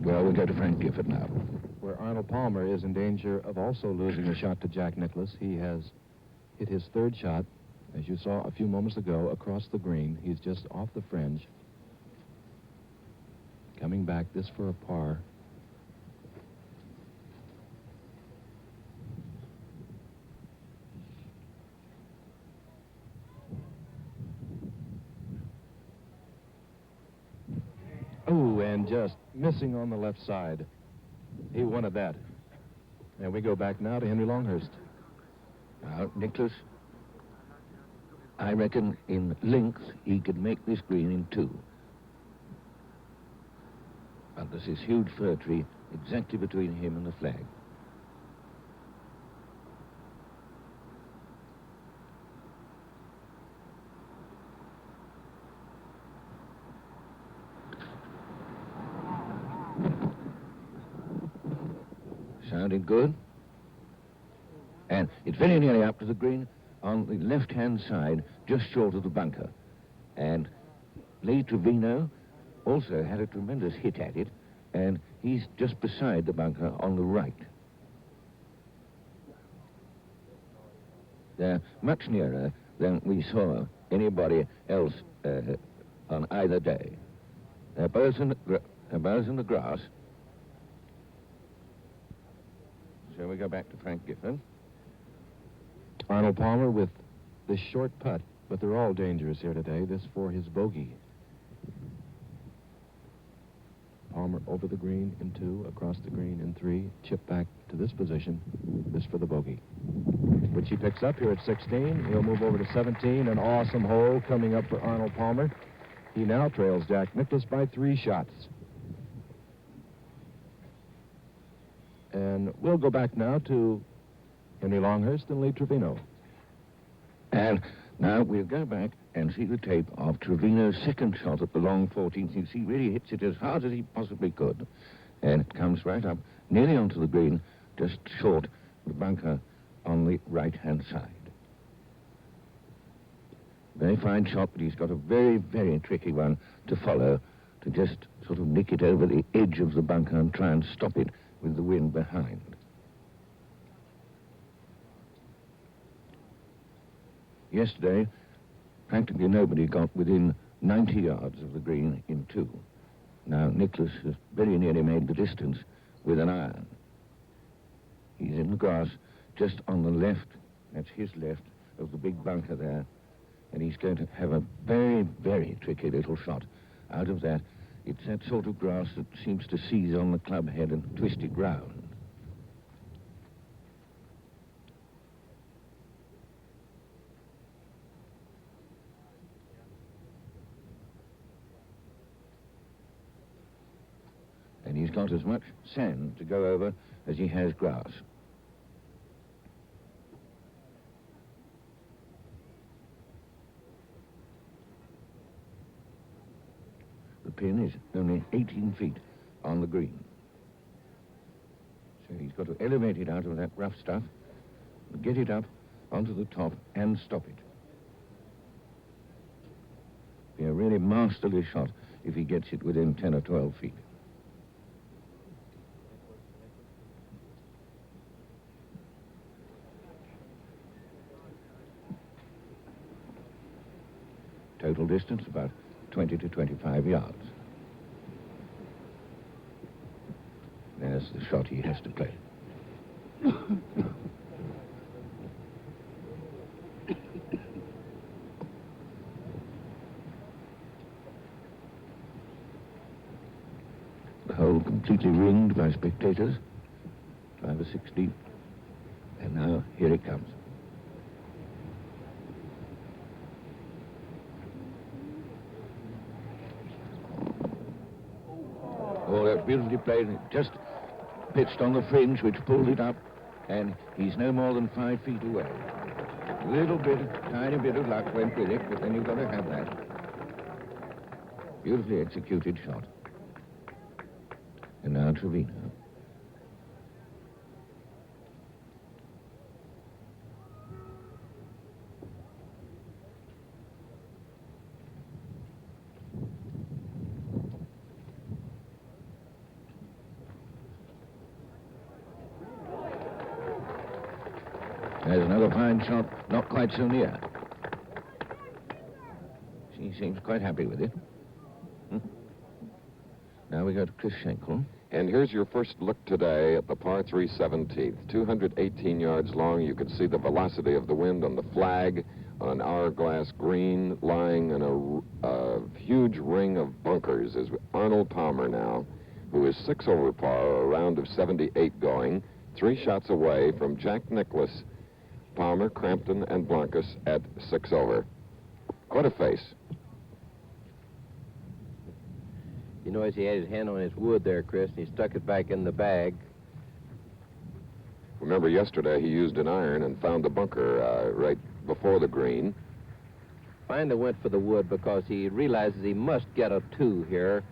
Well, we'll go to Frank Gifford now. Where Arnold Palmer is in danger of also losing a shot to Jack Nicklaus. He has hit his 3rd shot, as you saw a few moments ago, across the green. He's just off the fringe. Coming back, this for a par. Oh, and just missing on the left side. He wanted that. And we go back now to Henry Longhurst. Now, Nicklaus, I reckon in length he could make this green in 2. But there's this huge fir tree exactly between him and the flag. Sounding good. And it's very nearly up to the green on the left-hand side, just short of the bunker. And Lee Trevino also had a tremendous hit at it, and he's just beside the bunker on the right. They're much nearer than we saw anybody else on either day. They're both in the grass. So we go back to Frank Gifford. Arnold Palmer with this short putt, but they're all dangerous here today. This for his bogey. Palmer over the green in 2, across the green in 3, chip back to this position, this for the bogey, which he picks up here at 16. He'll move over to 17, an awesome hole coming up for Arnold Palmer. He now trails Jack Nicklaus by 3 shots. And we'll go back now to Henry Longhurst and Lee Trevino. And now we'll go back and see the tape of Trevino's 2nd shot at the long 14th. You see, really hits it as hard as he possibly could. And it comes right up, nearly onto the green, just short of the bunker on the right-hand side. Very fine shot, but he's got a very, very tricky one to follow, to just sort of nick it over the edge of the bunker and try and stop it with the wind behind. Yesterday, practically nobody got within 90 yards of the green in 2. Now, Nicklaus has very nearly made the distance with an iron. He's in the grass just on the left, that's his left, of the big bunker there, and he's going to have a very, very tricky little shot out of that. It's that sort of grass that seems to seize on the club head and twist it round. And he's got as much sand to go over as he has grass. The pin is only 18 feet on the green. So he's got to elevate it out of that rough stuff, get it up onto the top and stop it. Be a really masterly shot if he gets it within 10 or 12 feet. Total distance about 20 to 25 yards. There's the shot he has to play. The hole completely ringed by spectators. 5 or 6 deep. And now, here it comes. Oh, that's beautifully played. Just pitched on the fringe, which pulled it up, and he's no more than 5 feet away. Tiny bit of luck went with it, but then you've got to have that. Beautifully executed shot. And now Trevino. There's another fine shot, not quite so near. She seems quite happy with it. Now we go to Chris Schenkel. And here's your first look today at the par 3 17th. 218 yards long. You can see the velocity of the wind on the flag on an hourglass green lying in a huge ring of bunkers is Arnold Palmer now, who is 6 over par, a round of 78 going, 3 shots away from Jack Nicklaus, Palmer, Crampton, and Blancas at 6 over. What a face. You notice he had his hand on his wood there, Chris, and he stuck it back in the bag. Remember yesterday he used an iron and found the bunker right before the green. Finally went for the wood because he realizes he must get a 2 here,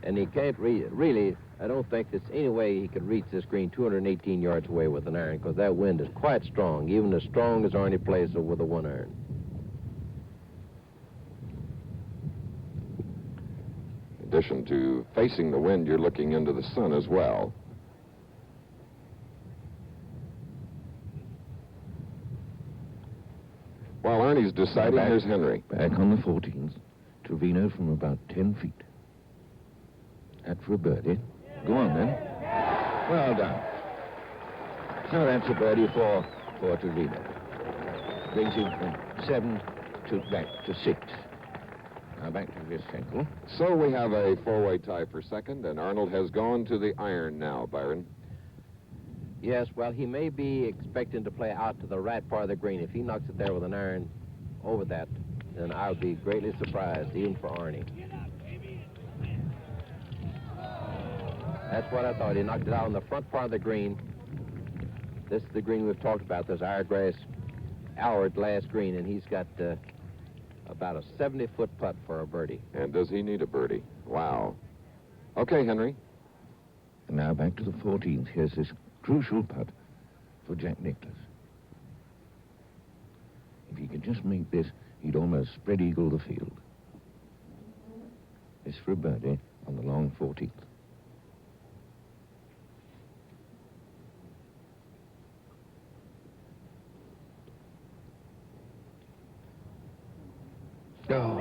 and he can't really, I don't think there's any way he could reach this green 218 yards away with an iron, because that wind is quite strong, even as strong as Arnie plays it with a 1 iron. In addition to facing the wind, you're looking into the sun as well. While Arnie's deciding, here's Henry. Back on the 14th. Trevino from about 10 feet. That for a birdie. Go on, then. Well done. So that's a birdie for Trevino. Brings him from 7 back to 6. Now back to Chris Schenkel. So we have a 4-way tie for second, and Arnold has gone to the iron now, Byron. Yes, well, he may be expecting to play out to the right part of the green. If he knocks it there with an iron over that, then I would be greatly surprised, even for Arnie. That's what I thought. He knocked it out on the front part of the green. This is the green we've talked about, this hourglass green, and he's got about a 70-foot putt for a birdie. And does he need a birdie? Wow. Okay, Henry. And now back to the 14th. Here's this crucial putt for Jack Nicklaus. If he could just make this, he'd almost spread eagle the field. This for a birdie on the long 14th. Oh.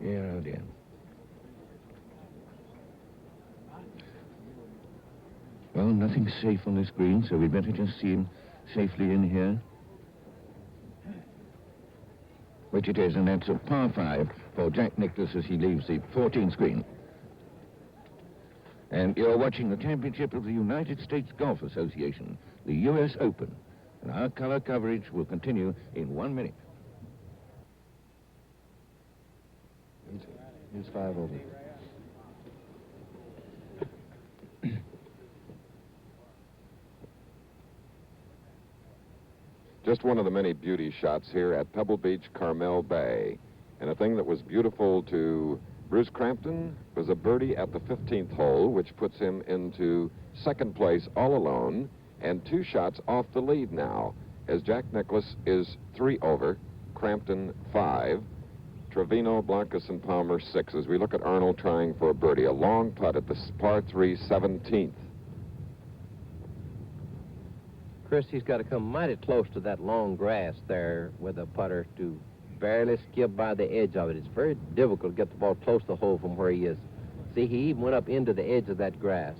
Yeah, oh dear. Well, nothing's safe on this green, so we'd better just see him safely in here. Which it is, and that's a par 5 for Jack Nicklaus as he leaves the 14th green. And you're watching the championship of the United States Golf Association, the U.S. Open. And our color coverage will continue in 1 minute. Here's 5 over. Just one of the many beauty shots here at Pebble Beach, Carmel Bay. And a thing that was beautiful to Bruce Crampton was a birdie at the 15th hole, which puts him into second place all alone, and 2 shots off the lead now, as Jack Nicklaus is 3 over, Crampton 5, Trevino, Blancas, and Palmer 6, as we look at Arnold trying for a birdie, a long putt at the par 3 17th. Chris, he's got to come mighty close to that long grass there with a putter to barely skip by the edge of it. It's very difficult to get the ball close to the hole from where he is. See, he even went up into the edge of that grass.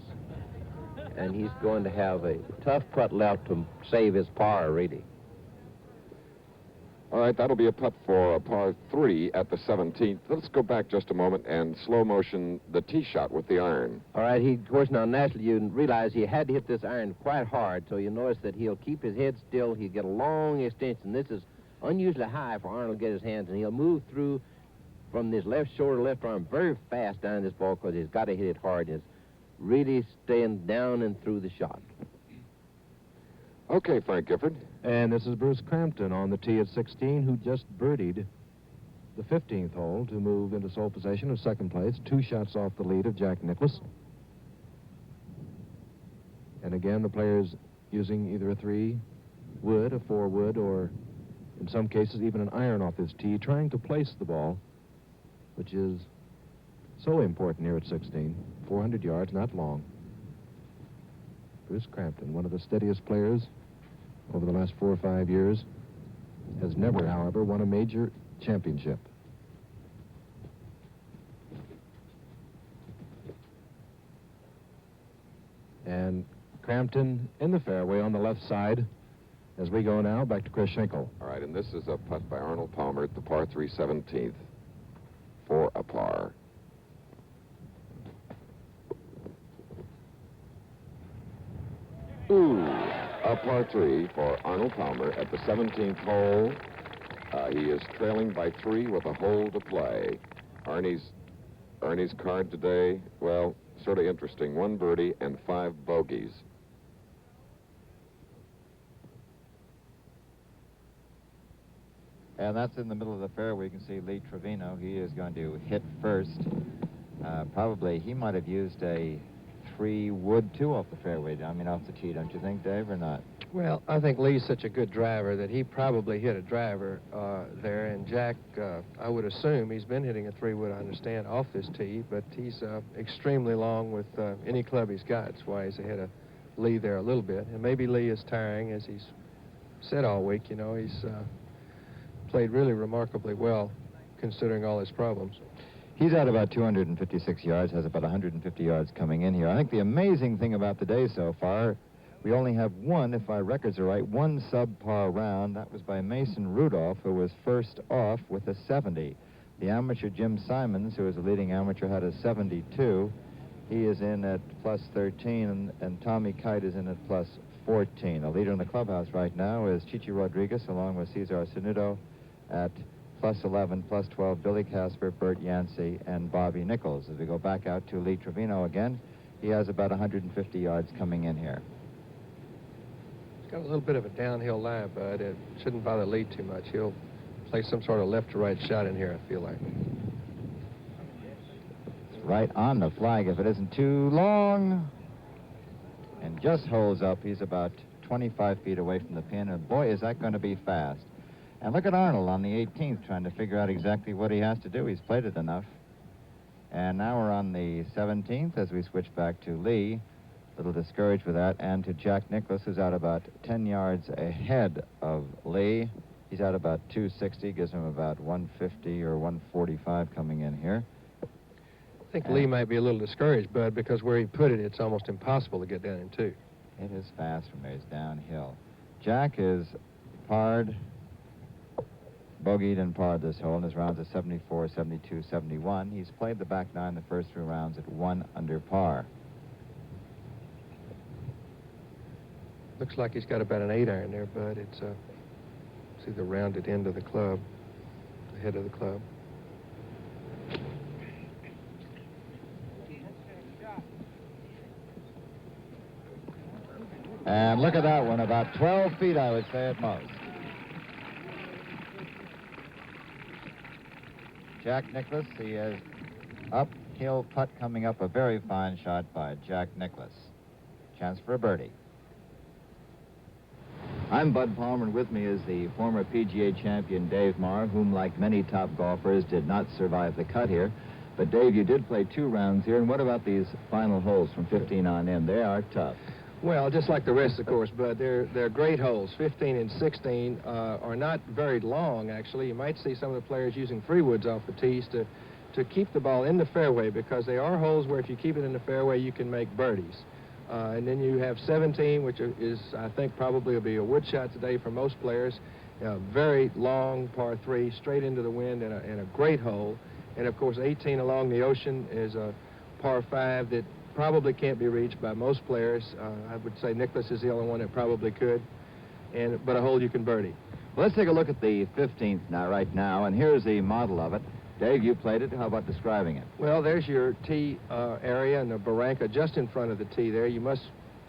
And he's going to have a tough putt left to save his par, really. All right, that'll be a putt for a par 3 at the 17th. Let's go back just a moment and slow motion the tee shot with the iron. All right, of course, now, naturally, you realize he had to hit this iron quite hard, so you notice that he'll keep his head still. He'll get a long extension. This is unusually high for Arnold to get his hands, and he'll move through from this left shoulder, left arm very fast down this ball because he's got to hit it hard. He's really staying down and through the shot. Okay, Frank Gifford. And this is Bruce Crampton on the tee at 16, who just birdied the 15th hole to move into sole possession of second place, 2 shots off the lead of Jack Nicklaus. And again, the players using either a 3-wood, a 4-wood, or in some cases even an iron off this tee, trying to place the ball, which is so important here at 16. 400 yards, not long. Bruce Crampton, one of the steadiest players over the last 4 or 5 years, has never, however, won a major championship. And Crampton in the fairway on the left side as we go now back to Chris Schenkel. All right, and this is a putt by Arnold Palmer at the par 3 17th for a par. Ooh, a par 3 for Arnold Palmer at the 17th hole. He is trailing by 3 with a hole to play. Arnie's card today, well, sort of interesting. 1 birdie and 5 bogeys. And that's in the middle of the fairway. You can see Lee Trevino. He is going to hit first. Probably he might have used a 3-wood too off the fairway. I mean, off the tee, don't you think, Dave, or not? Well, I think Lee's such a good driver that he probably hit a driver there. And Jack, I would assume he's been hitting a 3-wood, I understand, off this tee, but he's extremely long with any club he's got. That's why he's ahead of Lee there a little bit. And maybe Lee is tiring, as he's said all week. You know, he's played really remarkably well, considering all his problems. He's at about 256 yards, has about 150 yards coming in here. I think the amazing thing about the day so far, we only have one, if my records are right, one subpar round. That was by Mason Rudolph, who was first off with a 70. The amateur Jim Simons, who is a leading amateur, had a 72. He is in at plus 13, and Tommy Kite is in at plus 14. The leader in the clubhouse right now is Chichi Rodriguez, along with Cesar Sanudo at plus 11, plus 12, Billy Casper, Bert Yancey, and Bobby Nichols. As we go back out to Lee Trevino again, he has about 150 yards coming in here. He's got a little bit of a downhill lie, but it shouldn't bother Lee too much. He'll play some sort of left to right shot in here, I feel like. It's right on the flag if it isn't too long. And just holds up. He's about 25 feet away from the pin, and boy, is that going to be fast. And look at Arnold on the 18th trying to figure out exactly what he has to do. He's played it enough. And now we're on the 17th as we switch back to Lee. A little discouraged with that. And to Jack Nicklaus, who's out about 10 yards ahead of Lee. He's out about 260, gives him about 150 or 145 coming in here. I think Lee might be a little discouraged, Bud, because where he put it, it's almost impossible to get down in 2. It is fast from there. It's downhill. Jack is parred, bogeyed and parred this hole, and his rounds are 74, 72, 71. He's played the back 9 the first 3 rounds at 1 under par. Looks like he's got about an 8-iron there, Bud. It's see the rounded end of the club, the head of the club. And look at that one, about 12 feet, I would say, at most. Jack Nicklaus, he has uphill putt coming up, a very fine shot by Jack Nicklaus. Chance for a birdie. I'm Bud Palmer, and with me is the former PGA champion Dave Marr, whom, like many top golfers, did not survive the cut here. But, Dave, you did play 2 rounds here, and what about these final holes from 15 on in? They are tough. Well, just like the rest, of course, but they're great holes. 15 and 16 are not very long, actually. You might see some of the players using 3-woods off the tees to keep the ball in the fairway, because they are holes where if you keep it in the fairway, you can make birdies. And then you have 17, which is, I think, probably will be a wood shot today for most players. Very long par 3, straight into the wind and a great hole. And, of course, 18 along the ocean is a par 5 that probably can't be reached by most players. I would say Nicklaus is the only one that probably could, but a hole you can birdie. Well, let's take a look at the 15th right now, and here's the model of it. Dave, you played it. How about describing it? Well, there's your tee area and the barranca just in front of the tee there. You must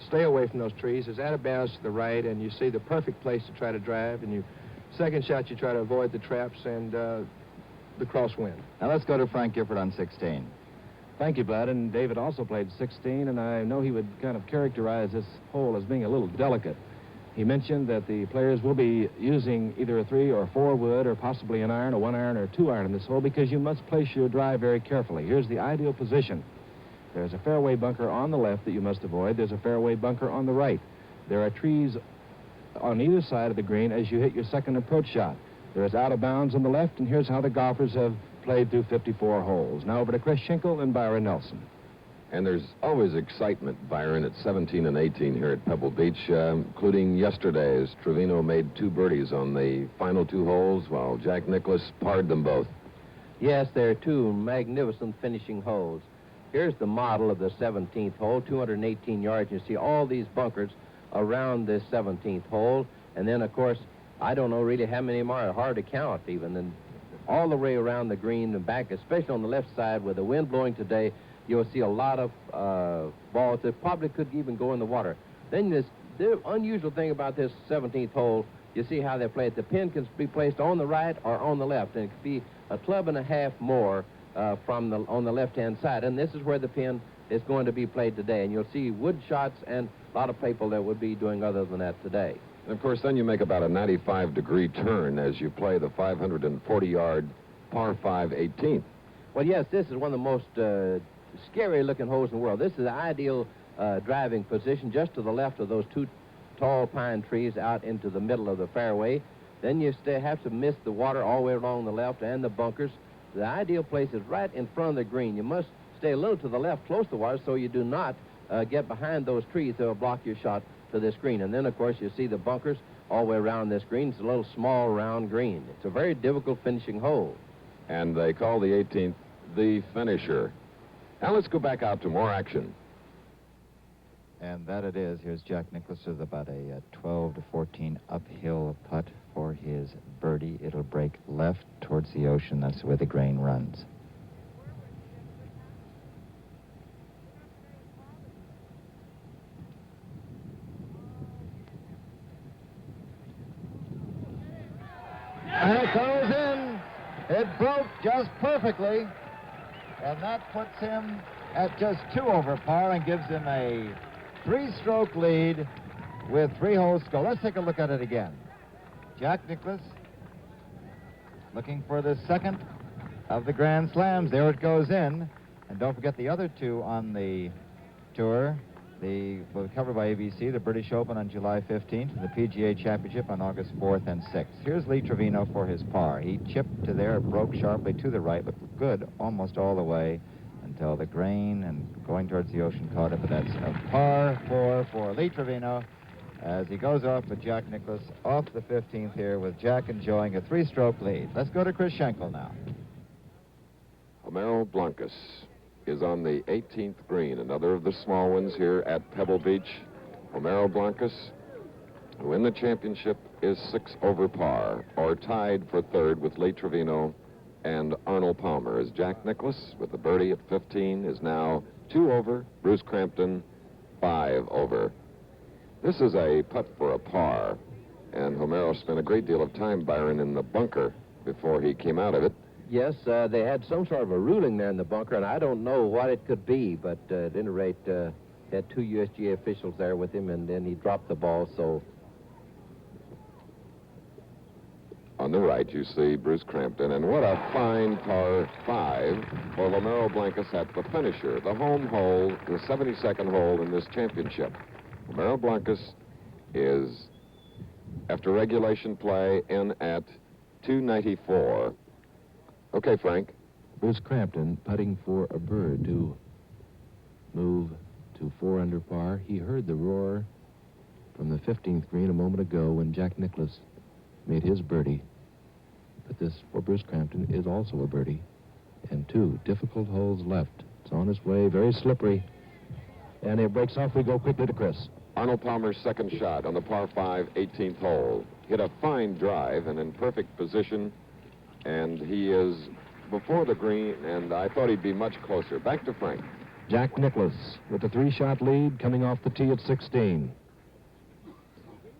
stay away from those trees. It's out of bounds to the right, and you see the perfect place to try to drive. And second shot, you try to avoid the traps and the crosswind. Now let's go to Frank Gifford on 16. Thank you, Bud. And David also played 16, and I know he would kind of characterize this hole as being a little delicate. He mentioned that the players will be using either a 3 or 4 wood or possibly an iron, a 1 iron, or a 2 iron in this hole because you must place your drive very carefully. Here's the ideal position. There's a fairway bunker on the left that you must avoid. There's a fairway bunker on the right. There are trees on either side of the green as you hit your second approach shot. There is out of bounds on the left, and here's how the golfers have played through 54 holes. Now over to Chris Schenkel and Byron Nelson. And there's always excitement, Byron, at 17 and 18 here at Pebble Beach, including yesterday's. Trevino made 2 birdies on the final 2 holes, while Jack Nicklaus parred them both. Yes, there are 2 magnificent finishing holes. Here's the model of the 17th hole, 218 yards. You see all these bunkers around this 17th hole. And then, of course, I don't know really how many more, hard to count even. And all the way around the green and back, especially on the left side with the wind blowing today, you'll see a lot of balls that probably could even go in the water. Then the unusual thing about this 17th hole, you see how they play it. The pin can be placed on the right or on the left, and it could be a club and a half more on the left-hand side. And this is where the pin is going to be played today. And you'll see wood shots and a lot of people that would be doing other than that today. And, of course, then you make about a 95-degree turn as you play the 540-yard par 5 18th. Well, yes, this is one of the most scary-looking holes in the world. This is the ideal driving position just to the left of those 2 tall pine trees out into the middle of the fairway. Then you have to miss the water all the way along the left and the bunkers. The ideal place is right in front of the green. You must stay a little to the left, close to the water, so you do not get behind those trees that will block your shot to this green. And then, of course, you see the bunkers all the way around this green. It's a little small, round green. It's a very difficult finishing hole. And they call the 18th the finisher. Now let's go back out to more action. And that it is. Here's Jack Nicklaus with about a 12 to 14 uphill putt for his birdie. It'll break left towards the ocean. That's where the grain runs. And it goes in. It broke just perfectly. And that puts him at just 2 over par and gives him a 3-stroke lead with 3 holes to go. Let's take a look at it again. Jack Nicklaus looking for the second of the Grand Slams. There it goes in. And don't forget the other 2 on the tour. Covered by ABC, the British Open on July 15th, and the PGA Championship on August 4th and 6th. Here's Lee Trevino for his par. He chipped to there, broke sharply to the right, looked good almost all the way until the grain and going towards the ocean caught it, but that's a par 4 for Lee Trevino as he goes off with Jack Nicklaus off the 15th here with Jack enjoying a 3-stroke lead. Let's go to Chris Schenkel now. Homero Blancas is on the 18th green, another of the small ones here at Pebble Beach. Homero Blancas, who in the championship is 6 over par, or tied for 3rd with Lee Trevino and Arnold Palmer, as Jack Nicklaus, with the birdie at 15, is now 2 over, Bruce Crampton 5 over. This is a putt for a par, and Homero spent a great deal of time, Byron, in the bunker before he came out of it. Yes, they had some sort of a ruling there in the bunker, and I don't know what it could be, but at any rate, had 2 USGA officials there with him, and then he dropped the ball, so... On the right, you see Bruce Crampton, and what a fine par 5 for Homero Blancas at the finisher, the home hole, the 72nd hole in this championship. Homero Blancas is, after regulation play, in at 294. Okay, Frank. Bruce Crampton putting for a bird to move to 4 under par. He heard the roar from the 15th green a moment ago when Jack Nicklaus made his birdie. But this, for Bruce Crampton, is also a birdie. And 2 difficult holes left. It's on its way, very slippery. And it breaks off. We go quickly to Chris. Arnold Palmer's second shot on the par 5 18th hole. Hit a fine drive and in perfect position. And he is before the green, and I thought he'd be much closer. Back to Frank. Jack Nicklaus with a 3-shot lead coming off the tee at 16.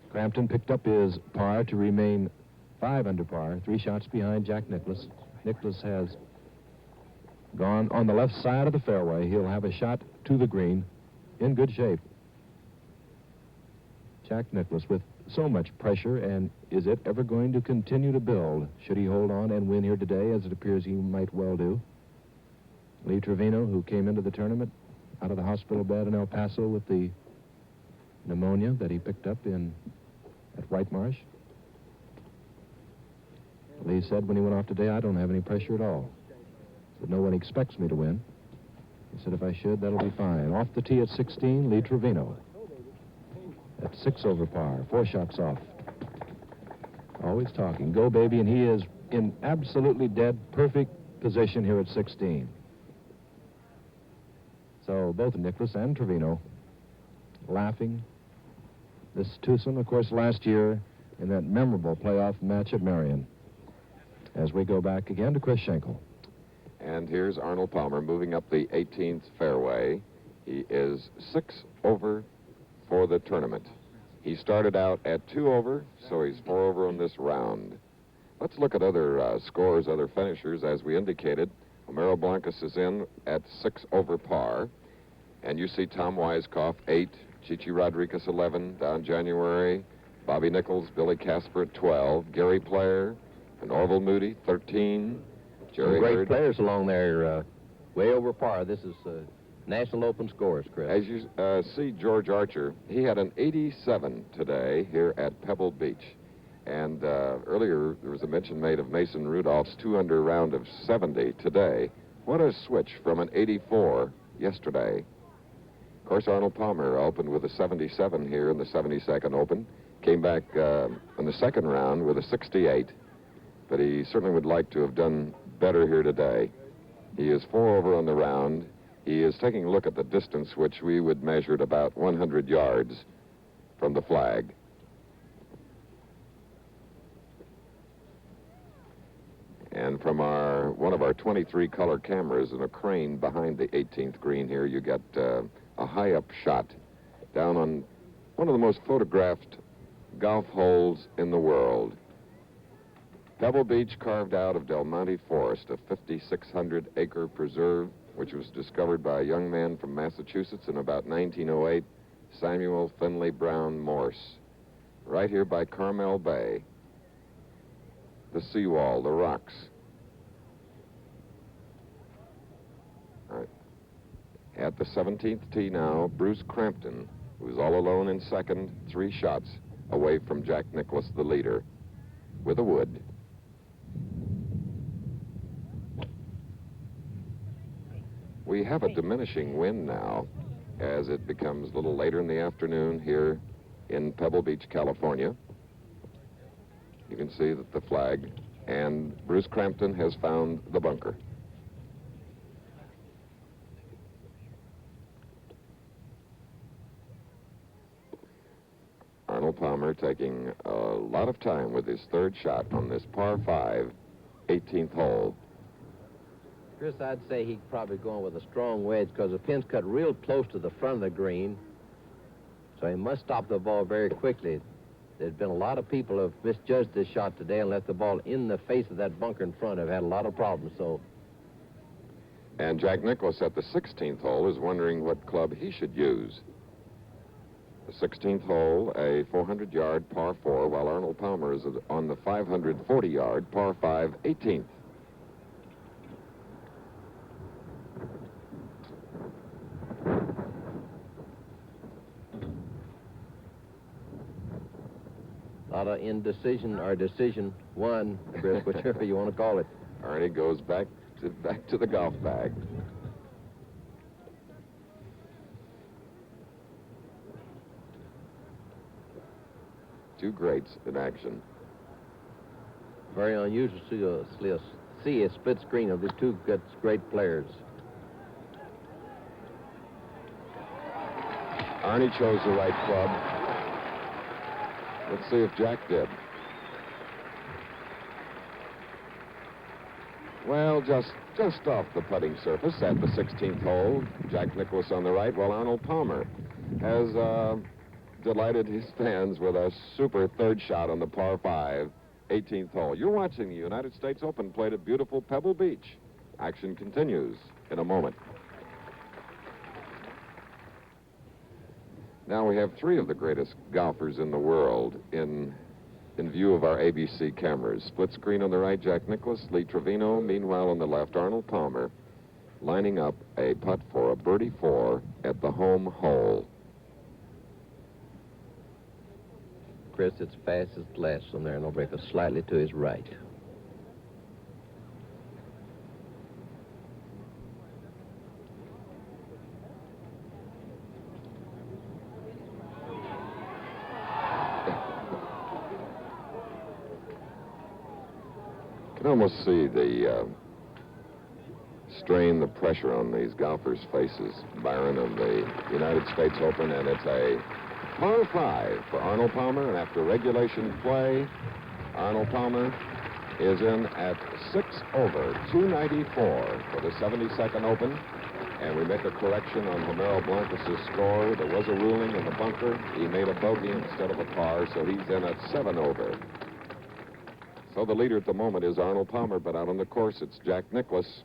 Crampton picked up his par to remain 5 under par, 3 shots behind Jack Nicklaus. Nicklaus has gone on the left side of the fairway. He'll have a shot to the green in good shape. Jack Nicklaus with so much pressure, and is it ever going to continue to build? Should he hold on and win here today, as it appears he might well do? Lee Trevino, who came into the tournament out of the hospital bed in El Paso with the pneumonia that he picked up at White Marsh. Lee said when he went off today, I don't have any pressure at all. He said, no one expects me to win. He said, if I should, that'll be fine. Off the tee at 16, Lee Trevino. At 6 over par, 4 shots off. Always talking. Go, baby, and he is in absolutely dead, perfect position here at 16. So both Nicklaus and Trevino laughing. This twosome, of course, last year in that memorable playoff match at Marion. As we go back again to Chris Schenkel. And here's Arnold Palmer moving up the 18th fairway. He is 6 over for the tournament. He started out at 2 over, so he's 4 over on this round. Let's look at other scores, other finishers. As we indicated, Homero Blancas is in at 6 over par. And you see Tom Weiskopf, 8, Chichi Rodriguez, 11, down January, Bobby Nichols, Billy Casper at 12, Gary Player, and Orville Moody, 13, Jerry Some great Hurd. players along there, way over par. This is National Open scores, Chris. As you see, George Archer, he had an 87 today here at Pebble Beach. And earlier, there was a mention made of Mason Rudolph's 2-under round of 70 today. What a switch from an 84 yesterday. Of course, Arnold Palmer opened with a 77 here in the 72nd Open. Came back in the second round with a 68. But he certainly would like to have done better here today. He is 4 over on the round. He is taking a look at the distance, which we would measure at about 100 yards from the flag. And from one of our 23 color cameras in a crane behind the 18th green here, you get a high-up shot down on one of the most photographed golf holes in the world. Pebble Beach, carved out of Del Monte Forest, a 5,600-acre preserve, which was discovered by a young man from Massachusetts in about 1908, Samuel Finley Brown Morse. Right here by Carmel Bay. The seawall, the rocks. All right. At the 17th tee now, Bruce Crampton, who's all alone in second, 3 shots away from Jack Nicklaus, the leader, with a wood. We have a diminishing wind now as it becomes a little later in the afternoon here in Pebble Beach, California. You can see that the flag and Bruce Crampton has found the bunker. Arnold Palmer taking a lot of time with his 3rd shot on this par 5, 18th hole. Chris, I'd say he's probably going with a strong wedge because the pin's cut real close to the front of the green. So he must stop the ball very quickly. There's been a lot of people who have misjudged this shot today and left the ball in the face of that bunker in front. Have had a lot of problems, so. And Jack Nicklaus at the 16th hole is wondering what club he should use. The 16th hole, a 400-yard par 4, while Arnold Palmer is on the 540-yard par 5, 18th. A lot of indecision or decision one, Chris, whichever you want to call it. Arnie goes back to the golf bag. Two greats in action. Very unusual to see a split screen of the two great players. Arnie chose the right club. Let's see if Jack did. Well, just off the putting surface at the 16th hole. Jack Nicklaus on the right, while Arnold Palmer has delighted his fans with a super third shot on the par 5, 18th hole. You're watching the United States Open played at beautiful Pebble Beach. Action continues in a moment. Now we have three of the greatest golfers in the world in view of our ABC cameras. Split screen on the right, Jack Nicklaus, Lee Trevino. Meanwhile, on the left, Arnold Palmer, lining up a putt for a birdie 4 at the home hole. Chris, it's fast as glass on there, and he'll break it slightly to his right. You can almost see the strain, the pressure on these golfers' faces. Byron of the United States Open, and it's a par 5 for Arnold Palmer, and after regulation play, Arnold Palmer is in at 6 over, 294 for the 72nd Open, and we make a correction on Homero Blancas' score. There was a ruling in the bunker. He made a bogey instead of a par, so he's in at 7 over. So the leader at the moment is Arnold Palmer, but out on the course, it's Jack Nicklaus,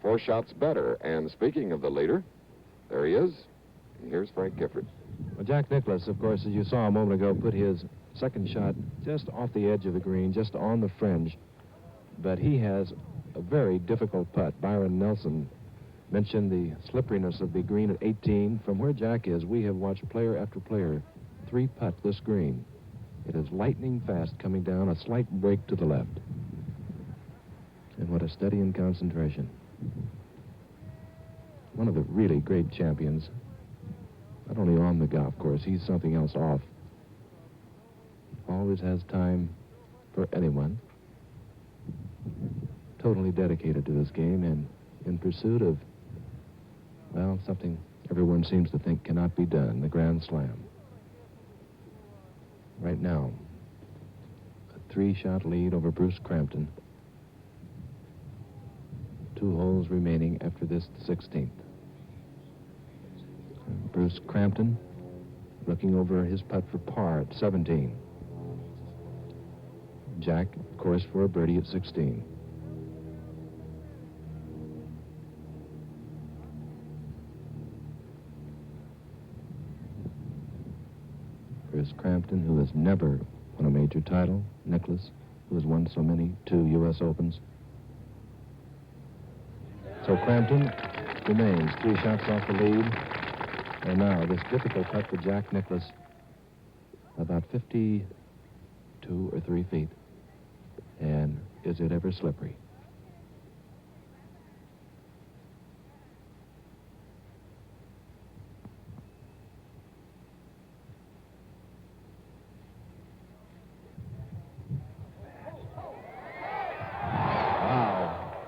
4 shots better. And speaking of the leader, there he is. And here's Frank Gifford. Well, Jack Nicklaus, of course, as you saw a moment ago, put his second shot just off the edge of the green, just on the fringe. But he has a very difficult putt. Byron Nelson mentioned the slipperiness of the green at 18. From where Jack is, we have watched player after player 3-putt this green. It is lightning fast coming down, a slight break to the left. And what a study in concentration. One of the really great champions, not only on the golf course, he's something else off. Always has time for anyone. Totally dedicated to this game and in pursuit of, well, something everyone seems to think cannot be done, the Grand Slam. Right now, a 3-shot lead over Bruce Crampton. 2 holes remaining after this 16th. Bruce Crampton looking over his putt for par at 17. Jack, of course, for a birdie at 16. Bruce Crampton, who has never won a major title. Nicklaus, who has won so many, 2 U.S. Opens. So Crampton remains 3 shots off the lead. And now this difficult putt for Jack Nicklaus, about 52 or 3 feet. And is it ever slippery?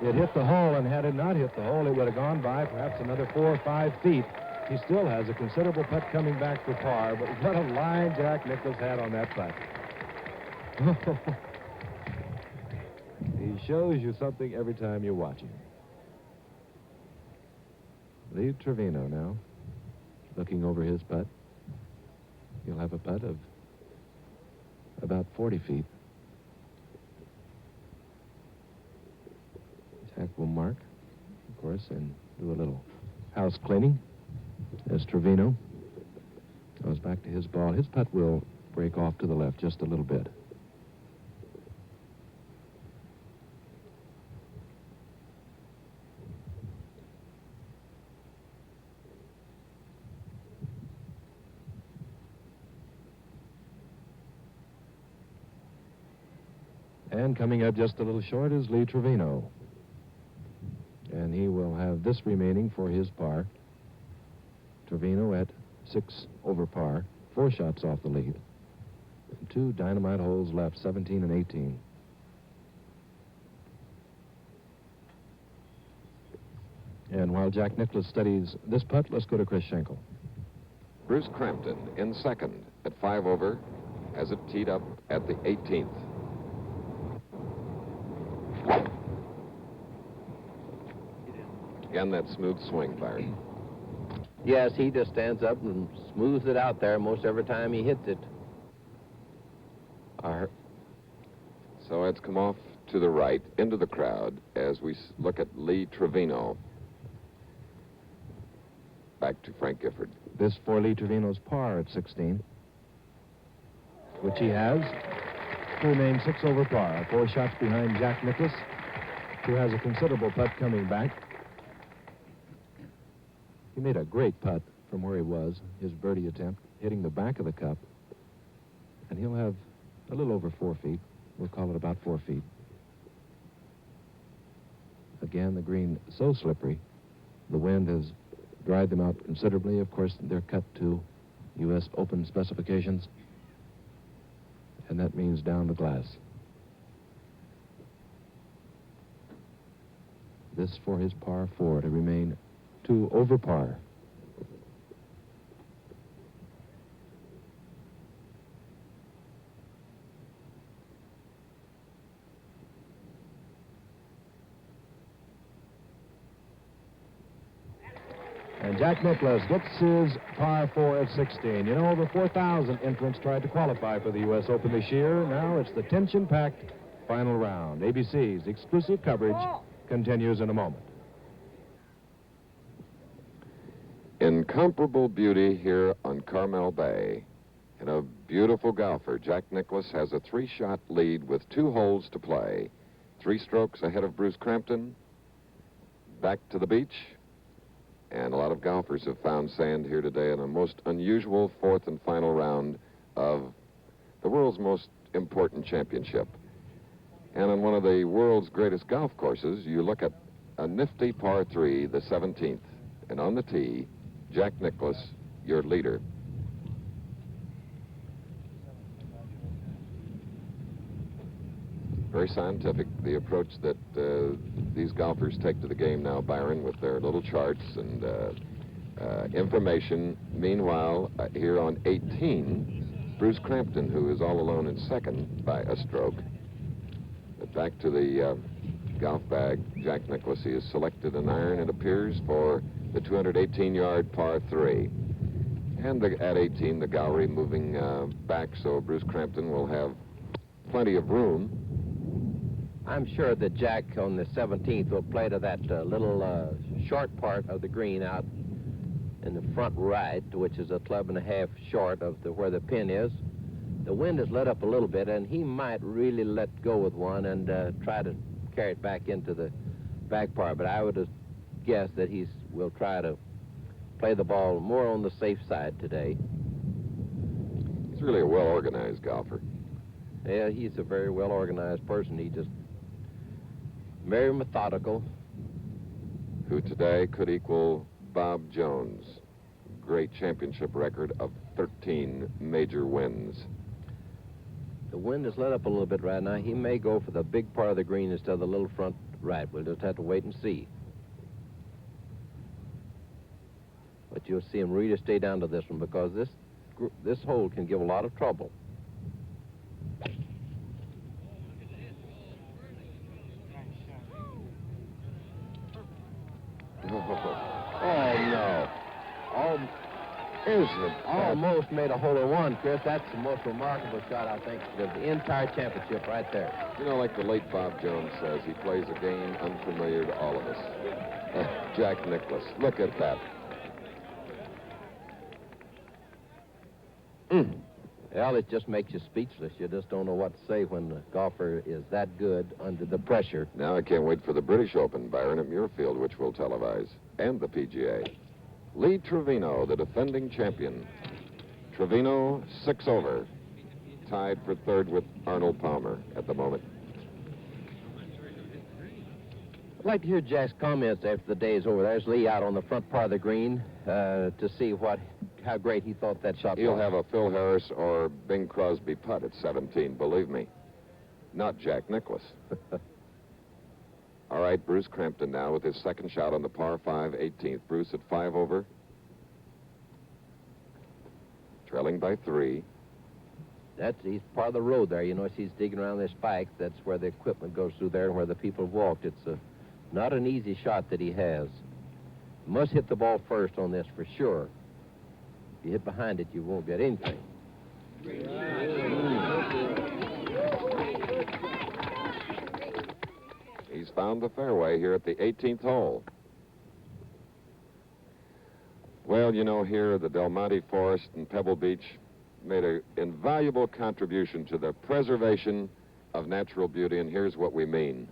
It hit the hole, and had it not hit the hole, it would have gone by perhaps another 4 or 5 feet. He still has a considerable putt coming back for par, but what a line Jack Nicklaus had on that putt. He shows you something every time you watch him. Lee Trevino now, looking over his putt. He'll have a putt of about 40 feet. Jack will mark, of course, and do a little house cleaning as Trevino goes back to his ball. His putt will break off to the left just a little bit. And coming up just a little short is Lee Trevino. And he will have this remaining for his par. Trevino at 6 over par, 4 shots off the lead. Two dynamite holes left, 17 and 18. And while Jack Nicklaus studies this putt, let's go to Chris Schenkel. Bruce Crampton in second at 5 over, has it teed up at the 18th. Again, that smooth swing, Byron. Yes, he just stands up and smooths it out there most every time he hits it. So it's come off to the right into the crowd as we look at Lee Trevino. Back to Frank Gifford. This for Lee Trevino's par at 16, which he has to remain 6 over par, 4 shots behind Jack Nicklaus, who has a considerable putt coming back. He made a great putt from where he was, his birdie attempt, hitting the back of the cup, and he'll have a little over 4 feet. We'll call it about 4 feet. Again, the green so slippery, the wind has dried them out considerably. Of course, they're cut to U.S. Open specifications, and that means down the glass. This for his par 4 to remain 2 over par. And Jack Nicklaus gets his par 4 at 16. You know, over 4,000 entrants tried to qualify for the U.S. Open this year. Now it's the tension-packed final round. ABC's exclusive coverage continues in a moment. Incomparable beauty here on Carmel Bay. And a beautiful golfer, Jack Nicklaus has a 3-shot lead with 2 holes to play. 3 strokes ahead of Bruce Crampton. Back to the beach. And a lot of golfers have found sand here today in a most unusual 4th and final round of the world's most important championship. And on one of the world's greatest golf courses, you look at a nifty par 3, the 17th. And on the tee, Jack Nicklaus, your leader. Very scientific, the approach that these golfers take to the game now, Byron, with their little charts and information. Meanwhile, here on 18, Bruce Crampton, who is all alone in second by a stroke. But back to the golf bag, Jack Nicklaus, he has selected an iron, it appears, for the 218-yard par 3. And at 18, the gallery moving back, so Bruce Crampton will have plenty of room. I'm sure that Jack on the 17th will play to that little short part of the green out in the front right, which is a club and a half short of where the pin is. The wind has let up a little bit, and he might really let go with one and try to carry it back into the back part. But I would have guessed that he will try to play the ball more on the safe side today. He's really a well-organized golfer. Yeah, he's a very well-organized person. He just very methodical. Who today could equal Bob Jones' great championship record of 13 major wins. The wind has let up a little bit right now. He may go for the big part of the green instead of the little front right. We'll just have to wait and see. But you'll see him really stay down to this one because this hole can give a lot of trouble. Oh, no. Almost made a hole-in-one, Chris. That's the most remarkable shot, I think, of the entire championship right there. You know, like the late Bob Jones says, he plays a game unfamiliar to all of us. Jack Nicklaus. Look at that. Well, it just makes you speechless. You just don't know what to say when the golfer is that good under the pressure. Now I can't wait for the British Open, Byron, at Muirfield, which we'll televise, and the PGA. Lee Trevino, the defending champion. Trevino, 6 over, tied for 3rd with Arnold Palmer at the moment. I'd like to hear Jack's comments after the day is over. There's Lee out on the front part of the green to see what how great he thought that shot He'll was. have a Phil Harris or Bing Crosby putt at 17, believe me. Not Jack Nicklaus. All right, Bruce Crampton now with his second shot on the par 5 18th. Bruce at 5 over. Trailing by 3. He's part of the road there. You notice he's digging around this spike. That's where the equipment goes through there and where the people have walked. It's not an easy shot that he has. Must hit the ball first on this for sure. If you hit behind it, you won't get anything. He's found the fairway here at the 18th hole. Well, you know, here the Del Monte Forest and Pebble Beach made an invaluable contribution to the preservation of natural beauty, and here's what we mean.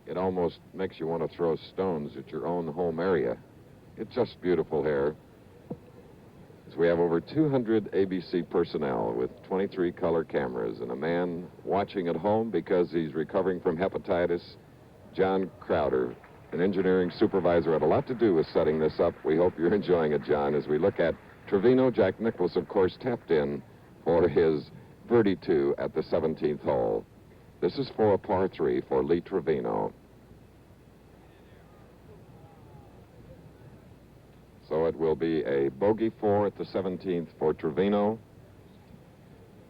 It almost makes you want to throw stones at your own home area. It's just beautiful here. As we have over 200 ABC personnel with 23 color cameras and a man watching at home because he's recovering from hepatitis, John Crowder, an engineering supervisor, had a lot to do with setting this up. We hope you're enjoying it, John, as we look at Trevino. Jack Nicklaus, of course, tapped in for his birdie 2 at the 17th hole. This is for a par 3 for Lee Trevino. So it will be a bogey 4 at the 17th for Trevino,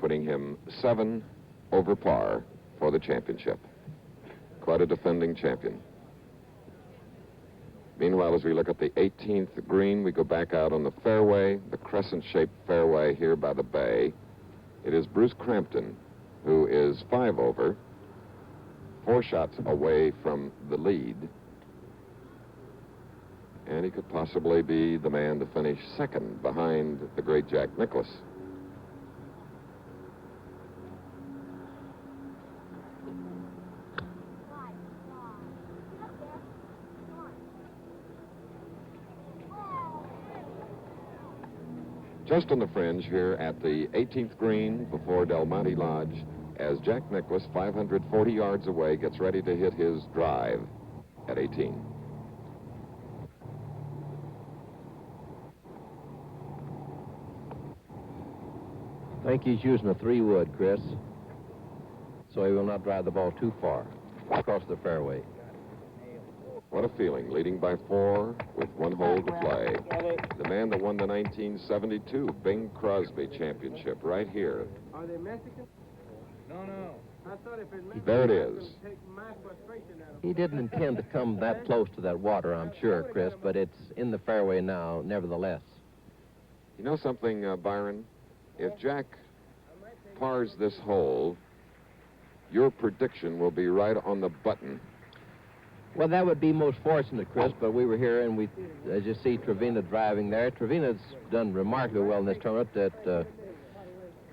putting him 7 over par for the championship. Quite a defending champion. Meanwhile, as we look at the 18th green, we go back out on the fairway, the crescent-shaped fairway here by the bay. It is Bruce Crampton, who is 5 over, 4 shots away from the lead. And he could possibly be the man to finish second behind the great Jack Nicklaus. Just on the fringe here at the 18th green before Del Monte Lodge, as Jack Nicklaus, 540 yards away, gets ready to hit his drive at 18. I think he's using a 3-wood, Chris, so he will not drive the ball too far across the fairway. What a feeling, leading by 4 with 1 hole to play. The man that won the 1972 Bing Crosby Championship right here. Are they Mexican? No. I thought if it There it is. He didn't intend to come that close to that water, I'm sure, Chris, but it's in the fairway now, nevertheless. You know something, Byron? If Jack pars this hole, your prediction will be right on the button. Well, that would be most fortunate, Chris, but we were here and we, as you see, Trevina driving there. Trevina's done remarkably well in this tournament.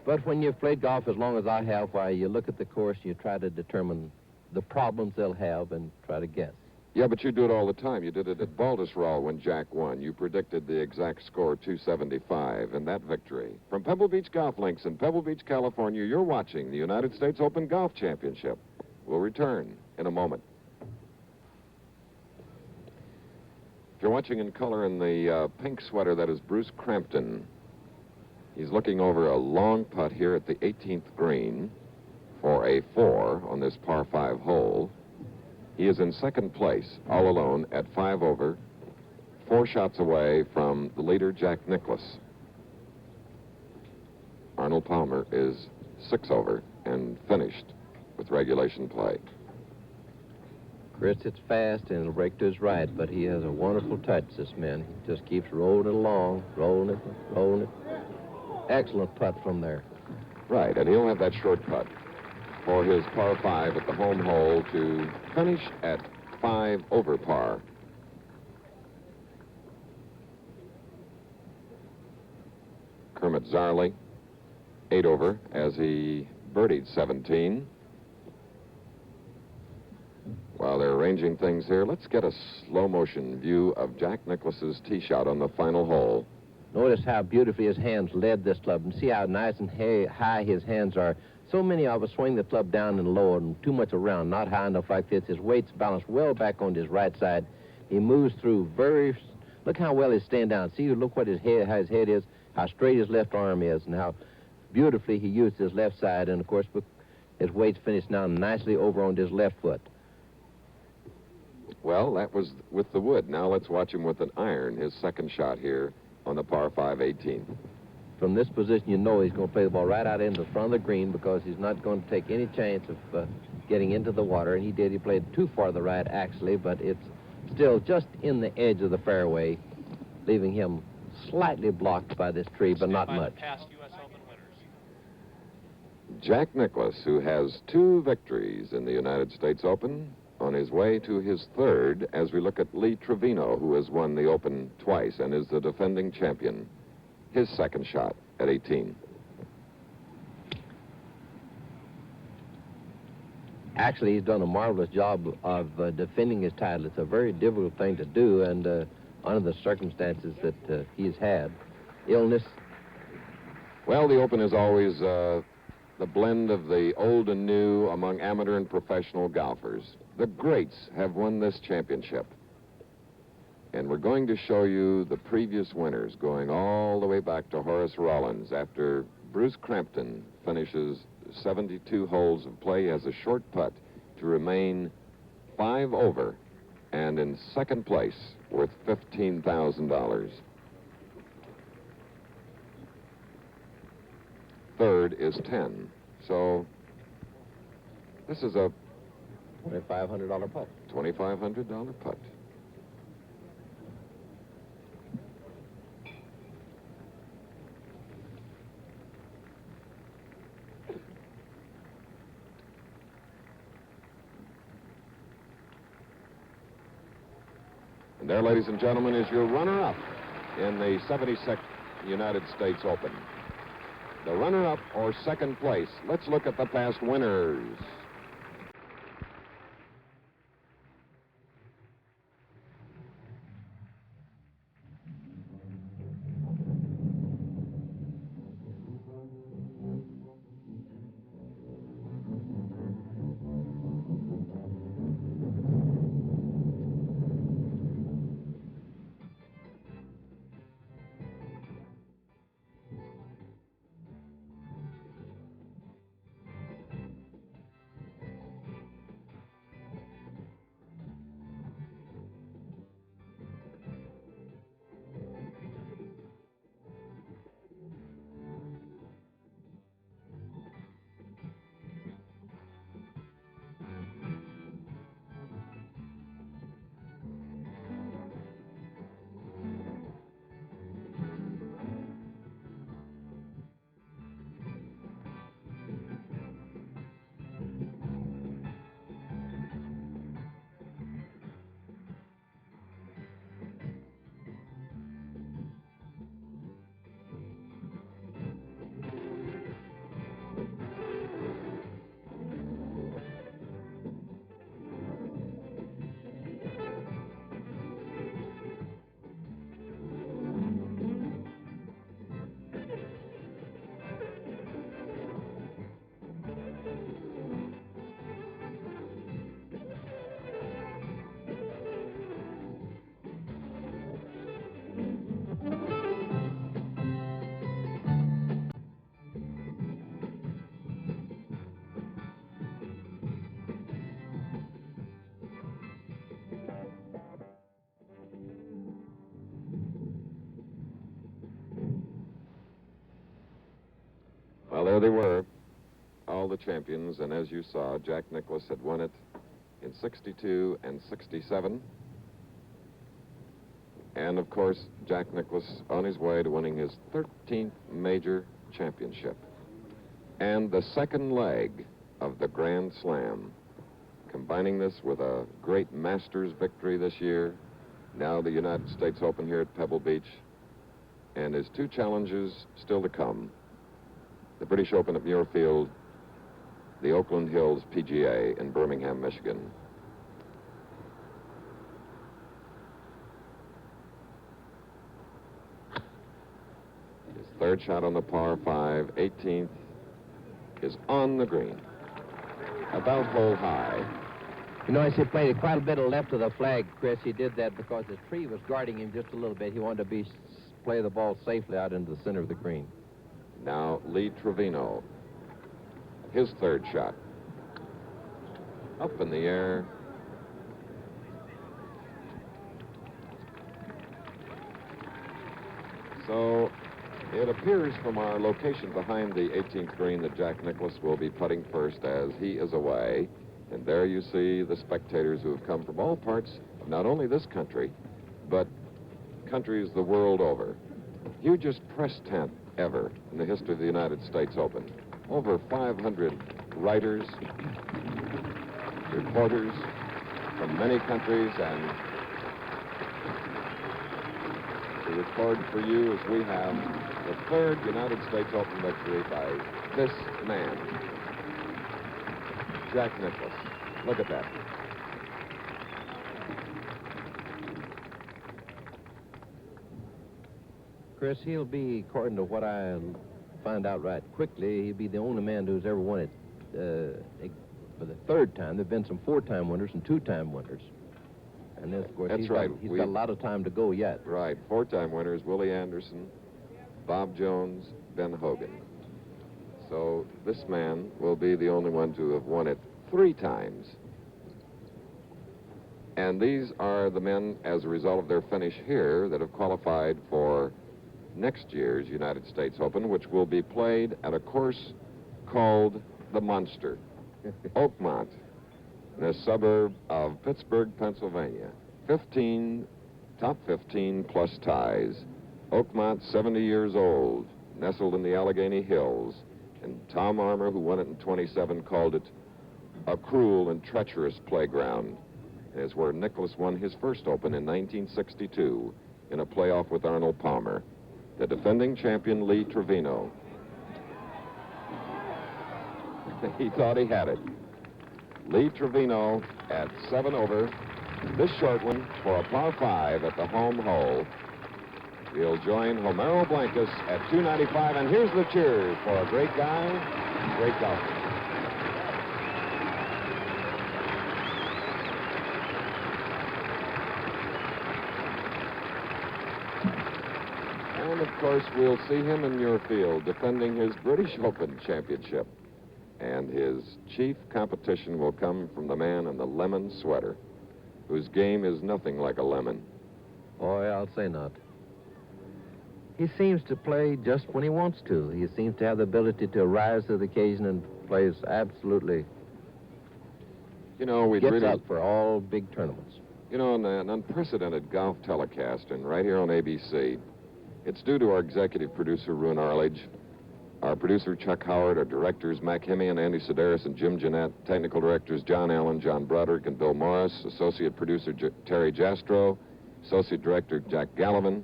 But when you've played golf as long as I have, why, you look at the course, you try to determine the problems they'll have and try to guess. Yeah, but you do it all the time. You did it at Baltusrol when Jack won. You predicted the exact score, 275, in that victory. From Pebble Beach Golf Links in Pebble Beach, California, you're watching the United States Open Golf Championship. We'll return in a moment. If you're watching in color in the pink sweater, that is Bruce Crampton. He's looking over a long putt here at the 18th green for a 4 on this par 5 hole. He is in second place, all alone, at 5 over, 4 shots away from the leader, Jack Nicklaus. Arnold Palmer is 6 over and finished with regulation play. Chris, it's fast and it'll break to his right, but he has a wonderful touch, this man. He just keeps rolling it along, rolling it. Excellent putt from there. Right, and he'll have that short putt for his par 5 at the home hole to finish at 5 over par. Kermit Zarley, 8 over as he birdied 17. While they're arranging things here, let's get a slow motion view of Jack Nicklaus's tee shot on the final hole. Notice how beautifully his hands led this club, and see how nice and high his hands are. So many of us swing the club down and low and too much around, not high enough like this. His weight's balanced well back on his right side. He moves through look how well he's staying down. See, look what how his head is, how straight his left arm is, and how beautifully he used his left side. And, of course, his weight's finished now nicely over on his left foot. Well, that was with the wood. Now let's watch him with an iron, his second shot here on the par 5 18. From this position, you know he's going to play the ball right out into the front of the green because he's not going to take any chance of getting into the water. And he did. He played too far to the right, actually, but it's still just in the edge of the fairway, leaving him slightly blocked by this tree, but not much. Jack Nicklaus, who has 2 victories in the United States Open, on his way to his 3rd as we look at Lee Trevino, who has won the Open twice and is the defending champion. His second shot at 18. Actually, he's done a marvelous job of defending his title. It's a very difficult thing to do, and under the circumstances that he's had. Illness. Well, the Open is always the blend of the old and new among amateur and professional golfers. The greats have won this championship. And we're going to show you the previous winners, going all the way back to Horace Rawlins. After Bruce Crampton finishes 72 holes of play, he has a short putt to remain 5 over and in second place, worth $15,000. Third is 10. So this is a $2,500 putt. $2,500 putt. And there, ladies and gentlemen, is your runner-up in the 76th United States Open. The runner-up or second place. Let's look at the past winners. they were, all the champions, and as you saw, Jack Nicklaus had won it in 62 and 67. And, of course, Jack Nicklaus on his way to winning his 13th major championship. And the second leg of the Grand Slam, combining this with a great Masters victory this year, now the United States Open here at Pebble Beach, and his two challenges still to come, the British Open at Muirfield, the Oakland Hills PGA in Birmingham, Michigan. His third shot on the par 5, 18th, is on the green, about hole high. You know, as he played quite a bit of left of the flag, Chris, he did that because the tree was guarding him just a little bit. He wanted to play the ball safely out into the center of the green. Now, Lee Trevino, his third shot. Up in the air. So, it appears from our location behind the 18th green that Jack Nicklaus will be putting first as he is away. And there you see the spectators who have come from all parts of not only this country, but countries the world over. Hugest press tent ever in the history of the United States Open. Over 500 writers, reporters from many countries, and to record for you as we have the third United States Open victory by this man, Jack Nicklaus. Look at that. Chris, he'll be, according to what I find out right quickly, he'll be the only man who's ever won it for the third time. There have been some four-time winners and two-time winners. And this, of course, That's he's right. He's got a lot of time to go yet. Right. Four-time winners, Willie Anderson, Bob Jones, Ben Hogan. So this man will be the only one to have won it 3 times. And these are the men, as a result of their finish here, that have qualified for next year's United States Open, which will be played at a course called the Monster, Oakmont, in a suburb of Pittsburgh, Pennsylvania. Top 15 plus ties. Oakmont, 70 years old, nestled in the Allegheny Hills. And Tom Armour, who won it in 27, called it a cruel and treacherous playground. It's where Nicklaus won his first Open in 1962 in a playoff with Arnold Palmer. The defending champion, Lee Trevino. He thought he had it. Lee Trevino at 7 over. This short one for a par 5 at the home hole. He'll join Homero Blancas at 295, and here's the cheers for a great guy, great golfer. And, of course, we'll see him in Muirfield defending his British Open championship. And his chief competition will come from the man in the lemon sweater, whose game is nothing like a lemon. Boy, I'll say not. He seems to play just when he wants to. He seems to have the ability to rise to the occasion and plays absolutely. You know, we gets really up for all big tournaments. You know, an unprecedented golf telecast, and right here on ABC. It's due to our executive producer, Roone Arledge, our producer, Chuck Howard, our directors, Mac Hemian, Andy Sedaris, and Jim Jeanette, technical directors, John Allen, John Broderick, and Bill Morris, associate producer, Terry Jastro, associate director, Jack Gallivan,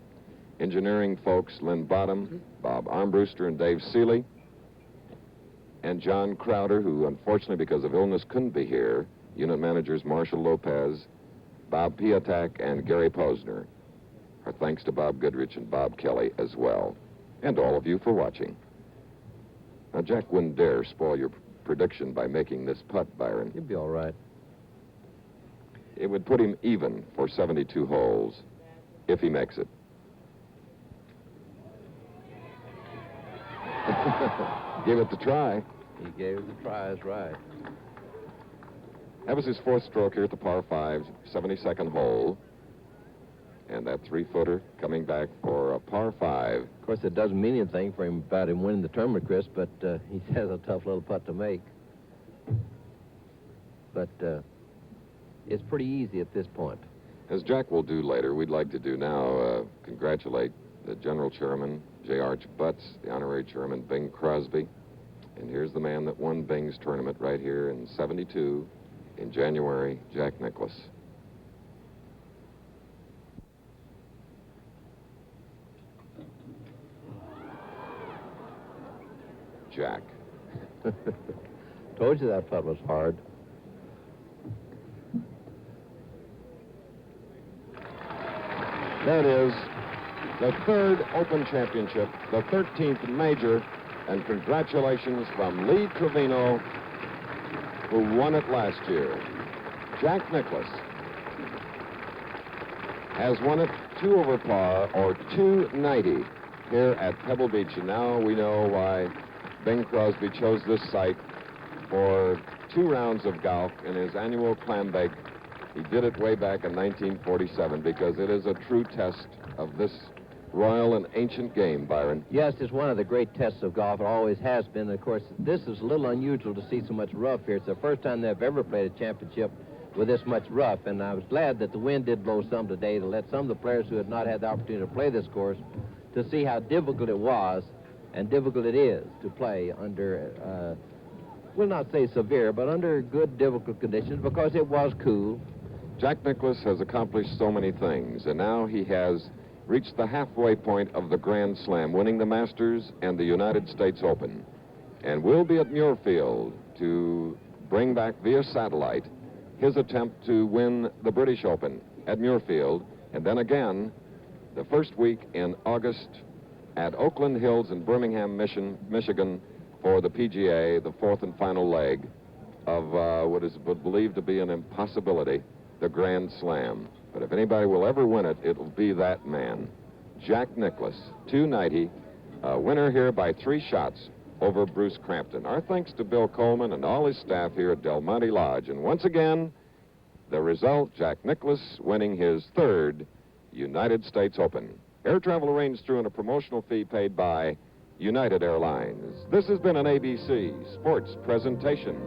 engineering folks, Lynn Bottom, Bob Armbruster, and Dave Seeley, and John Crowder, who unfortunately because of illness couldn't be here, unit managers Marshall Lopez, Bob Piatak, and Gary Posner. Our thanks to Bob Goodrich and Bob Kelly as well, and all of you for watching. Now, Jack wouldn't dare spoil your prediction by making this putt, Byron. He'll be all right. It would put him even for 72 holes if he makes it. Give it the try. He gave it the try, that's right. That was his 4th stroke here at the par 5, 72nd hole. And that 3-footer coming back for a par 5. Of course, it doesn't mean anything for him about him winning the tournament, Chris, but he has a tough little putt to make. But it's pretty easy at this point. As Jack will do later, we'd like to do now congratulate the General Chairman, J. Arch Butts, the Honorary Chairman, Bing Crosby. And here's the man that won Bing's tournament right here in '72 in January, Jack Nicklaus. Jack. Told you that putt was hard. That is the 3rd Open Championship, the 13th major, and congratulations from Lee Trevino, who won it last year. Jack Nicklaus has won it 2 over par, or 290, here at Pebble Beach. And now we know why Bing Crosby chose this site for 2 rounds of golf in his annual clam bake. He did it way back in 1947 because it is a true test of this royal and ancient game, Byron. Yes, it's one of the great tests of golf. It always has been. Of course, this is a little unusual to see so much rough here. It's the first time they've ever played a championship with this much rough, and I was glad that the wind did blow some today to let some of the players who had not had the opportunity to play this course to see how difficult it was and difficult it is to play under, we'll not say severe, but under good, difficult conditions because it was cool. Jack Nicklaus has accomplished so many things, and now he has reached the halfway point of the Grand Slam, winning the Masters and the United States Open. And we'll be at Muirfield to bring back via satellite his attempt to win the British Open at Muirfield, and then again the first week in August at Oakland Hills in Birmingham, Michigan for the PGA, the 4th and final leg of what is believed to be an impossibility, the Grand Slam. But if anybody will ever win it, it'll be that man, Jack Nicklaus, 290, winner here by 3 shots over Bruce Crampton. Our thanks to Bill Coleman and all his staff here at Del Monte Lodge. And once again, the result, Jack Nicklaus winning his 3rd United States Open. Air travel arranged through and a promotional fee paid by United Airlines. This has been an ABC Sports presentation.